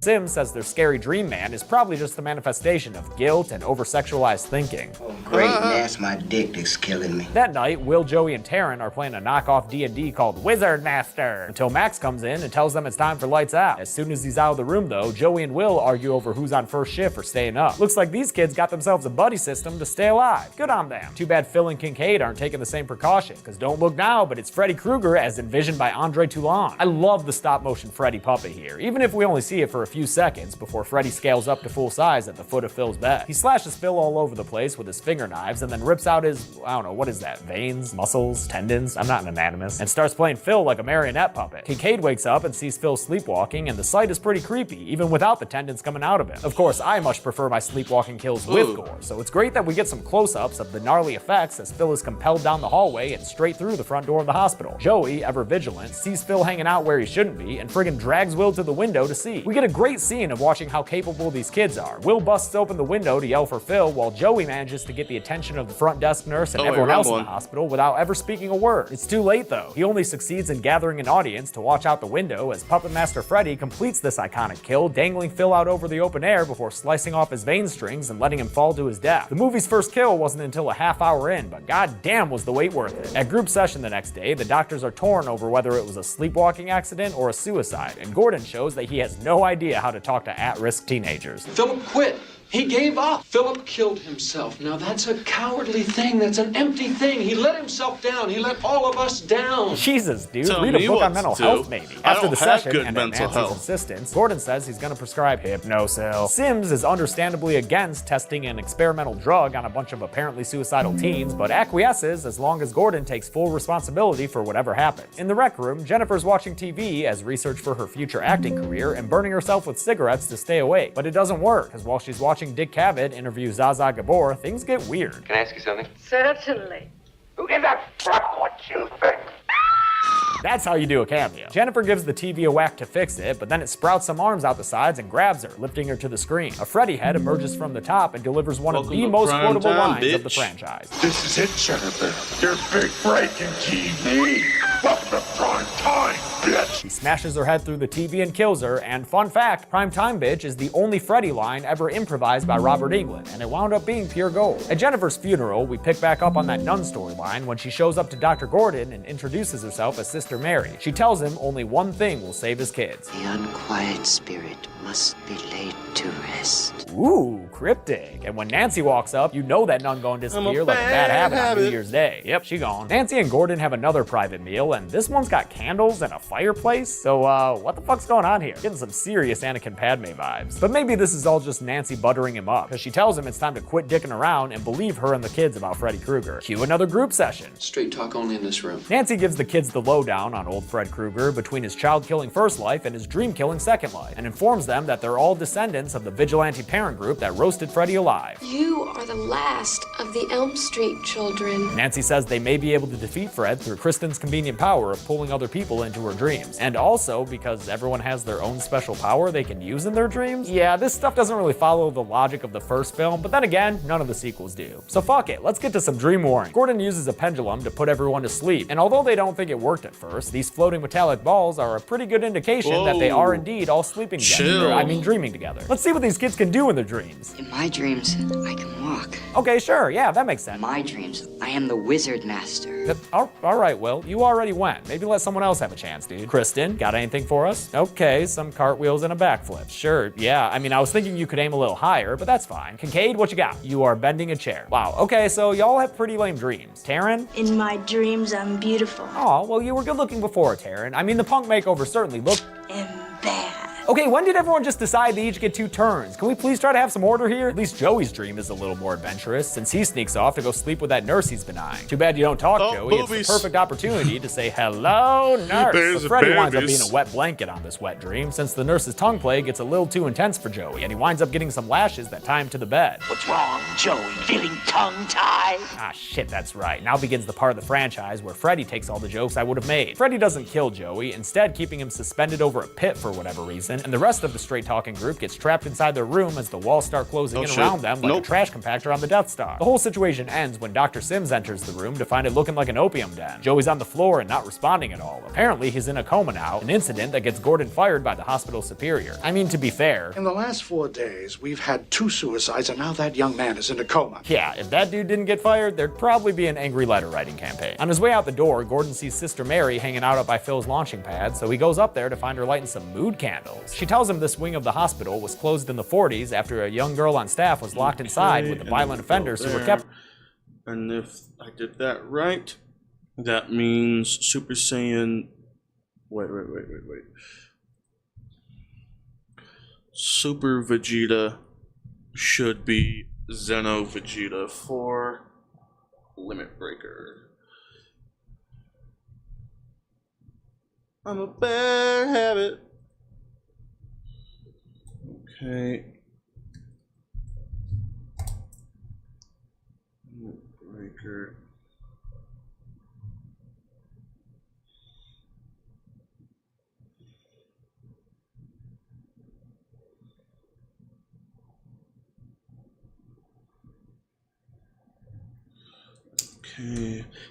Sim says their scary dream man is probably just the manifestation of guilt and over-sexualized thinking. Oh, great, that's my dick that's killing me. That night, Will, Joey, and Taryn are playing a knockoff D&D called Wizard Master, until Max comes in and tells them it's time for lights out. As soon as he's out of the room, though, Joey and Will argue over who's on first shift for staying up. Looks like these kids got themselves a buddy system to stay alive. Good on them. Too bad Phil and Kincaid aren't taking the same precaution, because don't look now, but it's Freddy Krueger as envisioned by Andre Toulon. I love the stop-motion Freddy puppet here, even if we only see it for a few seconds before Freddy scales up to full size at the foot of Phil's bed. He slashes Phil all over the place with his finger knives and then rips out his, I don't know, what is that, veins, muscles, tendons? I'm not an anatomist. And starts playing Phil like a marionette puppet. Kincaid wakes up and sees Phil sleepwalking, and the sight is pretty creepy, even without the tendons coming out of him. Of course, I much prefer my sleepwalking kills with gore, so it's great that we get some close-ups of the gnarly effects as Phil is compelled down the hallway and straight through the front door of the hospital. Joey, ever vigilant, sees Phil hanging out where he shouldn't be and friggin' drags Will to the window to see. We get a great scene of watching how capable these kids are. Will busts open the window to yell for Phil, while Joey manages to get the attention of the front desk nurse and everyone else in the hospital without ever speaking a word. It's too late though. He only succeeds in gathering an audience to watch out the window as Puppet Master Freddy completes this iconic kill, dangling Phil out over the open air before slicing off his vein strings and letting him fall to his death. The movie's first kill wasn't until a half hour in, but goddamn was the wait worth it. At group session the next day, the doctors are torn over whether it was a sleepwalking accident or a suicide, and Gordon shows that he has no idea how to talk to at-risk teenagers. Philip quit. He gave up. Philip killed himself. Now that's a cowardly thing. That's an empty thing. He let himself down. He let all of us down. Jesus, dude. Tell Read a me book what on mental to health, do. maybe. I After don't the have session, good and at mental Nancy's health. insistence, Gordon says he's going to prescribe Hypnosil. Sims is understandably against testing an experimental drug on a bunch of apparently suicidal teens, but acquiesces as long as Gordon takes full responsibility for whatever happens. In the rec room, Jennifer's watching TV as research for her future acting career and burning herself with cigarettes to stay awake. But it doesn't work, because while she's watching Dick Cavett interview Zsa Gabor, things get weird. Can I ask you something? Certainly. Who gives a fuck what you think? That's how you do a cameo. Jennifer gives the TV a whack to fix it, but then it sprouts some arms out the sides and grabs her, lifting her to the screen. A Freddy head emerges from the top and delivers one of the most quotable lines of the franchise. This is it, Jennifer. Your big break in TV. Welcome to prime time, bitch. He smashes her head through the TV and kills her, and fun fact, Prime Time Bitch is the only Freddy line ever improvised by Robert Englund, and it wound up being pure gold. At Jennifer's funeral, we pick back up on that nun storyline when she shows up to Dr. Gordon and introduces herself as Sister Mary. She tells him only one thing will save his kids. The unquiet spirit must be laid to rest. Ooh, cryptic. And when Nancy walks up, you know that nun gonna disappear like a bad habit on New Year's Day. Yep, she gone. Nancy and Gordon have another private meal, and this one's got candles and a fireplace, so what the fuck's going on here? Getting some serious Anakin Padme vibes. But maybe this is all just Nancy buttering him up, because she tells him it's time to quit dicking around and believe her and the kids about Freddy Krueger. Cue another group session. Straight talk only in this room. Nancy gives the kids the lowdown on old Fred Krueger between his child-killing first life and his dream-killing second life, and informs them that they're all descendants of the vigilante parent group that roasted Freddy alive. You are the last of the Elm Street children. Nancy says they may be able to defeat Fred through Kristen's convenient power of pulling other people into her dreams, and also because everyone has their own special power they can use in their dreams. Yeah, this stuff doesn't really follow the logic of the first film, but then again, none of the sequels do. So fuck it, let's get to some dream warring. Gordon uses a pendulum to put everyone to sleep, and although they don't think it worked at first, these floating metallic balls are a pretty good indication that they are indeed all sleeping together. I mean, dreaming together. Let's see what these kids can do in their dreams. In my dreams, I can walk. Okay, sure, yeah, that makes sense. In my dreams, I am the wizard master. All right, Will, you already went. Maybe let someone else have a chance, dude. Kristen, got anything for us? Okay, some cartwheels and a backflip. Sure, yeah, I mean, I was thinking you could aim a little higher, but that's fine. Kincaid, what you got? You are bending a chair. Wow, okay, so y'all have pretty lame dreams. Taryn? In my dreams, I'm beautiful. Aw, well, you were good looking before, Taryn. I mean, the punk makeover certainly looked... And bad. Okay, when did everyone just decide they each get 2 turns? Can we please try to have some order here? At least Joey's dream is a little more adventurous, since he sneaks off to go sleep with that nurse he's been eyeing. Too bad you don't talk, Joey. Boobies. It's the perfect opportunity to say, hello, nurse. There's But Freddy winds up babies. being a wet blanket on this wet dream, since the nurse's tongue play gets a little too intense for Joey, and he winds up getting some lashes that tie him to the bed. What's wrong, Joey? Feeling tongue-tied? Ah, shit, that's right. Now begins the part of the franchise where Freddy takes all the jokes I would have made. Freddy doesn't kill Joey, instead keeping him suspended over a pit for whatever reason, and the rest of the straight talking group gets trapped inside their room as the walls start closing in around them like a trash compactor on the Death Star. The whole situation ends when Dr. Sims enters the room to find it looking like an opium den. Joey's on the floor and not responding at all. Apparently he's in a coma now, an incident that gets Gordon fired by the hospital superior. I mean, to be fair, in the last 4 days, we've had 2 suicides and now that young man is in a coma. yeah, if that dude didn't get fired, there'd probably be an angry letter writing campaign. On his way out the door, Gordon sees Sister Mary hanging out up by Phil's launching pad, so he goes up there to find her lighting some mood candles. She tells him this wing of the hospital was closed in the 40s after a young girl on staff was locked inside with the violent offenders who were kept. And if I did that right, that means Super Saiyan. Wait. Super Vegeta should be Xeno Vegeta for Limit Breaker. I'm a bad habit. Okay. Breaker.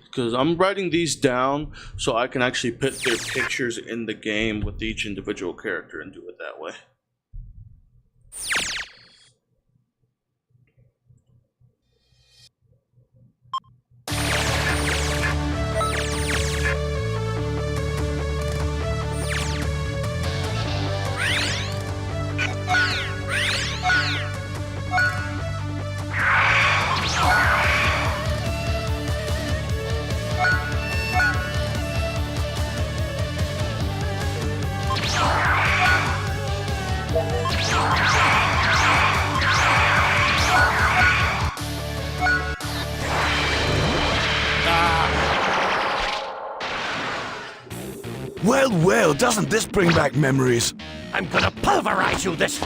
Because I'm writing these down so I can actually put their pictures in the game with each individual character and do it that way. Well, well, doesn't this bring back memories? I'm gonna pulverize you this...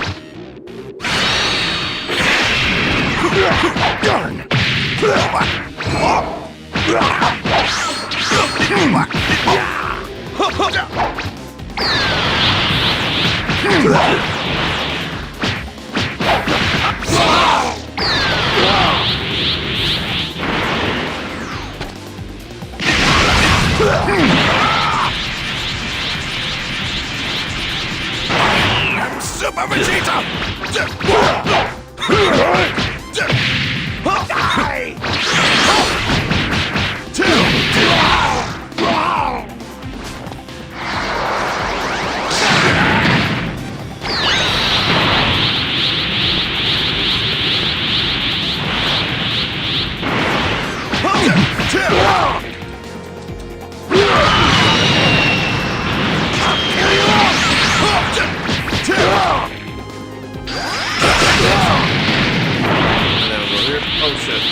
Darn! Super Vegeta! Oh shit.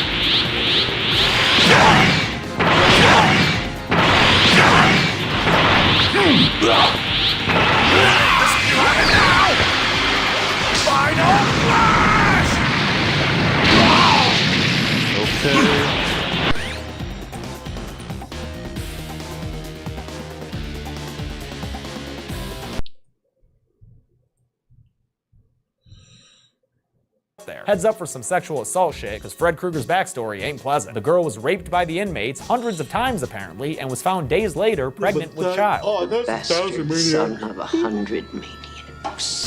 Final flash! Okay. There. Heads up for some sexual assault shit, because Fred Krueger's backstory ain't pleasant. The girl was raped by the inmates hundreds of times apparently, and was found days later pregnant with child. Oh, that's a Son of 100 maniacs.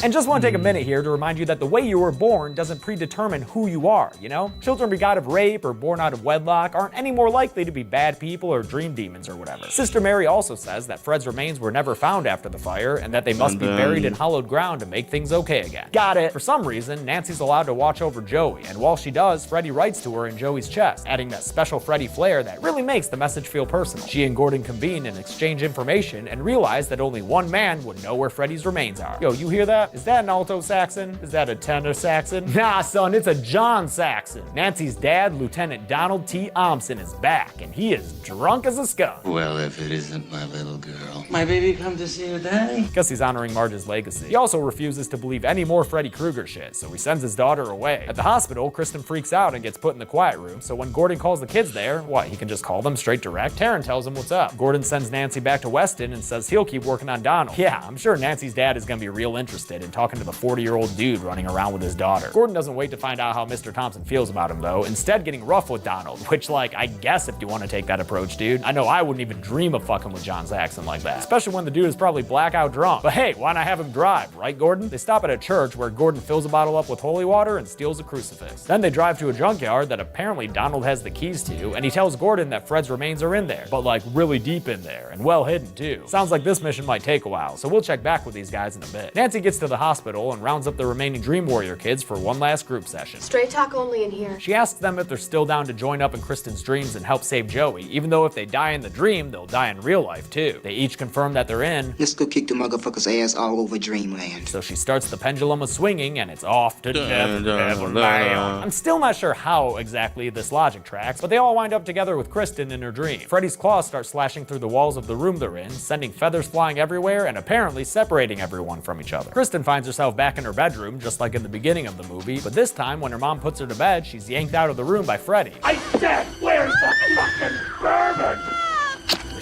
And just want to take a minute here to remind you that the way you were born doesn't predetermine who you are, you know? Children begot of rape or born out of wedlock aren't any more likely to be bad people or dream demons or whatever. Sister Mary also says that Fred's remains were never found after the fire and that they must be buried in hollowed ground to make things okay again. Got it. For some reason, Nancy's allowed to watch over Joey, and while she does, Freddy writes to her in Joey's chest, adding that special Freddy flair that really makes the message feel personal. She and Gordon convene and exchange information and realize that only one man would know where Freddy's remains are. Yo, you hear that? Is that an alto Saxon? Is that a tenor Saxon? Nah, son, it's a John Saxon. Nancy's dad, Lieutenant Donald T. Omson, is back, and he is drunk as a skunk. Well, if it isn't my little girl. My baby come to see her daddy? Guess he's honoring Marge's legacy. He also refuses to believe any more Freddy Krueger shit, so he sends his daughter away. At the hospital, Kristen freaks out and gets put in the quiet room, so when Gordon calls the kids there, what, he can just call them straight direct? Taryn tells him what's up. Gordon sends Nancy back to Weston and says he'll keep working on Donald. Yeah, I'm sure Nancy's dad is gonna be real interested in talking to the 40-year-old dude running around with his daughter. Gordon doesn't wait to find out how Mr. Thompson feels about him though, instead getting rough with Donald, which like, I guess if you want to take that approach, dude. I know I wouldn't even dream of fucking with John Saxon like that, especially when the dude is probably blackout drunk. But hey, why not have him drive, right Gordon? They stop at a church where Gordon fills a bottle up with holy water and steals a crucifix. Then they drive to a junkyard that apparently Donald has the keys to, and he tells Gordon that Fred's remains are in there, but like really deep in there, and well hidden too. Sounds like this mission might take a while, so we'll check back with these guys in a bit. Nancy gets to the hospital and rounds up the remaining Dream Warrior kids for one last group session. Straight talk only in here. She asks them if they're still down to join up in Kristen's dreams and help save Joey, even though if they die in the dream, they'll die in real life too. They each confirm that they're in. Let's go kick the motherfucker's ass all over Dreamland. So she starts the pendulum of swinging and it's off to Neverland. I'm still not sure how exactly this logic tracks, but they all wind up together with Kristen in her dream. Freddy's claws start slashing through the walls of the room they're in, sending feathers flying everywhere and apparently separating everyone from each other. Kristen finds herself back in her bedroom, just like in the beginning of the movie, but this time when her mom puts her to bed, she's yanked out of the room by Freddy. I said, where's the fucking bourbon?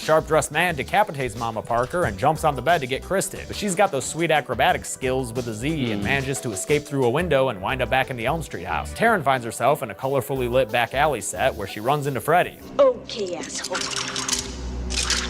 sharp-dressed man decapitates Mama Parker and jumps on the bed to get Kristen, but she's got those sweet acrobatic skills with a Z and manages to escape through a window and wind up back in the Elm Street house. Taryn finds herself in a colorfully lit back alley set where she runs into Freddy. Okay, asshole.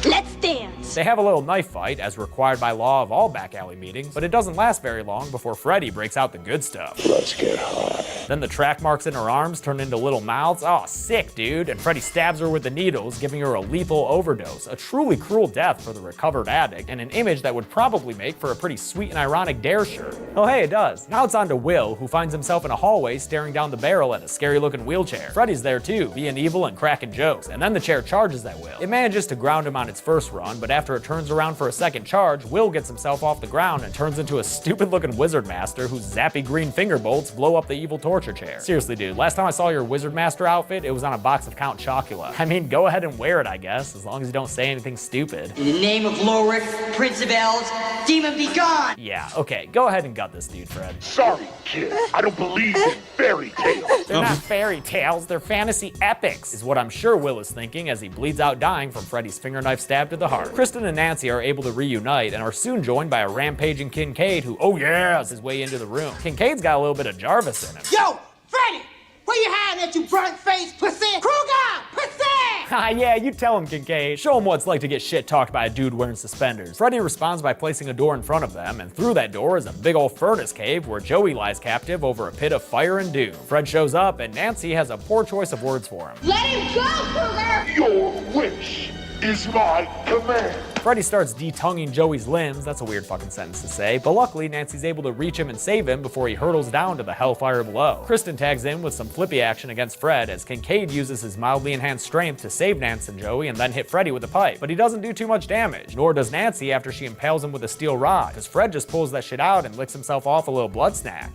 Let's dance. They have a little knife fight, as required by law of all back alley meetings, but it doesn't last very long before Freddy breaks out the good stuff. Let's get high. Then the track marks in her arms turn into little mouths. Oh, sick, dude. And Freddy stabs her with the needles, giving her a lethal overdose. A truly cruel death for the recovered addict, and an image that would probably make for a pretty sweet and ironic Dare shirt. Oh, hey, it does. Now it's on to Will, who finds himself in a hallway staring down the barrel at a scary-looking wheelchair. Freddy's there too, being evil and cracking jokes, and then the chair charges at Will. It manages to ground him on its first run, but after it turns around for a second charge, Will gets himself off the ground and turns into a stupid-looking wizard master whose zappy green finger bolts blow up the evil torture chair. Seriously, dude, last time I saw your wizard master outfit, it was on a box of Count Chocula. I mean, go ahead and wear it, I guess, as long as you don't say anything stupid. In the name of Lorik, Prince of Elves, demon be gone! Yeah, okay, go ahead and gut this dude, Fred. Sorry, kid. I don't believe in fairy tales. They're not fairy tales, they're fantasy epics, is what I'm sure Will is thinking as he bleeds out dying from Freddy's finger knife stab to the heart. Kristen and Nancy are able to reunite and are soon joined by a rampaging Kincaid who, oh yeah, is his way into the room. Kincaid's got a little bit of Jarvis in him. Yo, Freddy! Where you hiding at, you burnt-faced pussy? Kruger! Pussy! Ah, yeah, you tell him, Kincaid. Show him what it's like to get shit talked by a dude wearing suspenders. Freddy responds by placing a door in front of them, and through that door is a big old furnace cave where Joey lies captive over a pit of fire and doom. Fred shows up, and Nancy has a poor choice of words for him. Let him go, Kruger! Your wish is my command. Freddy starts detonguing Joey's limbs, that's a weird fucking sentence to say, but luckily Nancy's able to reach him and save him before he hurtles down to the hellfire below. Kristen tags in with some flippy action against Fred as Kincaid uses his mildly enhanced strength to save Nancy and Joey and then hit Freddy with a pipe, but he doesn't do too much damage, nor does Nancy after she impales him with a steel rod, because Fred just pulls that shit out and licks himself off a little blood snack.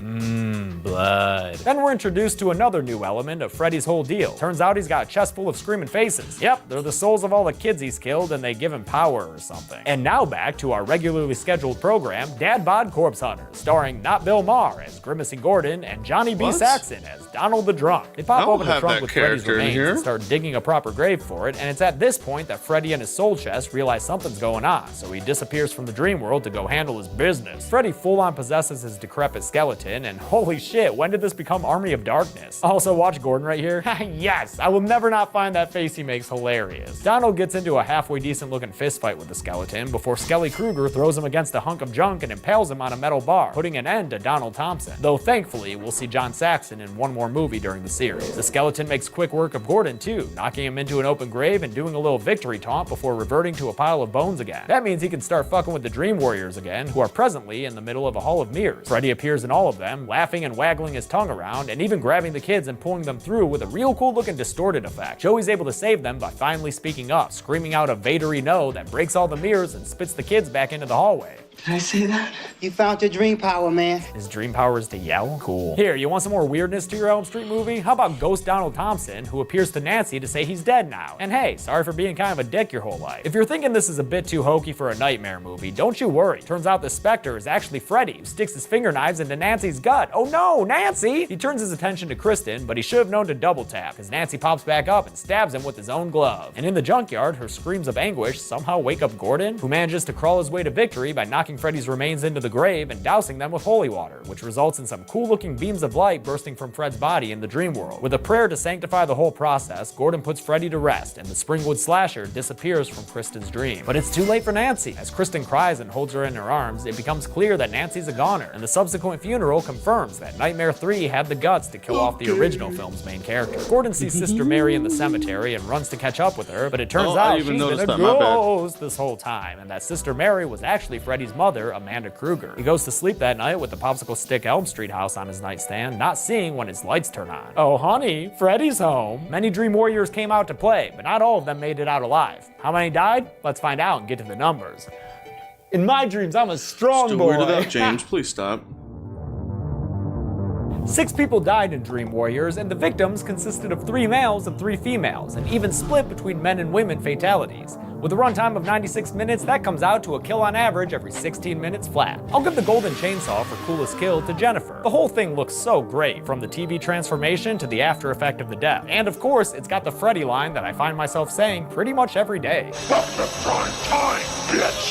Blood. Then we're introduced to another new element of Freddy's whole deal. Turns out he's got a chest full of screaming faces. Yep, they're the souls of all the kids he's killed and they give him power or something. And now back to our regularly scheduled program, Dad Bod Corpse Hunter, starring not Bill Maher as Grimacing Gordon and Johnny B. Saxon as Donald the Drunk. They pop open the trunk with Freddy's remains and start digging a proper grave for it, and it's at this point that Freddy and his soul chest realize something's going on, so he disappears from the dream world to go handle his business. Freddy full-on possesses his decrepit skeleton, and holy shit, when did this become Army of Darkness? Also, watch Gordon right here. Yes, I will never not find that face he makes hilarious. Donald gets into a halfway decent looking fist fight with the skeleton before Skelly Kruger throws him against a hunk of junk and impales him on a metal bar, putting an end to Donald Thompson. Though thankfully, we'll see John Saxon in one more movie during the series. The skeleton makes quick work of Gordon too, knocking him into an open grave and doing a little victory taunt before reverting to a pile of bones again. That means he can start fucking with the Dream Warriors again, who are presently in the middle of a hall of mirrors. Freddy appears in all of them, laughing and waggling his tongue around, and even grabbing the kids and pulling them through with a real cool looking distorted effect. Joey's able to save them by finally speaking up, screaming out a Vadery no that breaks all the mirrors and spits the kids back into the hallway. Did I say that? You found your dream power, man. His dream power is to yell? Cool. Here, you want some more weirdness to your Elm Street movie? How about Ghost Donald Thompson, who appears to Nancy to say he's dead now? And hey, sorry for being kind of a dick your whole life. If you're thinking this is a bit too hokey for a nightmare movie, don't you worry. Turns out the Spectre is actually Freddy, who sticks his finger knives into Nancy's gut. Oh no, Nancy! He turns his attention to Kristen, but he should have known to double tap, because Nancy pops back up and stabs him with his own glove. And in the junkyard, her screams of anguish somehow wake up Gordon, who manages to crawl his way to victory by knocking Freddy's remains into the grave and dousing them with holy water, which results in some cool looking beams of light bursting from Fred's body in the dream world. With a prayer to sanctify the whole process, Gordon puts Freddy to rest and the Springwood slasher disappears from Kristen's dream. But it's too late for Nancy. As Kristen cries and holds her in her arms, it becomes clear that Nancy's a goner, and the subsequent funeral confirms that Nightmare 3 had the guts to kill off the original film's main character. Gordon sees Sister Mary in the cemetery and runs to catch up with her, but it turns out she's been a ghost this whole time, and that Sister Mary was actually Freddy's mother, Amanda Kruger. He goes to sleep that night with the popsicle stick Elm Street house on his nightstand, not seeing when his lights turn on. Oh honey, Freddy's home. Many Dream Warriors came out to play, but not all of them made it out alive. How many died? Let's find out and get to the numbers. In my dreams, I'm a strong boy. Still weirded out, James. Please stop. 6 people died in Dream Warriors, and the victims consisted of 3 males and 3 females, and even split between men and women fatalities. With a runtime of 96 minutes, that comes out to a kill on average every 16 minutes flat. I'll give the golden chainsaw for coolest kill to Jennifer. The whole thing looks so great, from the TV transformation to the after effect of the death. And of course, it's got the Freddy line that I find myself saying pretty much every day.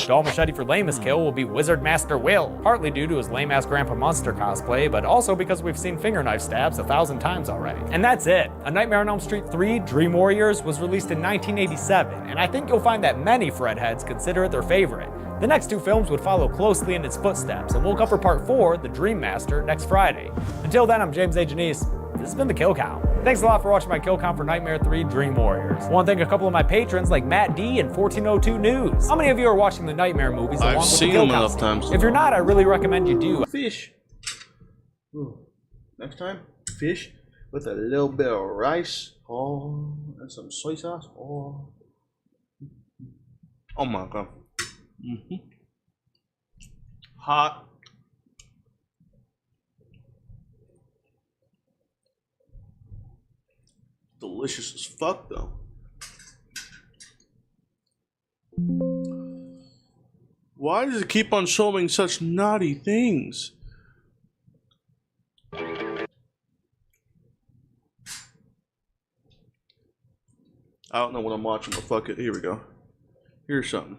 Doll machete for lamest kill will be Wizard Master Will, partly due to his lame-ass Grandpa Munster cosplay, but also because we've seen finger knife stabs 1,000 times already. And that's it. A Nightmare on Elm Street 3 Dream Warriors was released in 1987, and I think you'll find that many Fred heads consider it their favorite. The next 2 films would follow closely in its footsteps, and we'll cover part 4, The Dream Master, next Friday. Until then, I'm James A. Janice. This has been the Kill Count. Thanks a lot for watching my Kill Count for Nightmare 3 Dream Warriors. I want to thank a couple of my patrons like Matt D and 1402 News. How many of you are watching the Nightmare movies along with the Kill Count? I've seen them enough times. If you're not, I really recommend you do. Fish. Ooh. Next time, fish with a little bit of rice. Oh, and some soy sauce. Oh. Oh my god. Hot. Delicious as fuck though. Why does it keep on showing such naughty things? I don't know what I'm watching, but fuck it. Here we go. Here's something.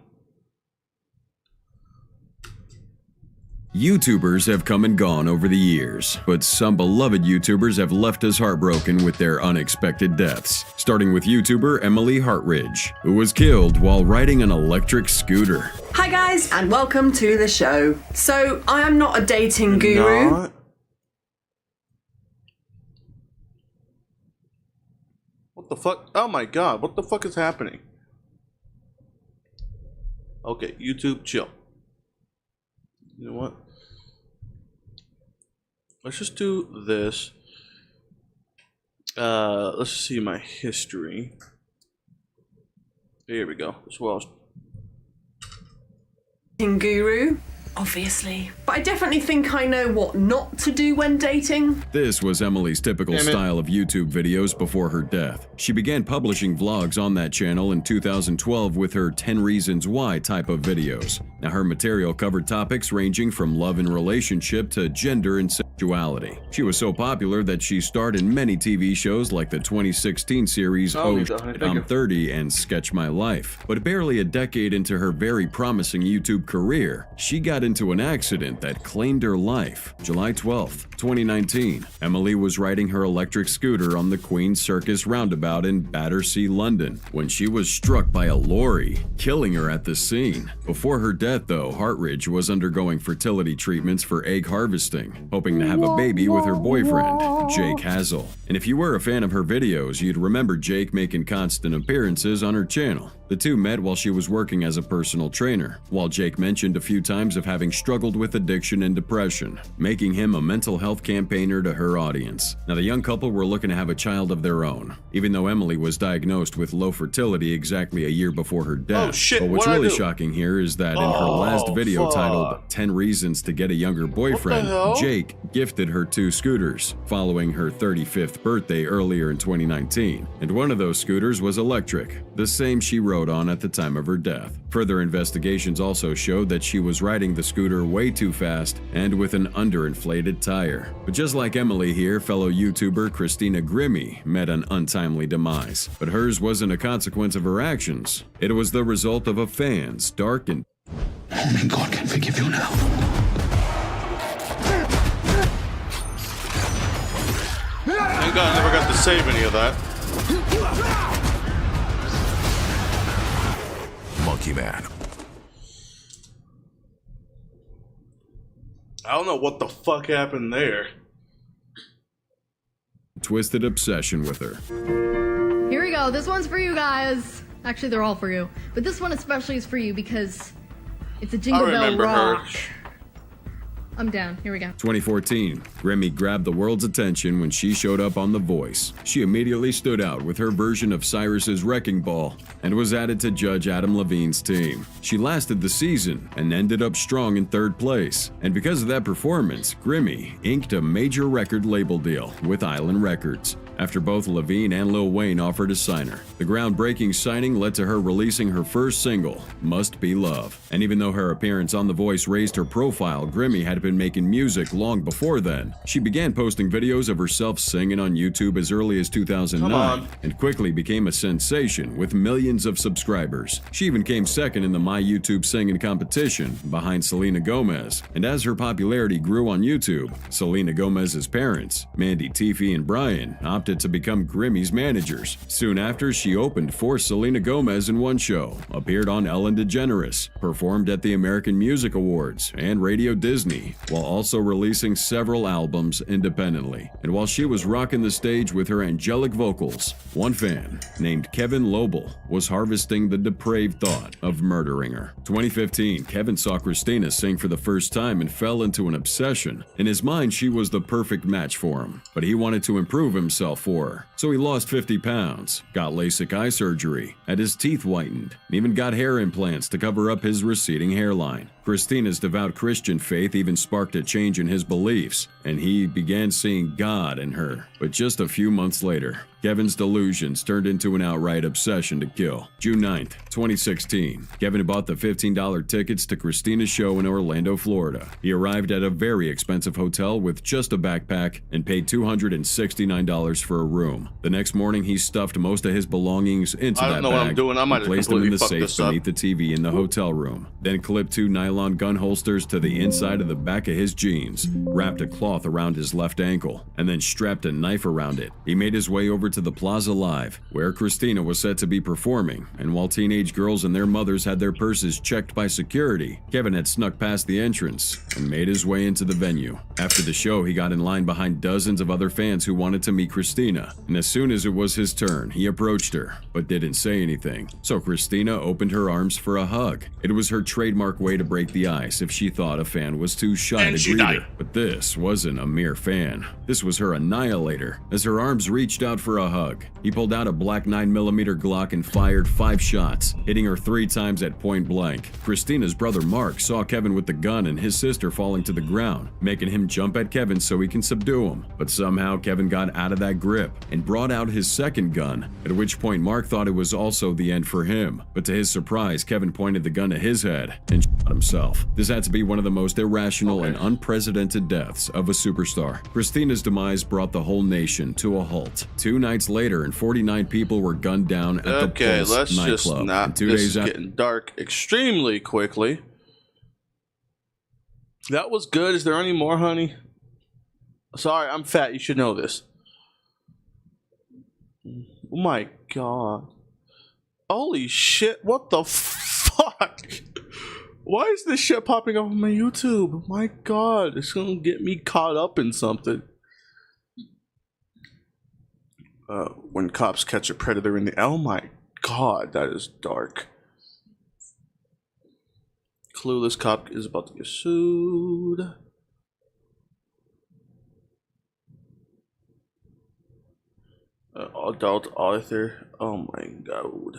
YouTubers have come and gone over the years, but some beloved YouTubers have left us heartbroken with their unexpected deaths. Starting with YouTuber Emily Hartridge, who was killed while riding an electric scooter. Hi guys, and welcome to the show. So, I am not a dating guru. Not. What the fuck? Oh my god, what the fuck is happening? Okay, YouTube, chill. You know what? Let's just do this. Let's see my history. Here we go. That's what I was... Guru, obviously. But I definitely think I know what not to do when dating. This was Emily's typical style of YouTube videos before her death. She began publishing vlogs on that channel in 2012 with her 10 Reasons Why type of videos. Now, her material covered topics ranging from love and relationship to gender and sexuality. She was so popular that she starred in many TV shows like the 2016 series Oh Shit, I'm 30 and Sketch My Life. But barely a decade into her very promising YouTube career, she got into an accident that claimed her life. July 12th, 2019, Emily was riding her electric scooter on the Queen's Circus roundabout in Battersea, London, when she was struck by a lorry, killing her at the scene. Before her death, though, Hartridge was undergoing fertility treatments for egg harvesting, hoping to have a baby with her boyfriend, Jake Hazel. And if you were a fan of her videos, you'd remember Jake making constant appearances on her channel. The two met while she was working as a personal trainer, while Jake mentioned a few times of having struggled with addiction and depression, making him a mental health campaigner to her audience. Now, the young couple were looking to have a child of their own, even though Emily was diagnosed with low fertility exactly a year before her death. Oh shit, but what's really shocking here is that in her last video fuck. titled 10 Reasons to Get a Younger Boyfriend, Jake gifted her 2 scooters following her 35th birthday earlier in 2019. And one of those scooters was electric, the same she rode on at the time of her death. Further investigations also showed that she was riding the scooter way too fast and with an underinflated tire. But just like Emily here, fellow YouTuber Christina Grimmie met an untimely demise. But hers wasn't a consequence of her actions. It was the result of a fan's dark and... Only God can forgive you now. Thank God I never got to save any of that. Monkey Man. I don't know what the fuck happened there. Twisted obsession with her. Here we go. This one's for you guys. Actually, they're all for you. But this one especially is for you because it's a Jingle Bell Rock. I'm down. Here we go. 2014, Grimmy grabbed the world's attention when she showed up on The Voice. She immediately stood out with her version of Cyrus's Wrecking Ball and was added to Judge Adam Levine's team. She lasted the season and ended up strong in 3rd place. And because of that performance, Grimmy inked a major record label deal with Island Records, after both Levine and Lil Wayne offered to sign her. The groundbreaking signing led to her releasing her first single, Must Be Love. And even though her appearance on The Voice raised her profile, Grimmy had been making music long before then. She began posting videos of herself singing on YouTube as early as 2009 and quickly became a sensation with millions of subscribers. She even came second in the My YouTube Singing competition behind Selena Gomez. And as her popularity grew on YouTube, Selena Gomez's parents, Mandy, Tiffy, and Brian, opted to become Grimmy's managers. Soon after, she opened for Selena Gomez in one show, appeared on Ellen DeGeneres, performed at the American Music Awards and Radio Disney, while also releasing several albums independently. And while she was rocking the stage with her angelic vocals, one fan named Kevin Lobel was harvesting the depraved thought of murdering her. 2015, Kevin saw Christina sing for the first time and fell into an obsession. In his mind, she was the perfect match for him, but he wanted to improve himself for her. So he lost 50 pounds, got LASIK eye surgery, had his teeth whitened, and even got hair implants to cover up his receding hairline. Christina's devout Christian faith even sparked a change in his beliefs, and he began seeing God in her. But just a few months later, Kevin's delusions turned into an outright obsession to kill. June 9th, 2016, Kevin bought the $15 tickets to Christina's show in Orlando, Florida. He arrived at a very expensive hotel with just a backpack and paid $269 for a room. The next morning, he stuffed most of his belongings into that bag and placed them in the safe beneath the TV in the hotel room. Then clipped 2 nylon gun holsters to the inside of the back of his jeans, wrapped a cloth around his left ankle, and then strapped a knife around it. He made his way over to the Plaza Live, where Christina was set to be performing, and while teenage girls and their mothers had their purses checked by security, Kevin had snuck past the entrance and made his way into the venue. After the show, he got in line behind dozens of other fans who wanted to meet Christina, and as soon as it was his turn, he approached her, but didn't say anything. So Christina opened her arms for a hug. It was her trademark way to break the ice if she thought a fan was too shy to greet her. But this wasn't a mere fan. This was her annihilator. As her arms reached out for a hug, he pulled out a black 9mm Glock and fired 5 shots, hitting her 3 times at point blank. Christina's brother Mark saw Kevin with the gun and his sister falling to the ground, making him jump at Kevin so he can subdue him. But somehow Kevin got out of that grip and brought out his second gun, at which point Mark thought it was also the end for him. But to his surprise, Kevin pointed the gun at his head and shot himself. This had to be one of the most irrational and unprecedented deaths of a superstar. Christina's demise brought the whole nation to a halt. 2 nights later, and 49 people were gunned down at the Pulse nightclub. And 2 days after, getting dark extremely quickly. That was good. Is there any more, honey? Sorry, I'm fat. You should know this. Oh my god. Holy shit. What the fuck? Why is this shit popping up on my YouTube? My god. It's gonna get me caught up in something. When cops catch a predator in the... Oh my god, that is dark. Clueless cop is about to get sued. Adult author. Oh my god.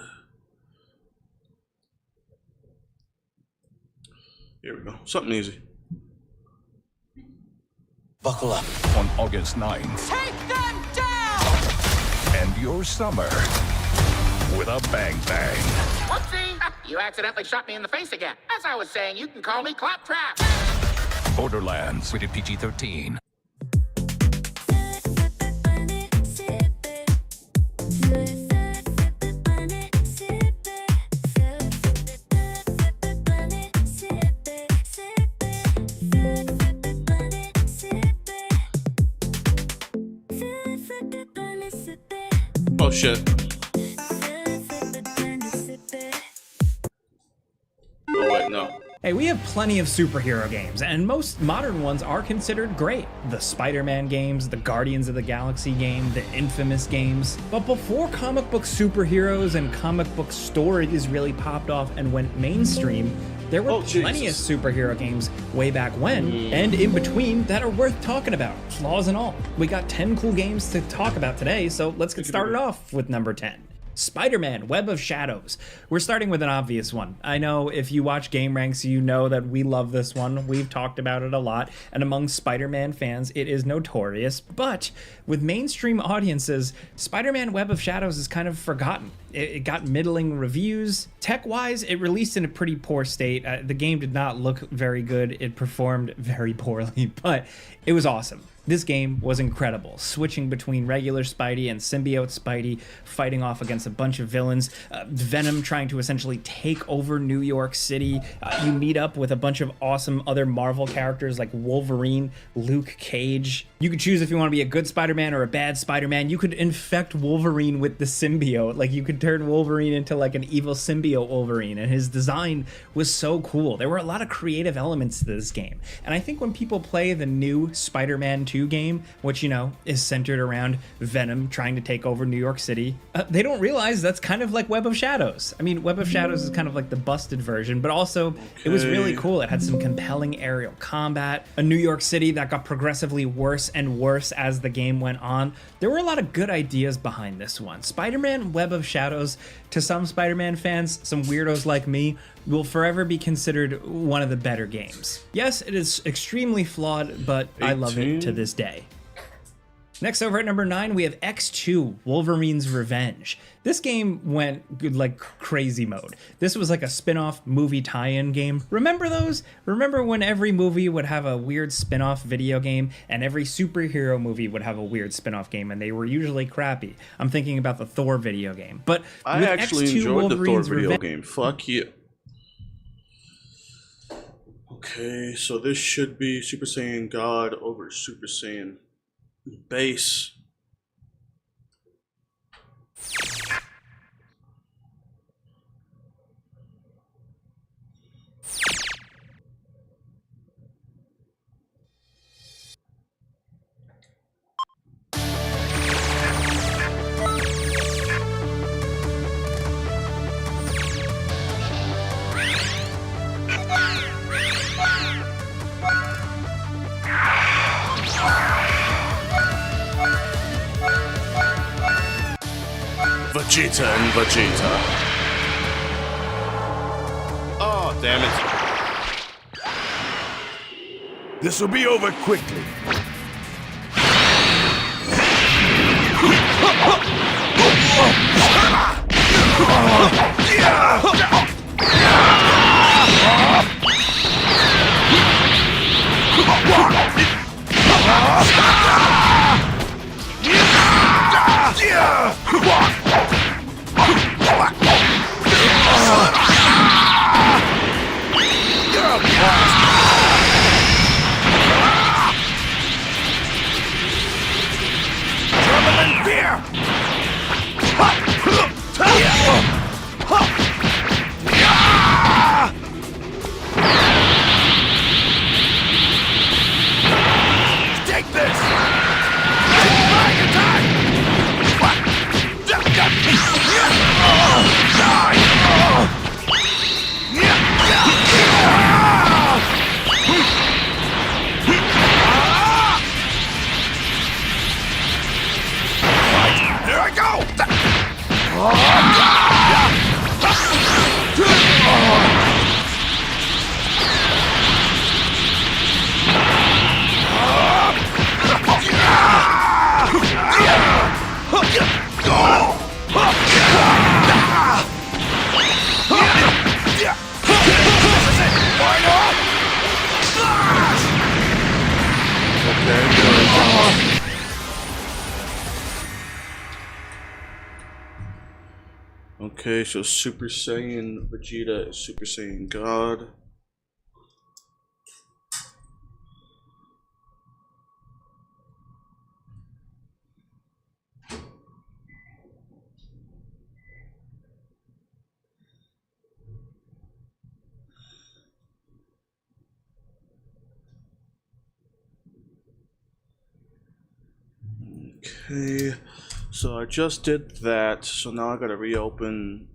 Here we go. Something easy. Buckle up. On August 9th. Take them down! End your summer with a bang bang. Whoopsie! You accidentally shot me in the face again. As I was saying, you can call me Claptrap. Borderlands. Rated PG-13. Oh shit. Oh wait, no. Hey, we have plenty of superhero games, and most modern ones are considered great. The Spider-Man games, the Guardians of the Galaxy game, the Infamous games. But before comic book superheroes and comic book stories really popped off and went mainstream, There were plenty of superhero games way back when, and in between, that are worth talking about, flaws and all. We got 10 cool games to talk about today, so let's get started off with number 10. Spider-Man Web of Shadows. We're starting with an obvious one. I know if you watch Game Ranks, you know that we love this one. We've talked about it a lot, and among Spider-Man fans, it is notorious. But with mainstream audiences, Spider-Man Web of Shadows is kind of forgotten. It got middling reviews. Tech-wise, it released in a pretty poor state. The game did not look very good. It performed very poorly, but it was awesome. This game was incredible, switching between regular Spidey and symbiote Spidey, fighting off against a bunch of villains, Venom trying to essentially take over New York City. You meet up with a bunch of awesome other Marvel characters like Wolverine, Luke Cage. You could choose if you want to be a good Spider-Man or a bad Spider-Man. You could infect Wolverine with the symbiote. Like, you could turn Wolverine into like an evil symbiote Wolverine, and his design was so cool. There were a lot of creative elements to this game. And I think when people play the new Spider-Man 2 game, which, you know, is centered around Venom trying to take over New York City, they don't realize that's kind of like Web of Shadows. I mean, Web of Shadows is kind of like the busted version, but also it was really cool. It had some compelling aerial combat, a New York City that got progressively worse and worse as the game went on. There were a lot of good ideas behind this one. Spider-Man Web of Shadows, to some Spider-Man fans, some weirdos like me, will forever be considered one of the better games. Yes, it is extremely flawed, but 18. I love it to this day. Next, over at number 9, we have X2, Wolverine's Revenge. This game went like crazy mode. This was like a spin-off movie tie-in game. Remember those? Remember when every movie would have a weird spin-off video game, and every superhero movie would have a weird spin-off game, and they were usually crappy? I'm thinking about the Thor video game. But I actually X2 enjoyed Wolverine's the Thor video game. Fuck you. Okay, so this should be Super Saiyan God over Super Saiyan Base. Vegeta and Vegeta. Oh, damn it. This will be over quickly. Okay, so Super Saiyan Vegeta is Super Saiyan God. Okay, so I just did that, so now I gotta reopen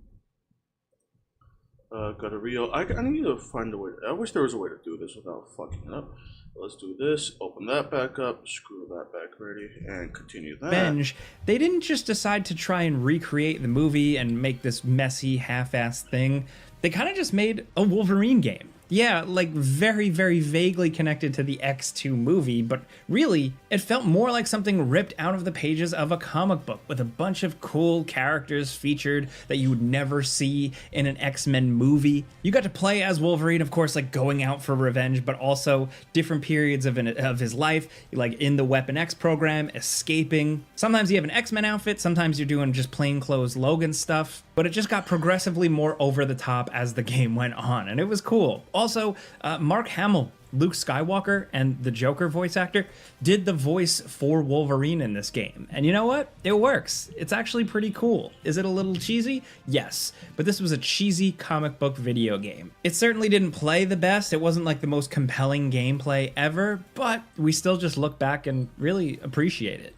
Got a real. I need to find a way. I wish there was a way to do this without fucking it up. Let's do this. Open that back up. Screw that back ready, and continue that. Revenge. They didn't just decide to try and recreate the movie and make this messy, half-assed thing. They kind of just made a Wolverine game. Yeah, like very, very vaguely connected to the X2 movie, but really, it felt more like something ripped out of the pages of a comic book with a bunch of cool characters featured that you would never see in an X-Men movie. You got to play as Wolverine, of course, like going out for revenge, but also different periods of his life, like in the Weapon X program, escaping. Sometimes you have an X-Men outfit, sometimes you're doing just plainclothes Logan stuff, but it just got progressively more over the top as the game went on, and it was cool. Also, Mark Hamill, Luke Skywalker, and the Joker voice actor did the voice for Wolverine in this game. And you know what? It works. It's actually pretty cool. Is it a little cheesy? Yes. But this was a cheesy comic book video game. It certainly didn't play the best. It wasn't like the most compelling gameplay ever, but we still just look back and really appreciate it.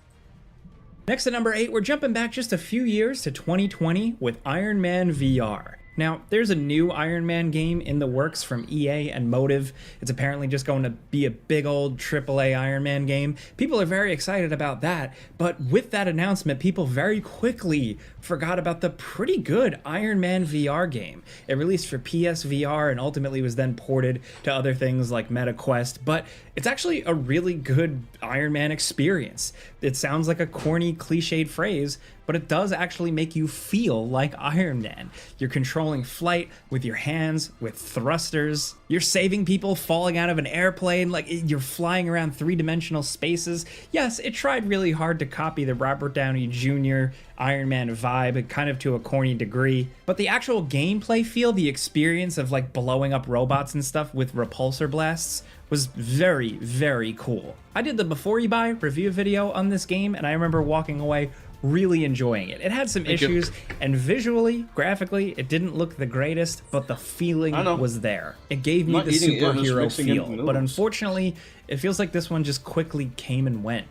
Next at number 8, we're jumping back just a few years to 2020 with Iron Man VR. Now, there's a new Iron Man game in the works from EA and Motive. It's apparently just going to be a big old AAA Iron Man game. People are very excited about that, but with that announcement, people very quickly forgot about the pretty good Iron Man VR game. It released for PSVR and ultimately was then ported to other things like MetaQuest, but it's actually a really good Iron Man experience. It sounds like a corny, cliched phrase, but it does actually make you feel like Iron Man. You're controlling flight with your hands, with thrusters. You're saving people falling out of an airplane, like you're flying around three-dimensional spaces. Yes, it tried really hard to copy the Robert Downey Jr. Iron Man vibe, kind of to a corny degree, but the actual gameplay feel, the experience of like blowing up robots and stuff with repulsor blasts, was very, very cool. I did the before you buy review video on this game, and I remember walking away really enjoying it. It had some issues, and visually, graphically, it didn't look the greatest, but the feeling was there. It gave me the superhero feel, but unfortunately, it feels like this one just quickly came and went.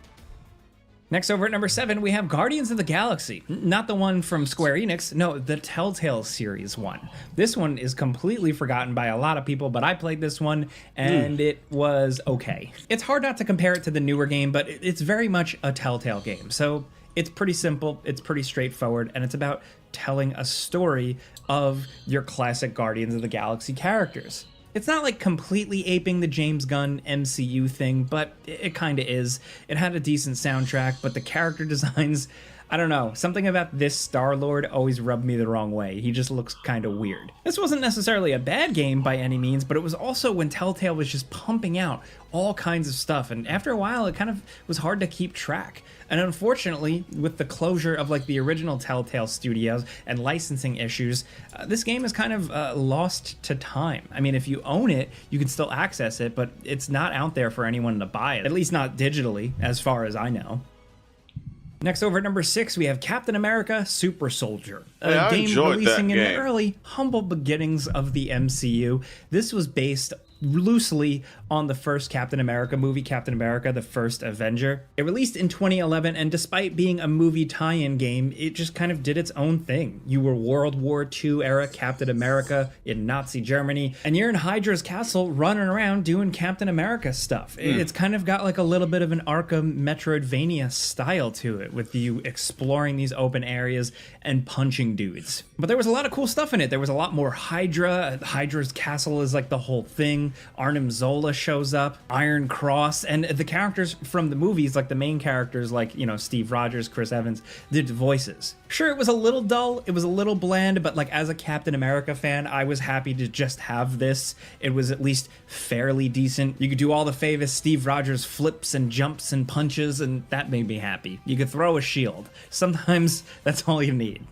Next, over at number 7, we have Guardians of the Galaxy. Not the one from Square Enix, no, the Telltale series one. This one is completely forgotten by a lot of people, but I played this one, and it was okay. It's hard not to compare it to the newer game, but it's very much a Telltale game. So it's pretty simple, it's pretty straightforward, and it's about telling a story of your classic Guardians of the Galaxy characters. It's not like completely aping the James Gunn MCU thing, but it kind of is. It had a decent soundtrack, but the character designs, I don't know, something about this Star-Lord always rubbed me the wrong way. He just looks kind of weird. This wasn't necessarily a bad game by any means, but it was also when Telltale was just pumping out all kinds of stuff, and after a while it kind of was hard to keep track. And unfortunately, with the closure of like the original Telltale studios and licensing issues, this game is kind of lost to time. I mean, if you own it, you can still access it, but it's not out there for anyone to buy it, at least not digitally, as far as I know. Next, over at number 6, we have Captain America Super Soldier, a game releasing in the early, humble beginnings of the MCU. This was based loosely on the first Captain America movie, Captain America: The First Avenger. It released in 2011, and despite being a movie tie-in game, it just kind of did its own thing. You were World War II era Captain America in Nazi Germany, and you're in Hydra's castle running around doing Captain America stuff. It's kind of got like a little bit of an Arkham Metroidvania style to it, with you exploring these open areas and punching dudes. But there was a lot of cool stuff in it. There was a lot more Hydra. Hydra's castle is like the whole thing. Arnim Zola shows up, Iron Cross, and the characters from the movies, like the main characters, like, you know, Steve Rogers, Chris Evans, did voices. Sure, it was a little dull, it was a little bland, but like as a Captain America fan, I was happy to just have this. It was at least fairly decent. You could do all the famous Steve Rogers flips and jumps and punches, and that made me happy. You could throw a shield. Sometimes that's all you need.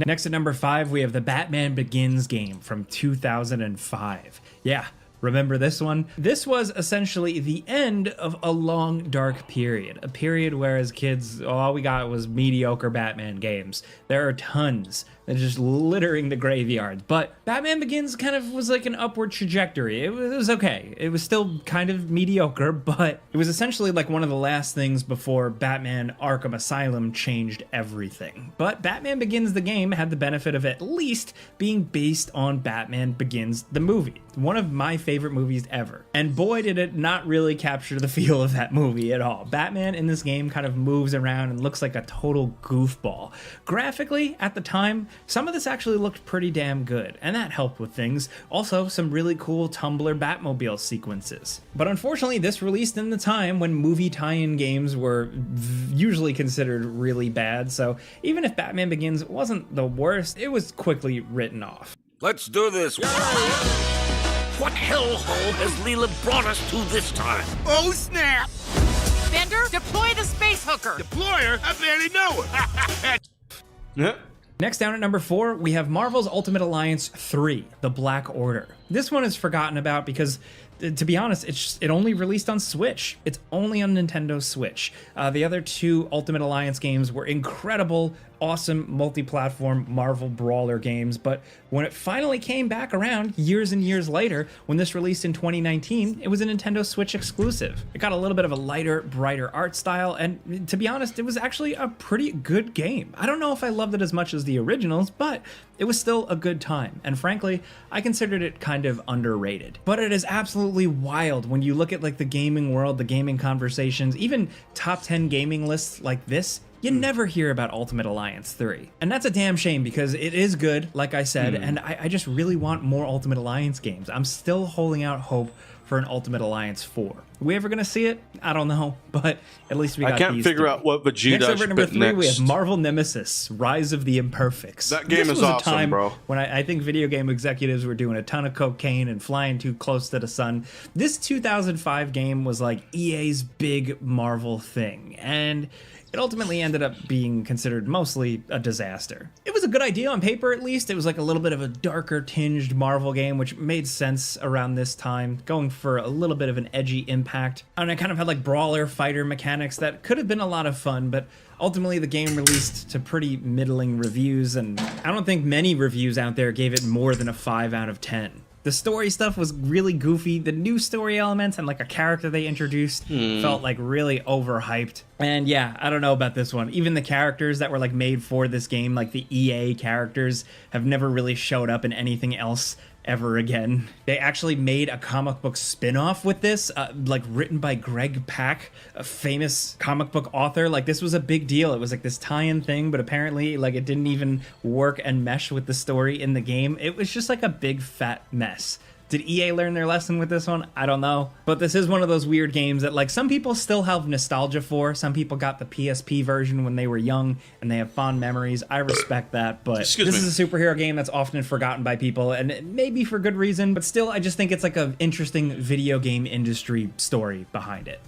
Next at number 5, we have the Batman Begins game from 2005. Yeah, Remember this one? This was essentially the end of a long, dark period. A period where as kids, all we got was mediocre Batman games. There are tons. They're just littering the graveyard. But Batman Begins kind of was like an upward trajectory. It was okay. It was still kind of mediocre, but it was essentially like one of the last things before Batman Arkham Asylum changed everything. But Batman Begins the game had the benefit of at least being based on Batman Begins the movie. One of my favorite movies ever. And boy, did it not really capture the feel of that movie at all. Batman in this game kind of moves around and looks like a total goofball. Graphically, at the time, some of this actually looked pretty damn good, and that helped with things. Also, some really cool Tumblr Batmobile sequences. But unfortunately, this released in the time when movie tie-in games were usually considered really bad, so even if Batman Begins wasn't the worst, it was quickly written off. Let's do this. What hellhole has Leela brought us to this time? Oh, snap! Bender, deploy the space hooker. Deploy her? I barely know her. Yeah. Next down at number 4, we have Marvel's Ultimate Alliance 3, The Black Order. This one is forgotten about because, to be honest, it only released on Switch. It's only on Nintendo Switch. The other 2 Ultimate Alliance games were incredible, awesome multi-platform Marvel brawler games, but when it finally came back around years and years later, when this released in 2019, it was a Nintendo Switch exclusive. It got a little bit of a lighter, brighter art style, and to be honest, it was actually a pretty good game. I don't know if I loved it as much as the originals, but it was still a good time, and frankly, I considered it kind of underrated. But it is absolutely wild when you look at like the gaming world, the gaming conversations, even top 10 gaming lists like this, you never hear about Ultimate Alliance 3. And that's a damn shame because it is good, like I said, and I just really want more Ultimate Alliance games. I'm still holding out hope for an Ultimate Alliance 4. Are we ever gonna see it? I don't know, but at least we got these. I can't figure out what Vegeta next. Over at number 3, next. we have Marvel Nemesis, Rise of the Imperfects. That game this is was a awesome, time bro. when I think video game executives were doing a ton of cocaine and flying too close to the sun. This 2005 game was like EA's big Marvel thing, and it ultimately ended up being considered mostly a disaster. It was a good idea on paper, at least. It was like a little bit of a darker tinged Marvel game, which made sense around this time, going for a little bit of an edgy impact. And it kind of had like brawler fighter mechanics that could have been a lot of fun, but ultimately the game released to pretty middling reviews, and I don't think many reviews out there gave it more than a 5 out of 10. The story stuff was really goofy. The new story elements and like a character they introduced felt like really overhyped. And yeah, I don't know about this one. Even the characters that were like made for this game, like the EA characters, have never really showed up in anything else ever again. They actually made a comic book spin-off with this, like written by Greg Pak, a famous comic book author. Like this was a big deal. It was like this tie-in thing, but apparently like it didn't even work and mesh with the story in the game. It was just like a big fat mess. Did EA learn their lesson with this one? I don't know. But this is one of those weird games that like some people still have nostalgia for. Some people got the PSP version when they were young and they have fond memories. I respect that, but this is a superhero game that's often forgotten by people, and maybe for good reason, but still I just think it's like an interesting video game industry story behind it.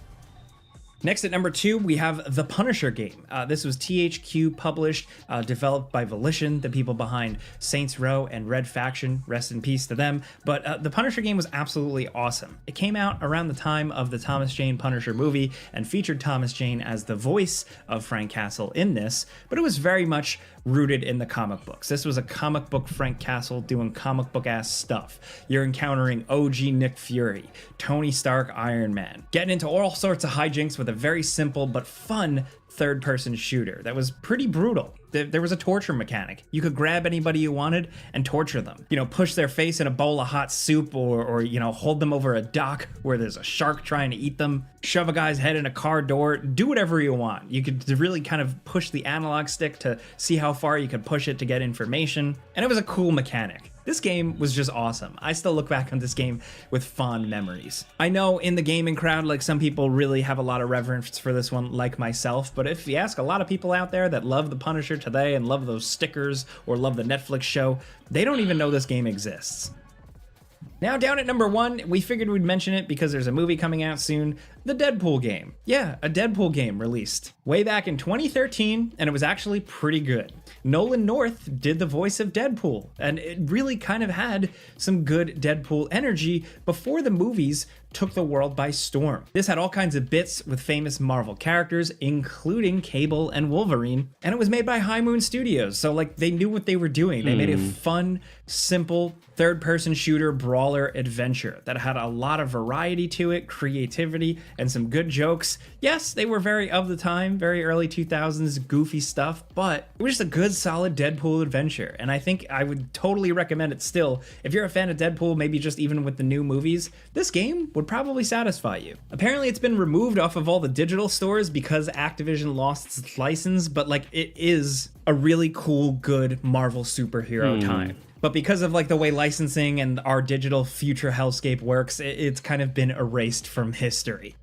Next at number 2, we have The Punisher game. This was THQ published, developed by Volition, the people behind Saints Row and Red Faction, rest in peace to them. But The Punisher game was absolutely awesome. It came out around the time of the Thomas Jane Punisher movie and featured Thomas Jane as the voice of Frank Castle in this, but it was very much rooted in the comic books. This was a comic book Frank Castle doing comic book ass stuff. You're encountering OG Nick Fury, Tony Stark Iron Man, getting into all sorts of hijinks with a very simple but fun third-person shooter that was pretty brutal. There was a torture mechanic. You could grab anybody you wanted and torture them. You know, push their face in a bowl of hot soup or you know, hold them over a dock where there's a shark trying to eat them. Shove a guy's head in a car door. Do whatever you want. You could really kind of push the analog stick to see how far you could push it to get information. And it was a cool mechanic. This game was just awesome. I still look back on this game with fond memories. I know in the gaming crowd, like some people really have a lot of reverence for this one, like myself, but if you ask a lot of people out there that love The Punisher today and love those stickers or love the Netflix show, they don't even know this game exists. Now down at number 1, we figured we'd mention it because there's a movie coming out soon, the Deadpool game. Yeah, a Deadpool game released way back in 2013, and it was actually pretty good. Nolan North did the voice of Deadpool, and it really kind of had some good Deadpool energy before the movies took the world by storm. This had all kinds of bits with famous Marvel characters, including Cable and Wolverine, and it was made by High Moon Studios, so like they knew what they were doing. They made a fun, simple, third-person shooter brawler adventure that had a lot of variety to it, creativity, and some good jokes. Yes, they were very of the time, very early 2000s, goofy stuff, but it was just a good, solid Deadpool adventure, and I think I would totally recommend it still. If you're a fan of Deadpool, maybe just even with the new movies, this game would probably satisfy you. Apparently it's been removed off of all the digital stores because Activision lost its license, but like it is a really cool, good Marvel superhero time. But because of like the way licensing and our digital future hellscape works, it's kind of been erased from history.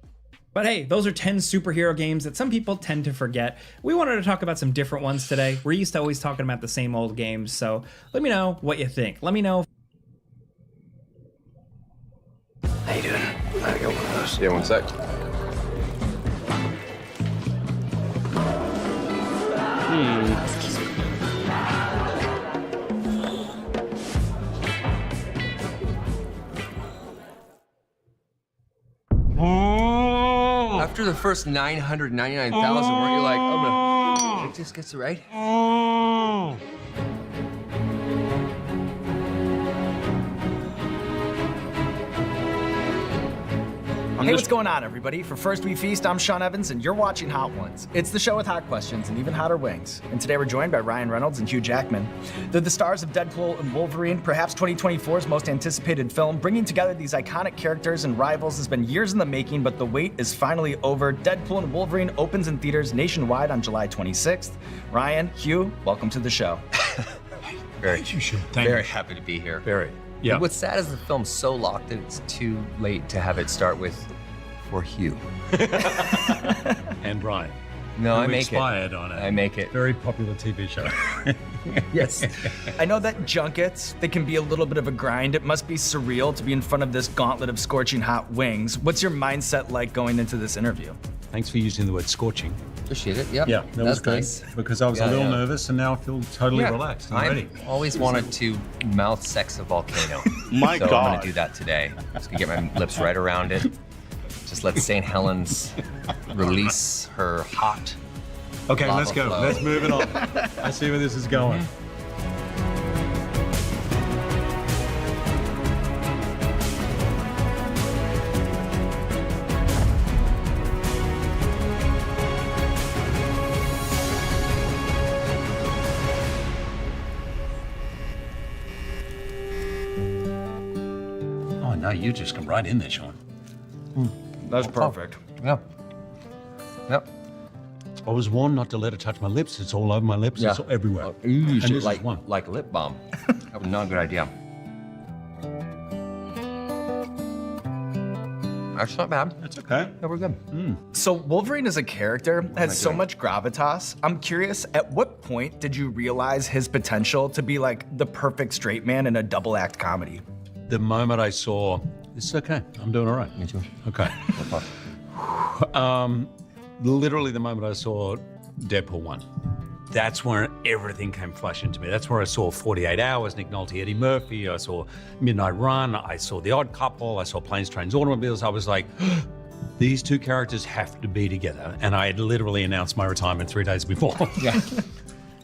But hey, those are 10 superhero games that some people tend to forget. We wanted to talk about some different ones today. We're used to always talking about the same old games, so let me know what you think. Let me know. How you doing? I got one of those. Yeah, one sec. After the first 999,000, weren't you like, I'm gonna take this, gets it right? Hey, what's going on, everybody? For First We Feast, I'm Sean Evans, and you're watching Hot Ones. It's the show with hot questions and even hotter wings. And today we're joined by Ryan Reynolds and Hugh Jackman. They're the stars of Deadpool and Wolverine, perhaps 2024's most anticipated film. Bringing together these iconic characters and rivals has been years in the making, but the wait is finally over. Deadpool and Wolverine opens in theaters nationwide on July 26th. Ryan, Hugh, welcome to the show. Very happy to be here. Very. Yeah. What's sad is the film's so locked that it's too late to have it start with for Hugh. And Brian. No, Who I make expired it. on it. I make it. Very popular TV show. Yes. I know that junkets, they can be a little bit of a grind. It must be surreal to be in front of this gauntlet of scorching hot wings. What's your mindset like going into this interview? Thanks for using the word scorching. Appreciate it. Yep. Yeah, that was good. Nice. Because I was a little nervous and now I feel totally relaxed and ready. I always wanted to mouth sex a volcano. My so God. I'm gonna do that today. Just gonna get my lips right around it. Just let St. Helens release her hot Okay, lava let's go. flow. Let's move it on. Let's see where this is going. Oh, no, you just come right in there, Sean. That's perfect. Yeah. Yep. I was warned not to let it touch my lips. It's all over my lips. Yeah. It's everywhere. Oh, And this is like one. like a lip balm. That was not a good idea. That's not bad. That's okay. Yeah, we're good. So Wolverine as a character has so much gravitas. I'm curious, at what point did you realize his potential to be like the perfect straight man in a double act comedy? The moment I saw, this is okay. I'm doing all right. Me too. Okay. Literally the moment I saw Deadpool 1, that's where everything came flashing to me. That's where I saw 48 Hours, Nick Nolte, Eddie Murphy. I saw Midnight Run. I saw The Odd Couple. I saw Planes, Trains, Automobiles. I was like, these two characters have to be together. And I had literally announced my retirement 3 days before. Yeah.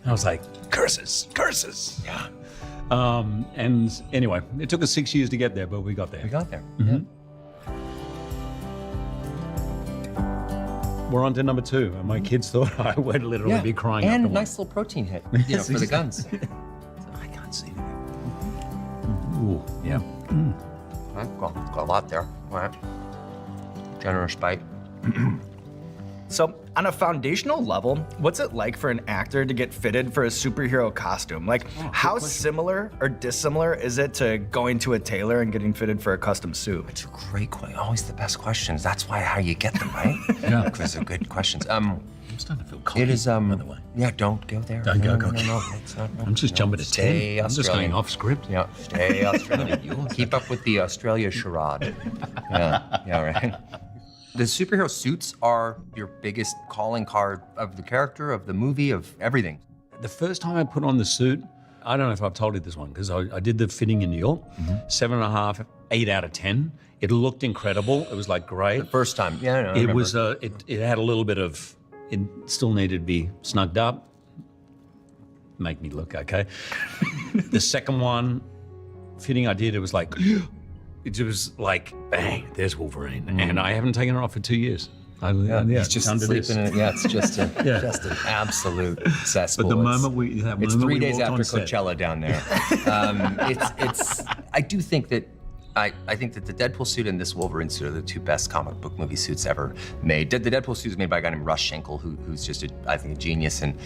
I was like, curses, curses. Yeah. And anyway, it took us 6 years to get there, but we got there. We got there. Mhm. We're on to number 2, and my kids thought I would literally be crying. And after nice little protein hit, Yes, for the guns. I can't see anything. Ooh, yeah. I've got a lot there. All right. Generous bite. So, on a foundational level, what's it like for an actor to get fitted for a superhero costume? Like, how similar or dissimilar is it to going to a tailor and getting fitted for a custom suit? It's a great question. Always the best questions. That's why how you get them, right? Yeah, because they're good questions. I'm starting to feel cocky. It is. By the way. Yeah, don't go there. Don't go cocky. No, it's not. I'm just jumping to 10. I'm just going Australian. off script. Yeah, stay Australian. You'll keep up with the Australia charade. Yeah, right. The superhero suits are your biggest calling card of the character, of the movie, of everything. The first time I put on the suit, I don't know if I've told you this one, because I did the fitting in New York, 7.5, 8 out of 10. It looked incredible. It was like great. The first time, yeah, I know, I It remember. was, it had a little bit of, it still needed to be snugged up. Make me look okay. The second one, fitting I did, it was like, it was like, bang, there's Wolverine. And I haven't taken it off for 2 years. He's just under this. sleeping in it. Yeah, it's just Yeah. just an absolute cesspool. But the It's- moment we, that it's moment 3 we days walked after on set. Coachella down there. I do think that I think that the Deadpool suit and this Wolverine suit are the two best comic book movie suits ever made. The Deadpool suit is made by a guy named Russ Schenkel, who's just I think a genius and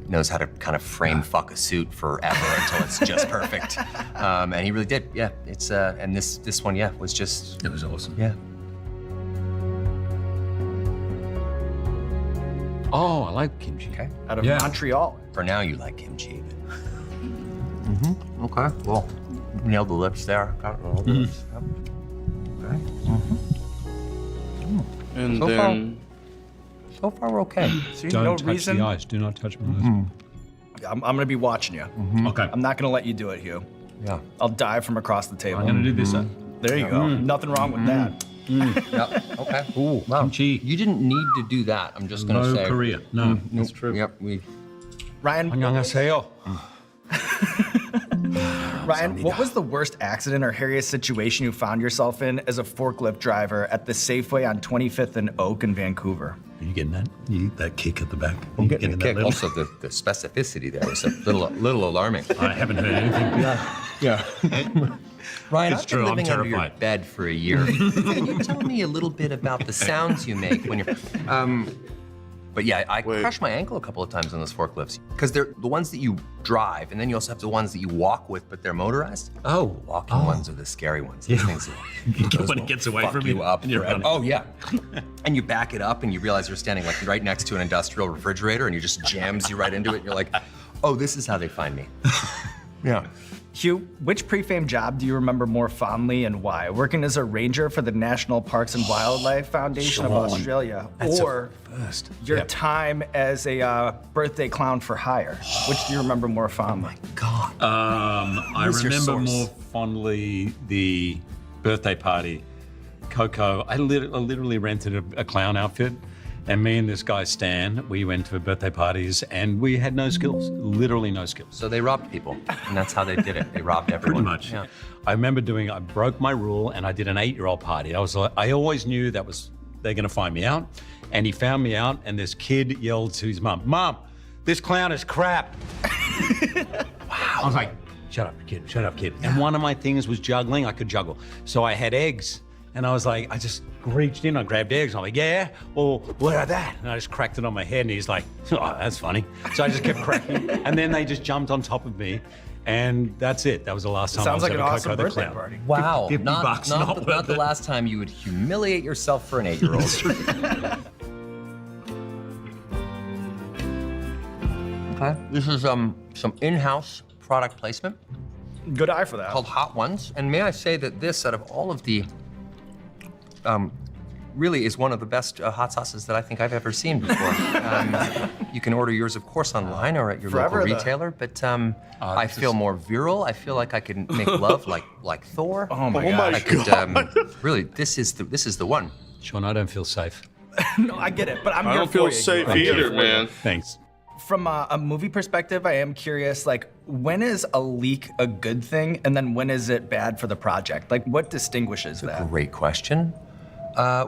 knows how to kind of frame fuck a suit forever until it's just perfect. And he really did. Yeah, it's and this one was just it was awesome. Yeah. Oh, I like kimchi. Okay. Out of Montreal. For now, you like kimchi. Okay. Well, nailed the lips there. Got all the lips. Yep. Okay. And So then So far, we're okay. See, Don't no touch reason. the eyes. Do not touch my eyes. I'm gonna be watching you. Okay. I'm not gonna let you do it, Hugh. Yeah. I'll dive from across the table. I'm gonna do this. There you go. Nothing wrong with that. Yep. Okay. Ooh, Wow. kimchi. You didn't need to do that. I'm just gonna No say. Korea. No, that's true. Yep. Ryan, 안녕하세요. Ryan, what was the worst accident or hairiest situation you found yourself in as a forklift driver at the Safeway on 25th and Oak in Vancouver? Are you getting that? That kick at the back. I'm You getting the that kick. little- Also, the specificity there was a little alarming. I haven't heard anything. Yeah. Ryan, It's I've true, been I'm living under your terrified. bed for a year. Can you tell me a little bit about the sounds you make when you're? But yeah, I crushed my ankle a couple of times on those forklifts because they're the ones that you drive, and then you also have the ones that you walk with, but they're motorized. Oh, the walking ones are the scary ones. Those things those when will it gets away fuck from you you up and you're forever. running. Oh yeah, and you back it up, and you realize you're standing like right next to an industrial refrigerator, and you just jams you right into it. And you're like, oh, this is how they find me. Yeah. Hugh, which pre-fame job do you remember more fondly and why? Working as a ranger for the National Parks and Wildlife Foundation of Sean, Australia, that's or first. your Yep. time as a birthday clown for hire? Which do you remember more fondly? God. I Who's your remember source? more fondly the birthday party. Coco, I literally rented a clown outfit, and me and this guy Stan, we went to birthday parties, and we had no skills, literally no skills. So they robbed people, and that's how they did it. They robbed everyone. Pretty much. Yeah. I remember I broke my rule, and I did an 8-year-old party. I always knew they're gonna find me out, and he found me out, and this kid yelled to his mom, "Mom, this clown is crap." Wow. I was like, shut up, kid, shut up, kid. And one of my things was juggling. I could juggle. So I had eggs, and I was like, I just reached in, I grabbed eggs. I'm like, yeah, well, what about that? And I just cracked it on my head, and he's like, oh, that's funny. So I just kept cracking, and then they just jumped on top of me, and that's it. That was the last time Sounds I like was an at a awesome Coco the birthday Clown. party. Wow. 50 bucks, not not worth the it. last time you would humiliate yourself for an 8-year-old. Okay. This is some in-house product placement. Good eye for that. Called Hot Ones. And may I say that this, out of all of the, really is one of the best hot sauces that I think I've ever seen before. You can order yours, of course, online or at your Forever local the- retailer, but I feel more virile. I feel like I can make love like Thor. Oh my God. I could, really, this is the one. Sean, I don't feel safe. No, I get it, but I'm I here don't for feel you. safe I'm here either, for you. man. Thanks. From a movie perspective, I am curious, like, when is a leak a good thing, and then when is it bad for the project? Like, what distinguishes that? Great question.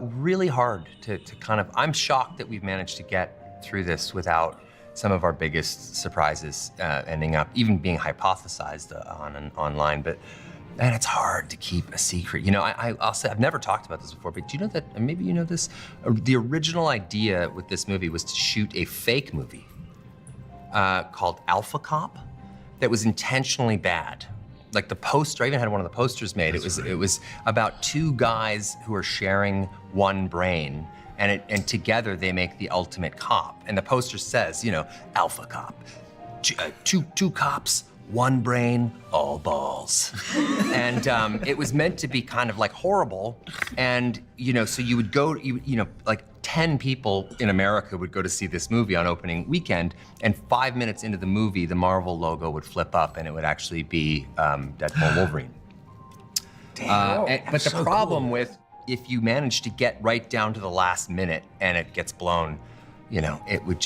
Really hard to kind of, I'm shocked that we've managed to get through this without some of our biggest surprises ending up even being hypothesized online. But And it's hard to keep a secret. You know, I'll say, I've never talked about this before, but do you know that, and maybe you know this, the original idea with this movie was to shoot a fake movie called Alpha Cop that was intentionally bad. Like the poster, I even had one of the posters made. It was about two guys who are sharing one brain, and together they make the ultimate cop. And the poster says, you know, Alpha Cop, two cops, one brain, all balls. And it was meant to be kind of like horrible. And, you know, so you would go, you know, like 10 people in America would go to see this movie on opening weekend, and 5 minutes into the movie, the Marvel logo would flip up and it would actually be Deadpool Wolverine. Damn. But the problem with, if you manage to get right down to the last minute and it gets blown, you know, it would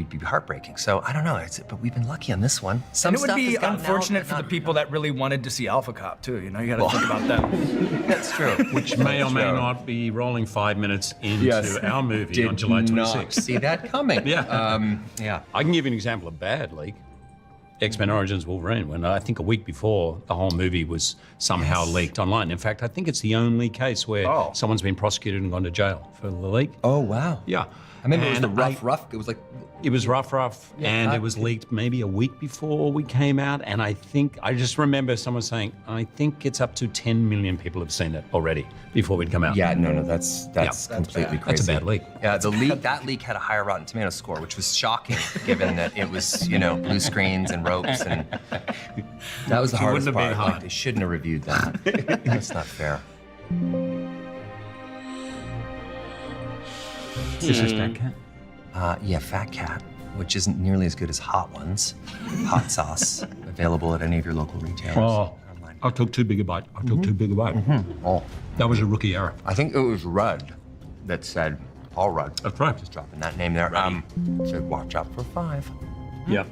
be heartbreaking. So I don't know, but we've been lucky on this one. And it would be unfortunate for the people that really wanted to see Alpha Cop too. You know, you got to think about them. That's true. Which may or may not be rolling 5 minutes into our movie on July 26th. See that coming. Yeah. Yeah. I can give you an example of bad leak. X-Men Origins Wolverine, when I think a week before, the whole movie was somehow leaked online. In fact, I think it's the only case where someone's been prosecuted and gone to jail for the leak. Oh, wow. Yeah. I remember it was the rough. It was like... It was rough, and it was leaked maybe a week before we came out, and I just remember someone saying, I think it's up to 10 million people have seen it already before we'd come out. Yeah, no, that's completely crazy. That's a bad leak. Yeah, that leak had a higher Rotten Tomato score, which was shocking, given that it was, you know, blue screens and ropes, and that was the hardest part. Like, they shouldn't have reviewed that. That's not fair. Is this Fat Cat? Yeah, Fat Cat, which isn't nearly as good as Hot Ones. Hot sauce, available at any of your local retailers. Oh, I took too big a bite. Oh, that was a rookie error. I think it was Rudd that said, Paul Rudd. That's right. Just dropping that name there. Said, watch out for 5. Yeah,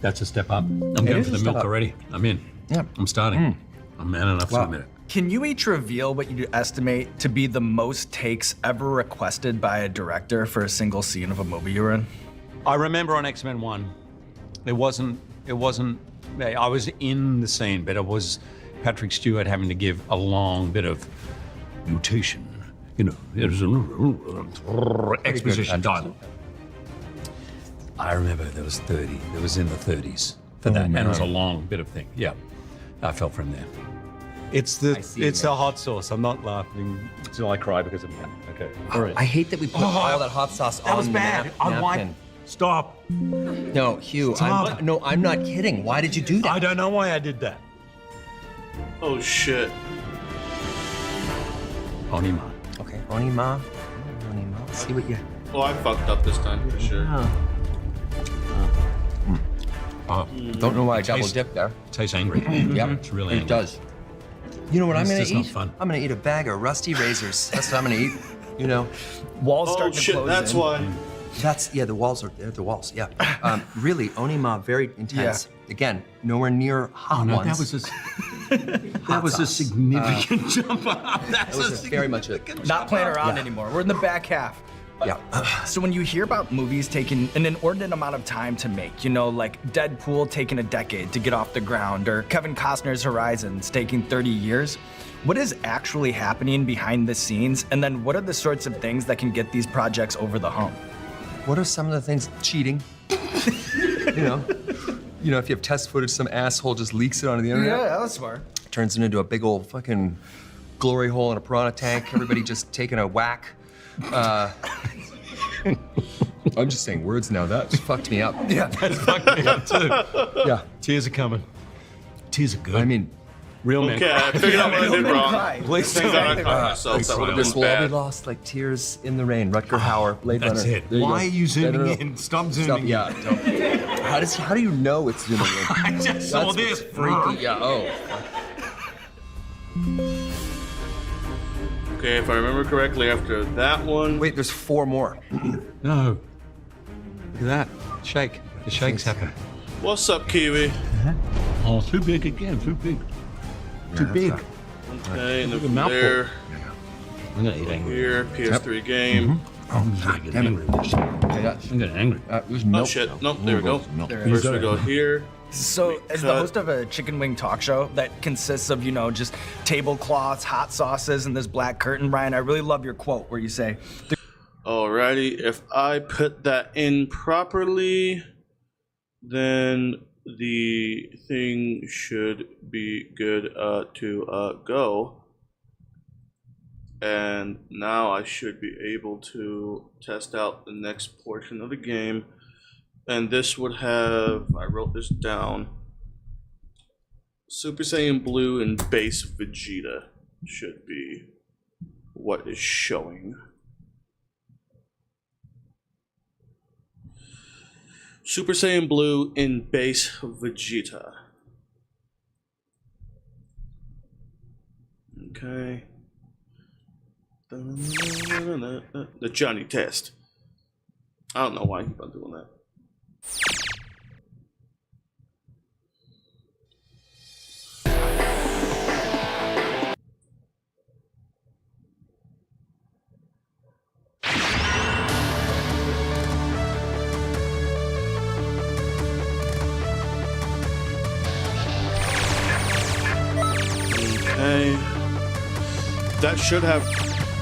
that's a step up. I'm going for the milk already. I'm in. Yeah. I'm starting. I'm man enough to admit it. Can you each reveal what you estimate to be the most takes ever requested by a director for a single scene of a movie you're in? I remember on X-Men 1, it wasn't, I was in the scene, but it was Patrick Stewart having to give a long bit of mutation. You know, it was exposition dialogue. I remember there was 30, it was in the 30s for that, and it was a long bit of thing. Yeah, I fell from there. It's the hot sauce. I'm not laughing until I cry because of that. Okay. All right. I hate that we put all that hot sauce on the napkin. Stop. No, Hugh. I'm not kidding. Why did you do that? I don't know why I did that. Oh shit. Onima. Okay, Onima. Let's see what you. Oh, I fucked up this time for sure. Don't know why I double dipped there. Tastes angry. Yep, it's really angry. It does. You know what I'm gonna eat? Not fun. I'm gonna eat a bag of rusty razors. That's what I'm gonna eat. You know. Walls start to close that's in. why. The walls are the walls. Yeah. Really, Onima, very intense. Yeah. Again, nowhere near Hot Ones. That was a significant jump up. That was very much a not playing around anymore. We're in the back half. Yeah. So when you hear about movies taking an inordinate amount of time to make, you know, like Deadpool taking a decade to get off the ground, or Kevin Costner's Horizons taking 30 years, what is actually happening behind the scenes? And then what are the sorts of things that can get these projects over the hump? What are some of the things? Cheating. You know, if you have test footage, some asshole just leaks it onto the internet. Yeah, that was smart. Turns it into a big old fucking glory hole in a piranha tank. Everybody just taking a whack. I'm just saying words now. That fucked me up. Yeah, that fucked me up too. Yeah. Tears are coming. Tears are good. I mean, real men. Okay, I figured out what I did wrong. Please Things that I caught myself. That would have this been will all be bad. lost like tears in the rain. Rutger Hauer, Blade That's Runner. it. There Why go. are you zooming in? Stop zooming in. Yeah. Don't. How do you know it's zooming in? I just saw this. Freaky. Yeah. Oh. Okay, if I remember correctly, after that one. Wait, there's 4 more. No. Look at that. Shake. The shake's happening. What's up, Kiwi? Oh, too big again. Too big. Too big. Okay, and then Look at from mouthful. there, I'm gonna eat angry. here, PS3 game. I'm gonna get angry with this. I'm getting angry. There's Oh milk. shit! Nope, there we go. First we go here. So, as the host of a chicken wing talk show that consists of, you know, just tablecloths, hot sauces, and this black curtain, Ryan, I really love your quote where you say, alrighty, if I put that in properly, then the thing should be good to go. And now I should be able to test out the next portion of the game. And this would have, I wrote this down, Super Saiyan Blue and Base Vegeta should be what is showing. Super Saiyan Blue in Base Vegeta. Okay. The Johnny test. I don't know why I keep on doing that. Okay. That should have.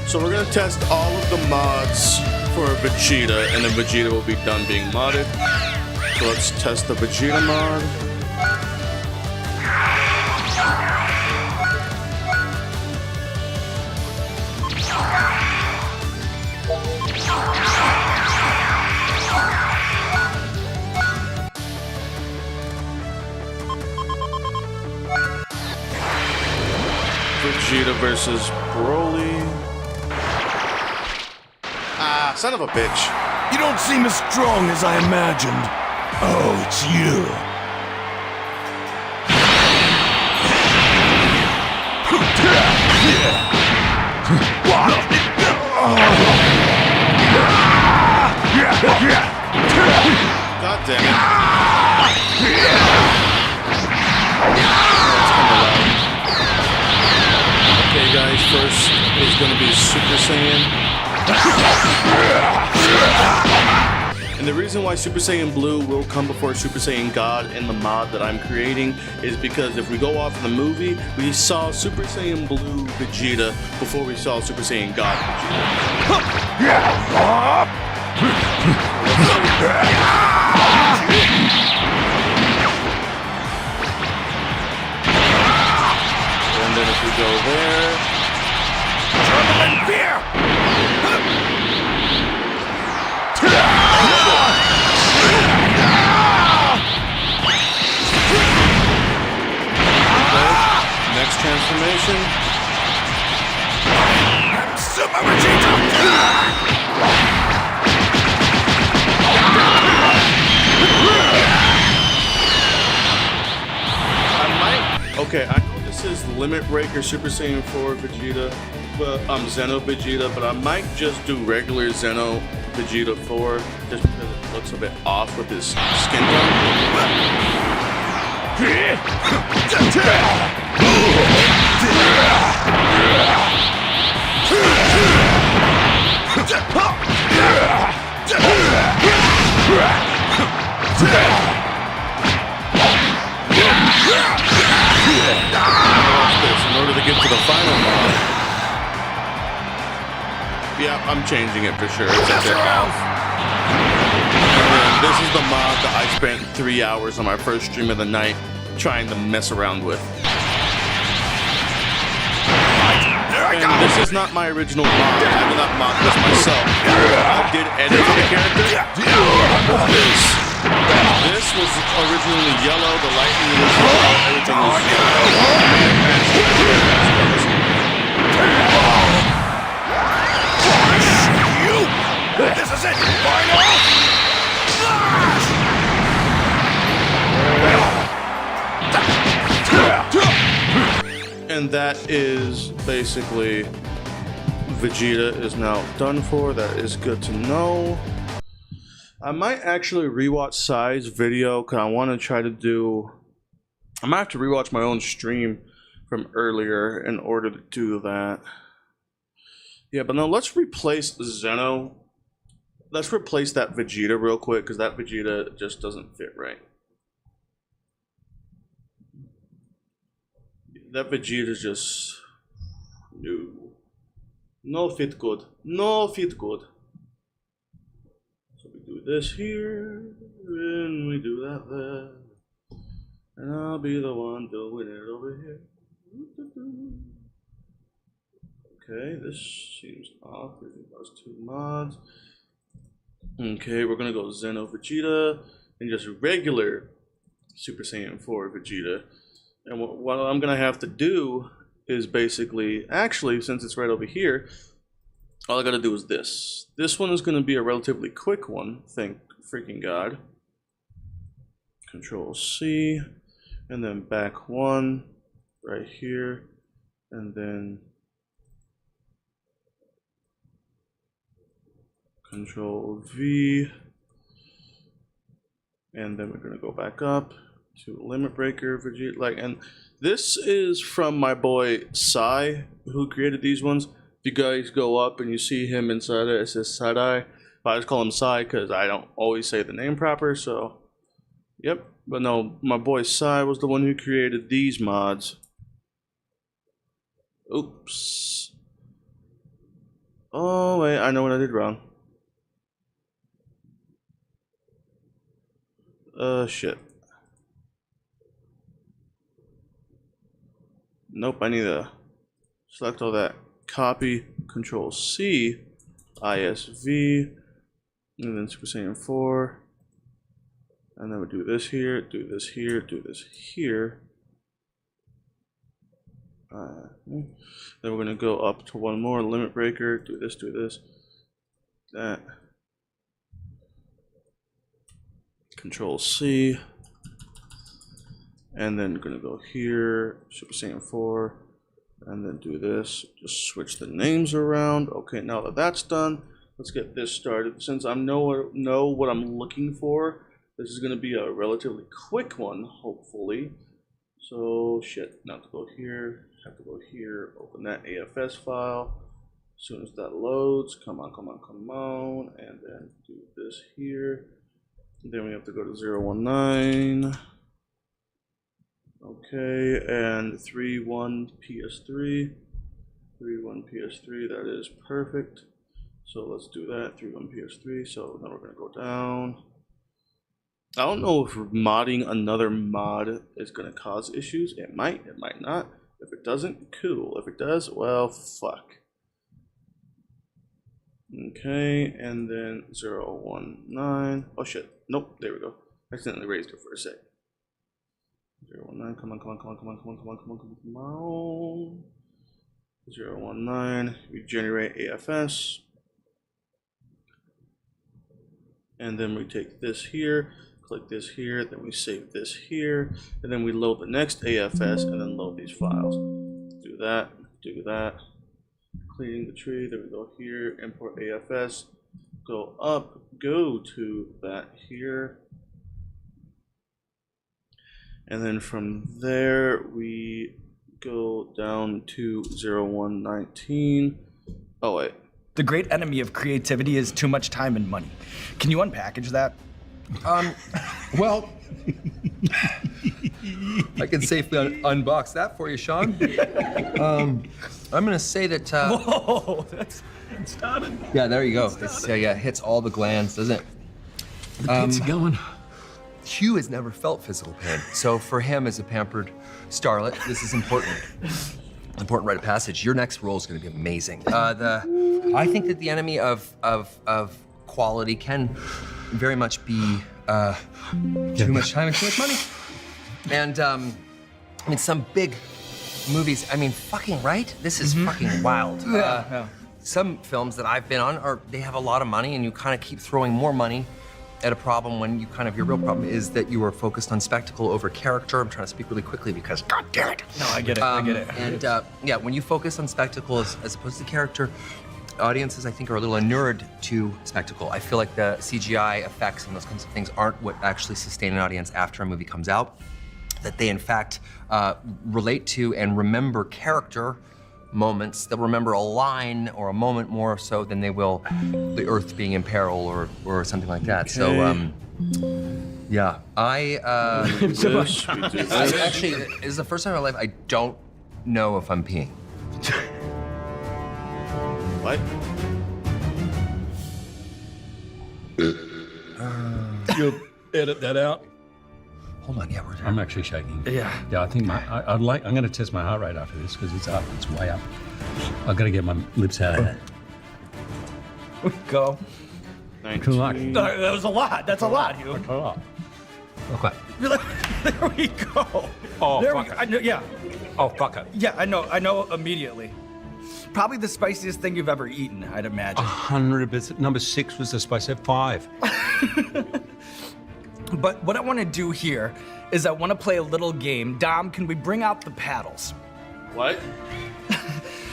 So we're gonna test all of the mods for Vegeta, and then Vegeta will be done being modded. So let's test the Vegeta mod. Vegeta versus Broly. Ah, son of a bitch. You don't seem as strong as I imagined. Oh, it's you. God damn it. Okay, guys, first is going to be Super Saiyan. And the reason why Super Saiyan Blue will come before Super Saiyan God in the mod that I'm creating is because if we go off of the movie, we saw Super Saiyan Blue Vegeta before we saw Super Saiyan God Vegeta. And then if we go there, Turbulent fear! next transformation. Super Vegeta! Okay, I know this is Limit Breaker Super Saiyan 4 Vegeta, but Xeno Vegeta, but I might just do regular Xeno Vegeta 4 just because it looks a bit off with his skin tone. In order to get to the final mod. Yeah, I'm changing it for sure. And then this is the mod that I spent 3 hours on my first stream of the night trying to mess around with. And this is not my original mod. I did not mod this myself. I did edit the character. This was originally yellow, the lightning was yellow, everything was This is it! Final! And that is basically Vegeta is now done for. That is good to know. I might actually rewatch Sai's video because I want to try to do. I might have to rewatch my own stream from earlier in order to do that. Yeah, but no, let's replace Xeno. Let's replace that Vegeta real quick because that Vegeta just doesn't fit right. That Vegeta's just no fit good. No fit good. So we do this here, and we do that there. And I'll be the one doing it over here. Okay, this seems off. Those two mods. Okay, we're gonna go Zeno Vegeta and just regular Super Saiyan 4 Vegeta. And what I'm gonna have to do is basically, actually, since it's right over here, all I gotta do is this. This one is gonna be a relatively quick one, thank freaking God. Control C, and then back one, right here, and then Control V, and then we're gonna go back up to Limit Breaker Vegeta. Like, and this is from my boy Sai, who created these ones. If you guys go up and you see him inside it, it says Side-Eye. But I just call him Sai because I don't always say the name proper. So, yep. But no, my boy Sai was the one who created these mods. Oops. Oh wait, I know what I did wrong. Shit. Nope, I need to select all that. Copy, Control C, ISV, and then Super Saiyan 4. And then we do this here, do this here, do this here. Then we're gonna go up to one more, Limit Breaker, do this, that. Control C, and then gonna go here, Super Saiyan 4, and then do this. Just switch the names around. Okay, now that that's done, let's get this started. Since I know what I'm looking for, this is gonna be a relatively quick one, hopefully. So shit, now to go here, have to go here, open that AFS file. As soon as that loads, come on, and then do this here. Then we have to go to 019. Okay, and 31 PS3. 31 PS3, that is perfect. So let's do that, 31 PS3. So now we're gonna go down. I don't know if modding another mod is gonna cause issues. It might not. If it doesn't, cool. If it does, well, fuck. Okay, and then 019. Oh shit. Nope, there we go. I accidentally raised it for a sec. 019, come on. 019, we generate AFS. And then we take this here, click this here, then we save this here, and then we load the next AFS and then load these files. Do that. Cleaning the tree, then we go here, import AFS, go up, go to that here. And then from there, we go down to 0119. Oh, wait. The great enemy of creativity is too much time and money. Can you unpackage that? Well, I can safely unbox that for you, Sean. I'm gonna say that. Whoa, that's started. Yeah, there you go. It's, yeah, it hits all the glands, doesn't it? The pizza going. Hugh has never felt physical pain, so for him as a pampered starlet, this is important. Important rite of passage. Your next role is going to be amazing. I think that the enemy of quality can very much be too much time and too much money. And I mean, some big movies. I mean, fucking right. This is fucking wild. Some films that I've been on they have a lot of money, and you kind of keep throwing more money at a problem when you kind of, your real problem is that you are focused on spectacle over character. I'm trying to speak really quickly because, god damn it. No, I get it, I get it. And yeah, when you focus on spectacle as opposed to character, audiences, I think, are a little inured to spectacle. I feel like the CGI effects and those kinds of things aren't what actually sustain an audience after a movie comes out. That they, in fact, relate to and remember character moments. They'll remember a line or a moment more so than they will the Earth being in peril or something like that. Okay. So, yeah, actually, this is the first time in my life I don't know if I'm peeing. What? You'll edit that out. Hold on, yeah, I'm actually shaking. Yeah. Yeah, I think I'm going to test my heart rate after this because it's up. It's way up. I've got to get my lips out of that. Go. Good luck. That was a lot. That's a lot, Hugh. That's a lot. Okay. There we go. Oh, there fuck we it. go. I know, yeah. Oh, fuck it. Yeah, I know immediately. Probably the spiciest thing you've ever eaten, I'd imagine. 100%. Number 6 was the spice at 5. But what I want to do here is I want to play a little game. Dom, can we bring out the paddles? What?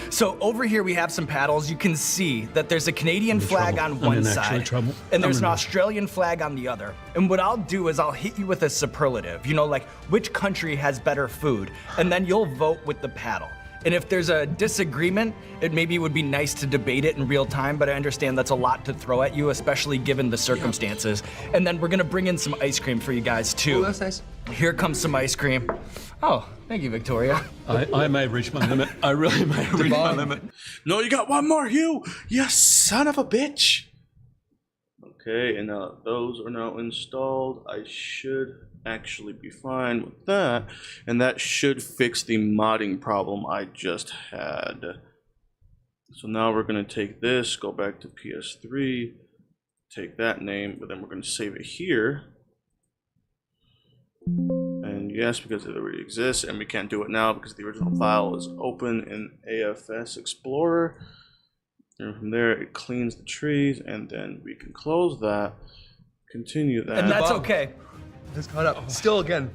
So over here we have some paddles. You can see that there's a Canadian flag on one side, and there's an Australian flag on the other. And what I'll do is I'll hit you with a superlative, you know, like which country has better food, and then you'll vote with the paddle. And if there's a disagreement, it maybe would be nice to debate it in real time, but I understand that's a lot to throw at you, especially given the circumstances. And then we're gonna bring in some ice cream for you guys too. Oh, that's nice. Here comes some ice cream. Oh, thank you, Victoria. I may have reached my limit. I really may have reached my limit. No, you got one more, Hugh. You son of a bitch. Okay, and now those are now installed. I should actually be fine with that, and that should fix the modding problem I just had. So now we're going to take this, go back to PS3, take that name, but then we're going to save it here. And yes, because it already exists, and we can't do it now because the original file is open in AFS Explorer. And from there, it cleans the trees, and then we can close that, continue that. And that's okay. Has caught up. Still, again,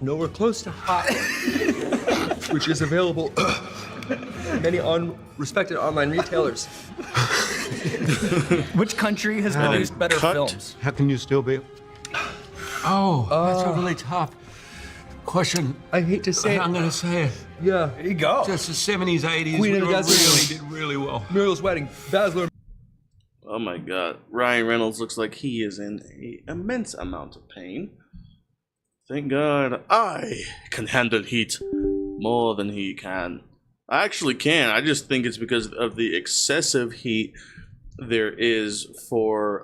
nowhere close to Hot Ones, which is available in many respected online retailers. Which country has produced better films? How can you still be? Oh, that's a really tough question. I hate to say it. I'm going to say it. Yeah. There you go. Just the 70s, 80s, Queen we of the really Desert. did really well. Muriel's Wedding, Basler. Oh my god, Ryan Reynolds looks like he is in an immense amount of pain. Thank God I can handle heat more than he can. I actually can, I just think it's because of the excessive heat there is for,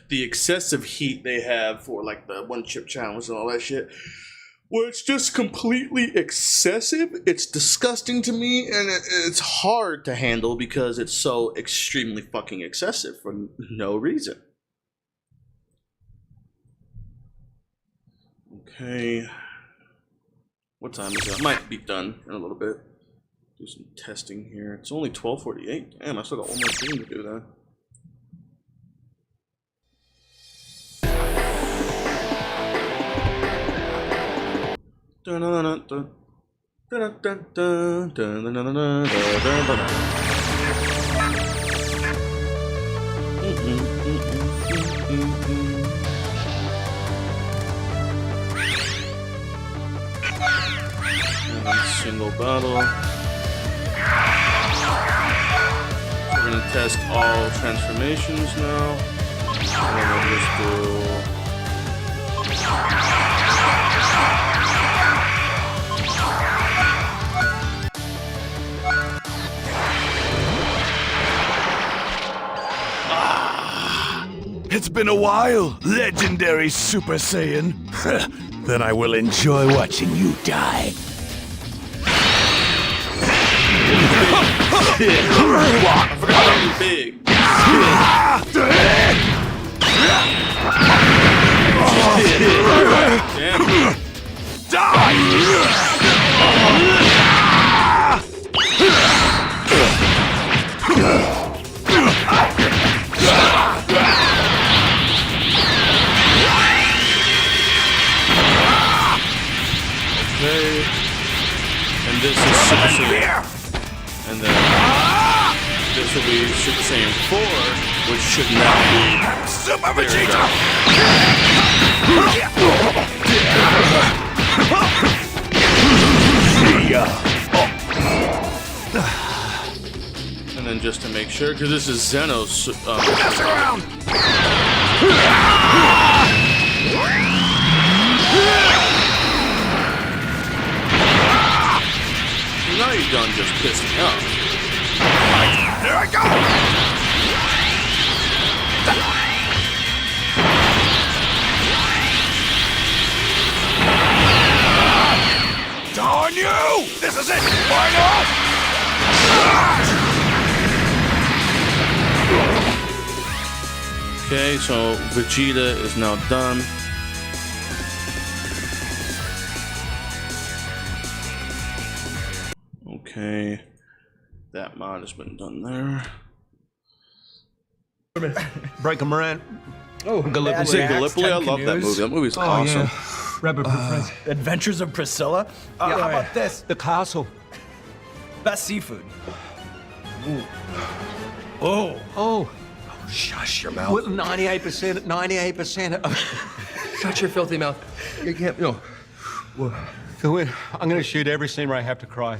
the excessive heat they have for like the one chip challenge and all that shit. Where it's just completely excessive. It's disgusting to me, and it's hard to handle because it's so extremely fucking excessive for no reason. Okay. What time is it? I might be done in a little bit. Do some testing here. It's only 12:48. Damn, I still got one more thing to do then. Single battle. We're gonna test all transformations now. And then we'll just do. It's been a while, legendary Super Saiyan. Then I will enjoy watching you die. I forgot how big. Damn. Okay. And this is Super Saiyan. And then this will be Super Saiyan 4, which should now be Super Vegeta. And then just to make sure, because this is Zeno's. Pass around. Okay, so Vegeta is now done. Okay, that mod has been done there. Break 'em around. Oh, Gallipoli. Gallipoli, I love that movie. That movie's awesome. Yeah. Rabbit Adventures of Priscilla? How about this? The castle. Best seafood. Oh. Shush your mouth. Well, 98%. Shut your filthy mouth. You can't, no. I'm going to shoot every scene where I have to cry.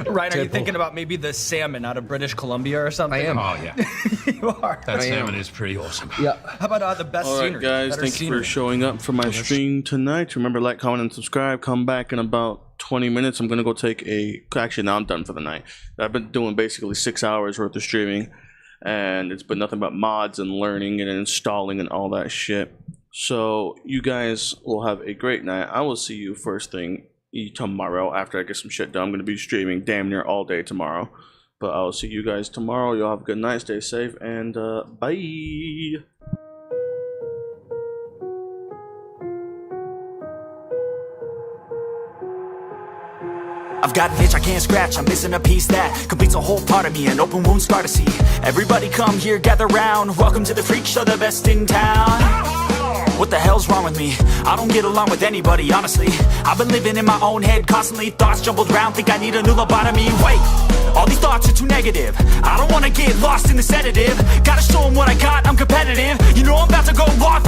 Ryan, are you thinking about maybe the salmon out of British Columbia or something? I am. Oh, yeah. You are. That salmon is pretty awesome. Yeah. How about the best All right, scenery? guys, Better thank you for scenery. showing up for my stream tonight. Remember, like, comment, and subscribe. Come back in about 20 minutes. I'm going to go take a... Actually, now I'm done for the night. I've been doing basically 6 hours worth of streaming, and it's been nothing but mods and learning and installing and all that shit. So you guys will have a great night. I will see you first thing tomorrow after I get some shit done. I'm going to be streaming damn near all day tomorrow. But I'll see you guys tomorrow. Y'all have a good night. Stay safe, and bye. I've got an itch I can't scratch, I'm missing a piece that completes a whole part of me, an open wound scar to see. Everybody come here, gather round, welcome to the freak show, the best in town. What the hell's wrong with me? I don't get along with anybody, honestly. I've been living in my own head constantly, thoughts jumbled round, think I need a new lobotomy. Wait, all these thoughts are too negative. I don't wanna get lost in the sedative. Gotta show them what I got, I'm competitive. You know I'm about to go off.